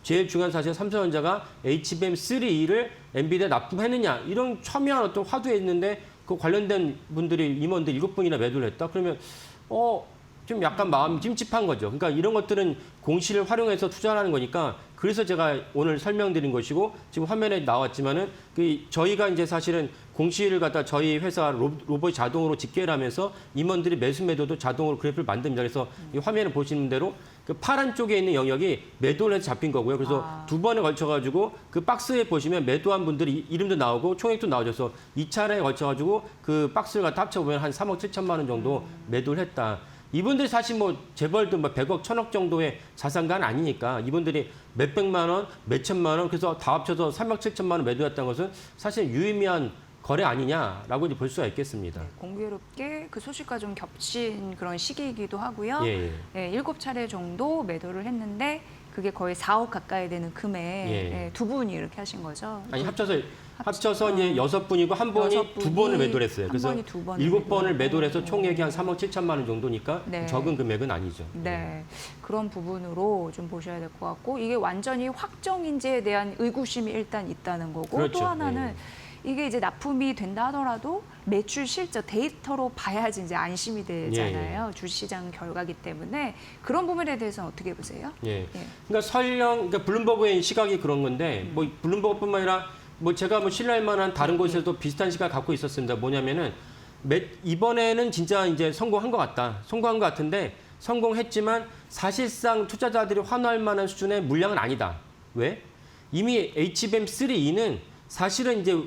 Speaker 9: 제일 중요한 사실은 삼성전자가 HBM3E를 엔비디아에 납품했느냐 이런 첨예한 어떤 화두에 있는데 그 관련된 분들이 임원들 7분이나 매도를 했다. 그러면 좀 약간 마음이 찜찜한 거죠. 그러니까 이런 것들은 공시를 활용해서 투자하는 거니까 그래서 제가 오늘 설명드린 것이고 지금 화면에 나왔지만은 저희가 이제 사실은 공시를 갖다 저희 회사 로봇이 자동으로 집계를 하면서 임원들이 매수 매도도 자동으로 그래프를 만듭니다. 그래서 이 화면을 보시는 대로 그 파란 쪽에 있는 영역이 매도를 해서 잡힌 거고요. 그래서 2번에 걸쳐가지고 그 박스에 보시면 매도한 분들이 이름도 나오고 총액도 나오셔서 2차례에 걸쳐가지고 그 박스를 갖다 합쳐보면 한 3억 7천만 원 정도 매도를 했다. 이분들이 사실 뭐 재벌도 뭐 100억, 1000억 정도의 자산가는 아니니까 이분들이 몇백만 원, 몇천만 원 그래서 다 합쳐서 3억 7천만 원 매도했다는 것은 사실 유의미한 거래 아니냐라고 이제 볼 수가 있겠습니다.
Speaker 1: 네, 공교롭게 그 소식과 좀 겹친 그런 시기이기도 하고요. 7차례 정도 매도를 했는데 그게 거의 4억 가까이 되는 금액 두 분이 이렇게 하신 거죠.
Speaker 9: 아니 합쳐서 이제 6분이고 한 분이 2번을 매도를 했어요. 그래서 7번을 매도를 해서 총액이 한 3억 7천만 원 정도니까 적은 금액은 아니죠.
Speaker 1: 네. 그런 부분으로 좀 보셔야 될 것 같고 이게 완전히 확정인지에 대한 의구심이 일단 있다는 거고
Speaker 9: 그렇죠.
Speaker 1: 또 하나는 이게 이제 납품이 된다 하더라도 매출 실적 데이터로 봐야지 이제 안심이 되잖아요. 주시장 결과기 때문에 그런 부분에 대해서는 어떻게 보세요?
Speaker 9: 그러니까 그러니까 블룸버그의 시각이 그런 건데 뭐 블룸버그뿐만 아니라 뭐 제가 뭐 신뢰할 만한 다른 곳에서도 비슷한 시각을 갖고 있었습니다. 뭐냐면은 이번에는 진짜 이제 성공한 것 같다. 성공한 것 같은데 성공했지만 사실상 투자자들이 환호할 만한 수준의 물량은 아니다. 왜? 이미 HBM3E는 사실은 이제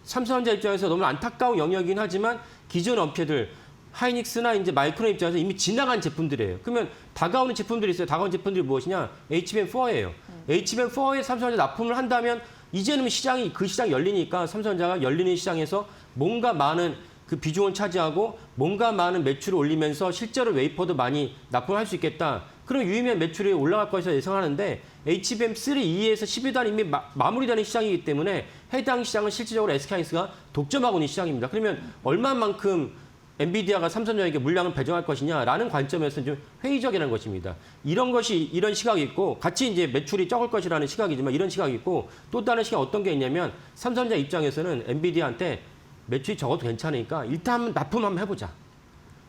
Speaker 9: 삼성전자 입장에서 너무 안타까운 영역이긴 하지만 기존 업체들 하이닉스나 이제 마이크론 입장에서 이미 지나간 제품들이에요. 그러면 다가오는 제품들이 있어요. 다가오는 제품들이 무엇이냐? HBM4예요. HBM4에 삼성전자 납품을 한다면 이제는 그 시장이 열리니까 삼성전자가 열리는 시장에서 뭔가 많은 그 비중을 차지하고 뭔가 많은 매출을 올리면서 실제로 웨이퍼도 많이 납품할 수 있겠다. 그럼 유의미한 매출이 올라갈 것이라 예상하는데 HBM3, 2에서 12단 이미 마무리되는 시장이기 때문에 해당 시장은 실질적으로 SK하이닉스가 독점하고 있는 시장입니다. 그러면 얼마만큼 엔비디아가 삼성전자에게 물량을 배정할 것이냐라는 관점에서는 좀 회의적이라는 것입니다. 이런 시각이 있고 같이 이제 매출이 적을 것이라는 시각이지만 이런 시각이 있고 또 다른 시각 어떤 게 있냐면 삼성전자 입장에서는 엔비디아한테 매출이 적어도 괜찮으니까 일단 납품 한번 해보자.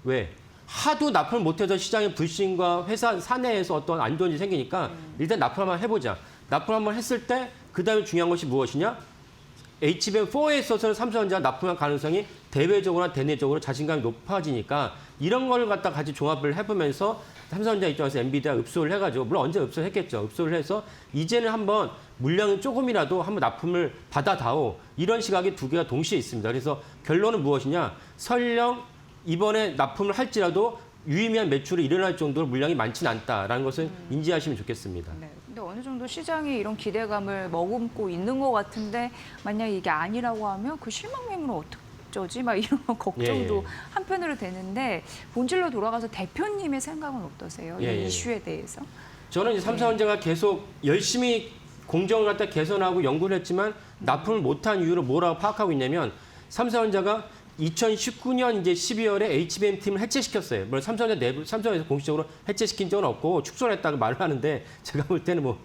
Speaker 9: 왜? 하도 납품을 못해서 시장의 불신과 회사 사내에서 어떤 안 좋은 일이 생기니까 일단 납품 한번 해보자. 납품 한번 했을 때 그다음에 중요한 것이 무엇이냐? HBM4에 있어서는 삼성전자가 납품할 가능성이 대외적으로나 대내적으로 자신감이 높아지니까 이런 걸 갖다 같이 종합을 해보면서 삼성전자 입장에서 엔비디아 읍소를 해가지고 물론 언제 읍소를 했겠죠. 읍소를 해서 이제는 한번 물량은 조금이라도 한번 납품을 받아다오. 이런 시각이 두 개가 동시에 있습니다. 그래서 결론은 무엇이냐. 설령 이번에 납품을 할지라도 유의미한 매출이 일어날 정도로 물량이 많지는 않다라는 것을 인지하시면 좋겠습니다.
Speaker 1: 네. 근데 어느 정도 시장이 이런 기대감을 머금고 있는 것 같은데 만약 이게 아니라고 하면 그 실망 매물은 어쩌지? 막 이런 걱정도
Speaker 9: 예.
Speaker 1: 한편으로 되는데 본질로 돌아가서 대표님의 생각은 어떠세요?
Speaker 9: 예.
Speaker 1: 이 이슈에 대해서?
Speaker 9: 저는 이제 삼성전자가 계속 열심히 공정을 갖다 개선하고 연구를 했지만 납품을 못한 이유를 뭐라고 파악하고 있냐면 삼성전자가 2019년 이제 12월에 HBM 팀을 해체시켰어요. 물론 삼성에서 공식적으로 해체시킨 적은 없고 축소했다고 말을 하는데 제가 볼 때는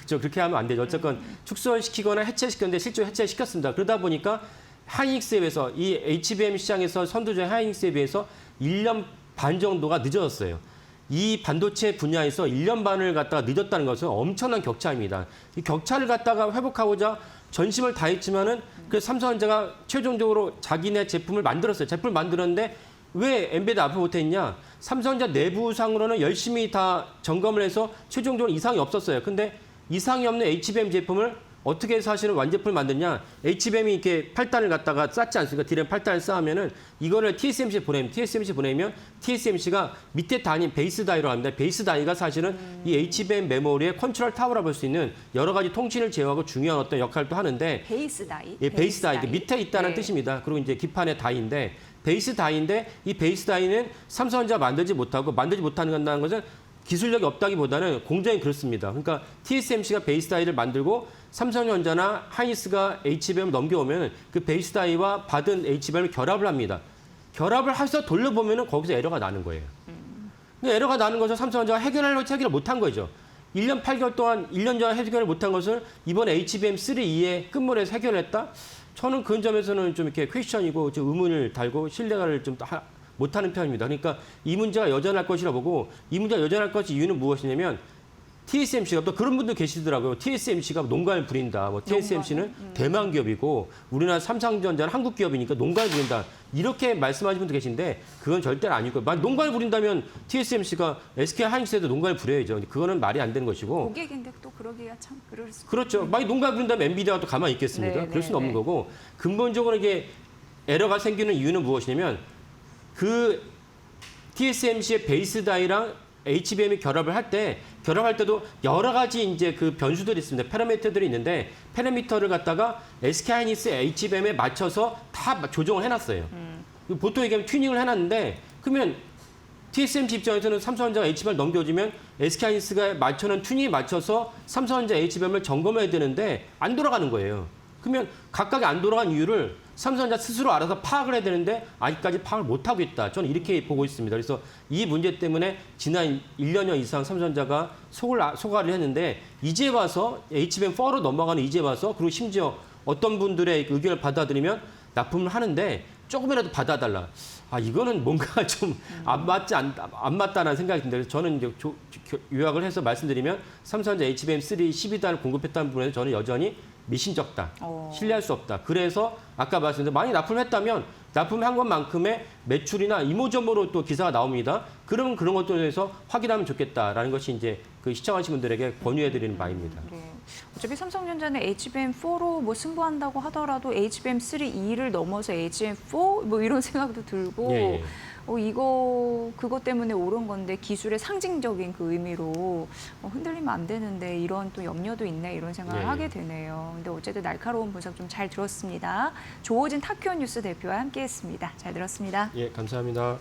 Speaker 9: 그렇게 하면 안 되죠. 어쨌건 축소시키거나 해체시켰는데 실제로 해체시켰습니다. 그러다 보니까 하이닉스에 비해서 이 HBM 시장에서 선두주의 하이닉스에 비해서 1년 반 정도가 늦어졌어요. 이 반도체 분야에서 1년 반을 갖다가 늦었다는 것은 엄청난 격차입니다. 이 격차를 갖다가 회복하고자 전심을 다했지만은 그 삼성전자가 최종적으로 자기네 제품을 만들었어요. 제품을 만들었는데 왜 엔비디아 앞에 못했냐? 삼성전자 내부상으로는 열심히 다 점검을 해서 최종적으로 이상이 없었어요. 근데 이상이 없는 HBM 제품을 어떻게 사실은 완제품을 만드냐? HBM이 이렇게 8단을 갖다가 쌓지 않습니까? 디램 8단을 쌓으면은 이거를 TSMC에 보내면 TSMC가 밑에 단위 베이스 다이로 합니다. 베이스 다이가 사실은 이 HBM 메모리의 컨트롤 타워라고 볼 수 있는 여러 가지 통신을 제어하고 중요한 어떤 역할도 하는데
Speaker 1: 베이스 다이?
Speaker 9: 예, 베이스 다이. 밑에 있다는 뜻입니다. 그리고 이제 기판의 다이인데 베이스 다이인데 이 베이스 다이는 삼성전자 만들지 못하는 것은 기술력이 없다기보다는 공정이 그렇습니다. 그러니까 TSMC가 베이스 다이를 만들고 삼성전자나 하이닉스가 HBM을 넘겨오면 그 베이스 다이와 받은 HBM을 결합을 합니다. 결합을 해서 돌려보면 거기서 에러가 나는 거예요. 에러가 나는 것을 삼성전자가 해결을 못한 거죠. 1년 8개월 동안 1년 전에 해결을 못한 것을 이번에 HBM3, 2에 끝물에서 해결했다? 저는 그 점에서는 좀 이렇게 퀘스천이고 좀 의문을 달고 신뢰를 좀 못하는 편입니다. 그러니까 이 문제가 여전할 것이라 보고 이 문제가 여전할 것이 이유는 무엇이냐면 TSMC가 또 그런 분도 계시더라고요. TSMC가 농간을 부린다. TSMC는 대만 기업이고 우리나라 삼성전자는 한국 기업이니까 농간을 부린다. 이렇게 말씀하시는 분도 계신데 그건 절대로 아니고 만약 농간을 부린다면 TSMC가 SK하이닉스에도 농간을 부려야죠. 그거는 말이 안 되는 것이고.
Speaker 1: 고객인데 또 그러기가 참 그럴 수.
Speaker 9: 그렇죠. 만약 농간을 부린다면 엔비디아가 또 가만히 있겠습니까?
Speaker 1: 네,
Speaker 9: 그럴 수는 없는
Speaker 1: 네.
Speaker 9: 거고 근본적으로 이게 에러가 생기는 이유는 무엇이냐면 그 TSMC의 베이스 다이랑 HBM이 결합할 때도 여러 가지 이제 그 변수들이 있습니다. 파라미터들이 있는데 파라미터를 갖다가 SK하이닉스 HBM에 맞춰서 다 조정을 해놨어요. 보통 얘기하면 튜닝을 해놨는데 그러면 TSMC 입장에서는 삼성전자가 HBM을 넘겨주면 SK하이닉스가 맞춰놓은 튜닝에 맞춰서 삼성전자 HBM을 점검해야 되는데 안 돌아가는 거예요. 그러면 각각이 안 돌아간 이유를 삼성전자 스스로 알아서 파악을 해야 되는데 아직까지 파악을 못하고 있다. 저는 이렇게 보고 있습니다. 그래서 이 문제 때문에 지난 1년여 이상 삼성전자가 소가를 했는데 이제 와서 HBM4로 넘어가는 이제 와서 그리고 심지어 어떤 분들의 의견을 받아들이면 납품을 하는데 조금이라도 받아달라. 이거는 뭔가 좀 안 맞다는 생각이 듭니다. 그래서 저는 이제 요약을 해서 말씀드리면 삼성전자 HBM3 12단을 공급했다는 부분에서 저는 여전히 미신적다. 신뢰할 수 없다. 그래서 아까 말씀드린 많이 납품을 했다면 납품한 것만큼의 매출이나 이모저모로 또 기사가 나옵니다. 그러면 그런 것들에 대해서 확인하면 좋겠다라는 것이 이제 그 시청하신 분들에게 권유해드리는 바입니다.
Speaker 1: 네. 어차피 삼성전자는 HBM4로 승부한다고 하더라도 HBM3, 2를 넘어서 HBM4 이런 생각도 들고
Speaker 9: 예.
Speaker 1: 이거 그것 때문에 오른 건데 기술의 상징적인 그 의미로 흔들리면 안 되는데 이런 또 염려도 있네 이런 생각을
Speaker 9: 네.
Speaker 1: 하게 되네요. 근데 어쨌든 날카로운 분석 좀 잘 들었습니다. 조호진 타큐어 뉴스 대표와 함께했습니다. 잘 들었습니다.
Speaker 9: 예, 감사합니다.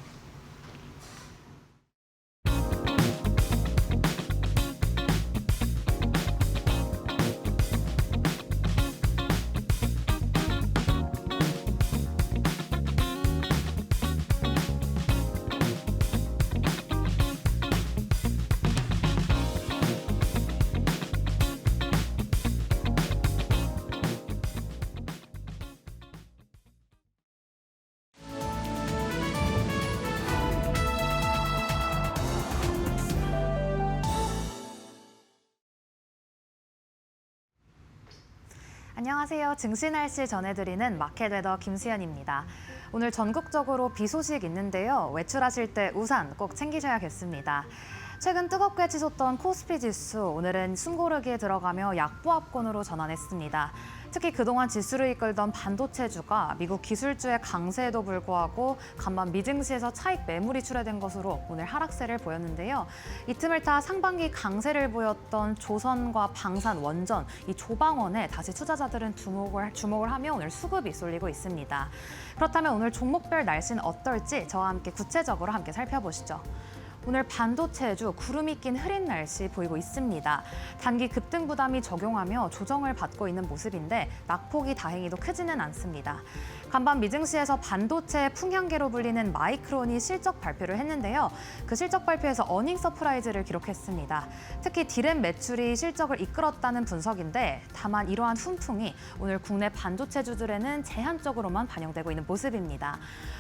Speaker 6: 안녕하세요. 증시 날씨 전해드리는 마켓웨더 김수현입니다. 오늘 전국적으로 비 소식 있는데요. 외출하실 때 우산 꼭 챙기셔야겠습니다. 최근 뜨겁게 치솟던 코스피 지수, 오늘은 숨고르기에 들어가며 약보합권으로 전환했습니다. 특히 그동안 지수를 이끌던 반도체주가 미국 기술주의 강세에도 불구하고 간밤 미증시에서 차익 매물이 출회된 것으로 오늘 하락세를 보였는데요. 이 틈을 타 상반기 강세를 보였던 조선과 방산, 원전, 이 조방원에 다시 투자자들은 주목을 하며 오늘 수급이 쏠리고 있습니다. 그렇다면 오늘 종목별 날씨는 어떨지 저와 함께 구체적으로 함께 살펴보시죠. 오늘 반도체주 구름이 낀 흐린 날씨 보이고 있습니다. 단기 급등 부담이 적용하며 조정을 받고 있는 모습인데 낙폭이 다행히도 크지는 않습니다. 간밤 미증시에서 반도체 풍향계로 불리는 마이크론이 실적 발표를 했는데요. 그 실적 발표에서 어닝 서프라이즈를 기록했습니다. 특히 디램 매출이 실적을 이끌었다는 분석인데 다만 이러한 훈풍이 오늘 국내 반도체주들에는 제한적으로만 반영되고 있는 모습입니다.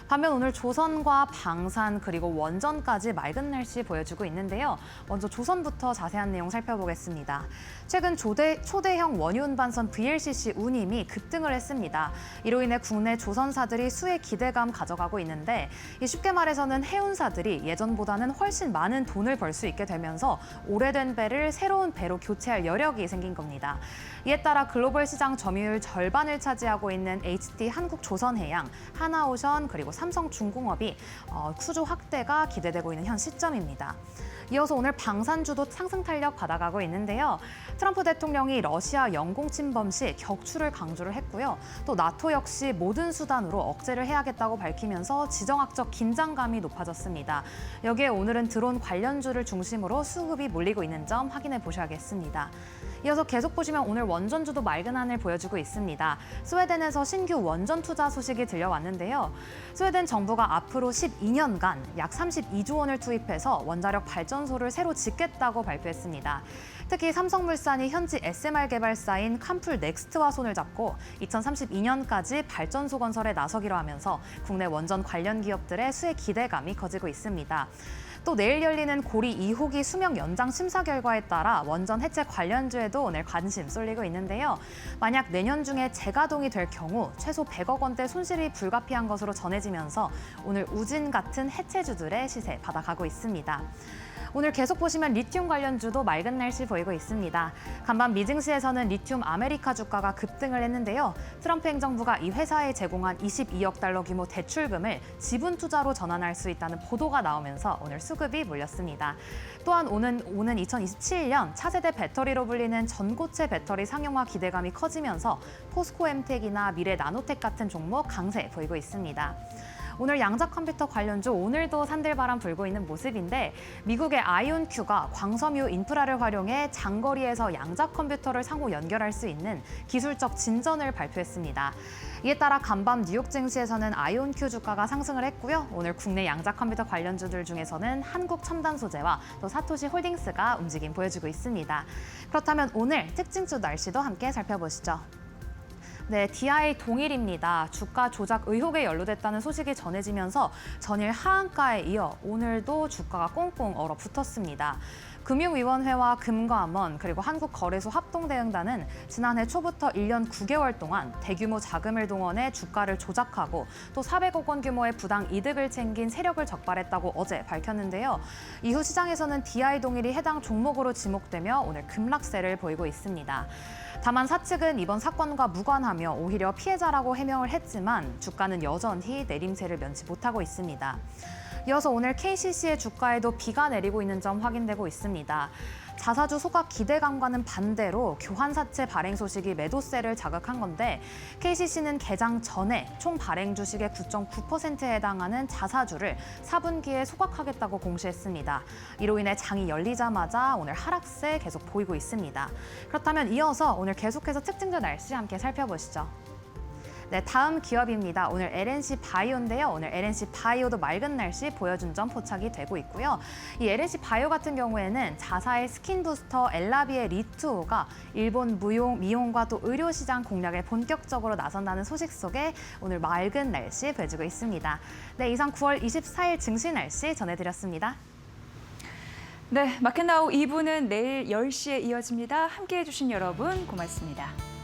Speaker 6: 반면 오늘 조선과 방산 그리고 원전까지 맑은 날씨 보여주고 있는데요. 먼저 조선부터 자세한 내용 살펴보겠습니다. 최근 초대형 원유 운반선 VLCC 운임이 급등을 했습니다. 이로 인해 국내 조선사들이 수혜 기대감 가져가고 있는데 쉽게 말해서는 해운사들이 예전보다는 훨씬 많은 돈을 벌 수 있게 되면서 오래된 배를 새로운 배로 교체할 여력이 생긴 겁니다. 이에 따라 글로벌 시장 점유율 절반을 차지하고 있는 HT 한국조선해양, 하나오션 그리고 삼성중공업이 수주 확대가 기대되고 있는 현 시점입니다. 이어서 오늘 방산주도 상승 탄력 받아가고 있는데요. 트럼프 대통령이 러시아 영공 침범 시 격추를 강조를 했고요. 또 나토 역시 모든 수단으로 억제를 해야겠다고 밝히면서 지정학적 긴장감이 높아졌습니다. 여기에 오늘은 드론 관련주를 중심으로 수급이 몰리고 있는 점 확인해 보셔야겠습니다. 이어서 계속 보시면 오늘 원전주도 맑은 하늘 보여주고 있습니다. 스웨덴에서 신규 원전 투자 소식이 들려왔는데요. 스웨덴 정부가 앞으로 12년간 약 32조 원을 투입해서 원자력 발전소를 새로 짓겠다고 발표했습니다. 특히 삼성물산이 현지 SMR 개발사인 캄풀 넥스트와 손을 잡고 2032년까지 발전소 건설에 나서기로 하면서 국내 원전 관련 기업들의 수혜 기대감이 커지고 있습니다. 또 내일 열리는 고리 2호기 수명 연장 심사 결과에 따라 원전 해체 관련주에도 오늘 관심 쏠리고 있는데요. 만약 내년 중에 재가동이 될 경우 최소 100억 원대 손실이 불가피한 것으로 전해지면서 오늘 우진 같은 해체주들의 시세 받아가고 있습니다. 오늘 계속 보시면 리튬 관련주도 맑은 날씨 보이고 있습니다. 간밤 미증시에서는 리튬 아메리카 주가가 급등을 했는데요. 트럼프 행정부가 이 회사에 제공한 22억 달러 규모 대출금을 지분 투자로 전환할 수 있다는 보도가 나오면서 오늘 수급이 몰렸습니다. 또한 오는 2027년 차세대 배터리로 불리는 전고체 배터리 상용화 기대감이 커지면서 포스코 엠텍이나 미래 나노텍 같은 종목 강세 보이고 있습니다. 오늘 양자 컴퓨터 관련주 오늘도 산들바람 불고 있는 모습인데 미국의 아이온큐가 광섬유 인프라를 활용해 장거리에서 양자 컴퓨터를 상호 연결할 수 있는 기술적 진전을 발표했습니다. 이에 따라 간밤 뉴욕 증시에서는 아이온큐 주가가 상승을 했고요. 오늘 국내 양자 컴퓨터 관련주들 중에서는 한국첨단소재와 또 사토시 홀딩스가 움직임 보여주고 있습니다. 그렇다면 오늘 특징주 날씨도 함께 살펴보시죠. 네, DI 동일입니다. 주가 조작 의혹에 연루됐다는 소식이 전해지면서 전일 하한가에 이어 오늘도 주가가 꽁꽁 얼어붙었습니다. 금융위원회와 금감원 그리고 한국거래소 합동대응단은 지난해 초부터 1년 9개월 동안 대규모 자금을 동원해 주가를 조작하고 또 400억 원 규모의 부당 이득을 챙긴 세력을 적발했다고 어제 밝혔는데요. 이후 시장에서는 DI 동일이 해당 종목으로 지목되며 오늘 급락세를 보이고 있습니다. 다만 사측은 이번 사건과 무관하며 오히려 피해자라고 해명을 했지만 주가는 여전히 내림세를 면치 못하고 있습니다. 이어서 오늘 KCC의 주가에도 비가 내리고 있는 점 확인되고 있습니다. 자사주 소각 기대감과는 반대로 교환사채 발행 소식이 매도세를 자극한 건데 KCC는 개장 전에 총 발행 주식의 9.9%에 해당하는 자사주를 4분기에 소각하겠다고 공시했습니다. 이로 인해 장이 열리자마자 오늘 하락세 계속 보이고 있습니다. 그렇다면 이어서 오늘 계속해서 특징주 날씨 함께 살펴보시죠. 네, 다음 기업입니다. 오늘 LNC 바이오인데요. 오늘 LNC 바이오도 맑은 날씨 보여준 점 포착이 되고 있고요. 이 LNC 바이오 같은 경우에는 자사의 스킨 부스터 엘라비의 리투오가 일본 미용과 또 의료 시장 공략에 본격적으로 나선다는 소식 속에 오늘 맑은 날씨 보여주고 있습니다. 네, 이상 9월 24일 증시 날씨 전해드렸습니다.
Speaker 1: 네, 마켓나우 2부는 내일 10시에 이어집니다. 함께해 주신 여러분 고맙습니다.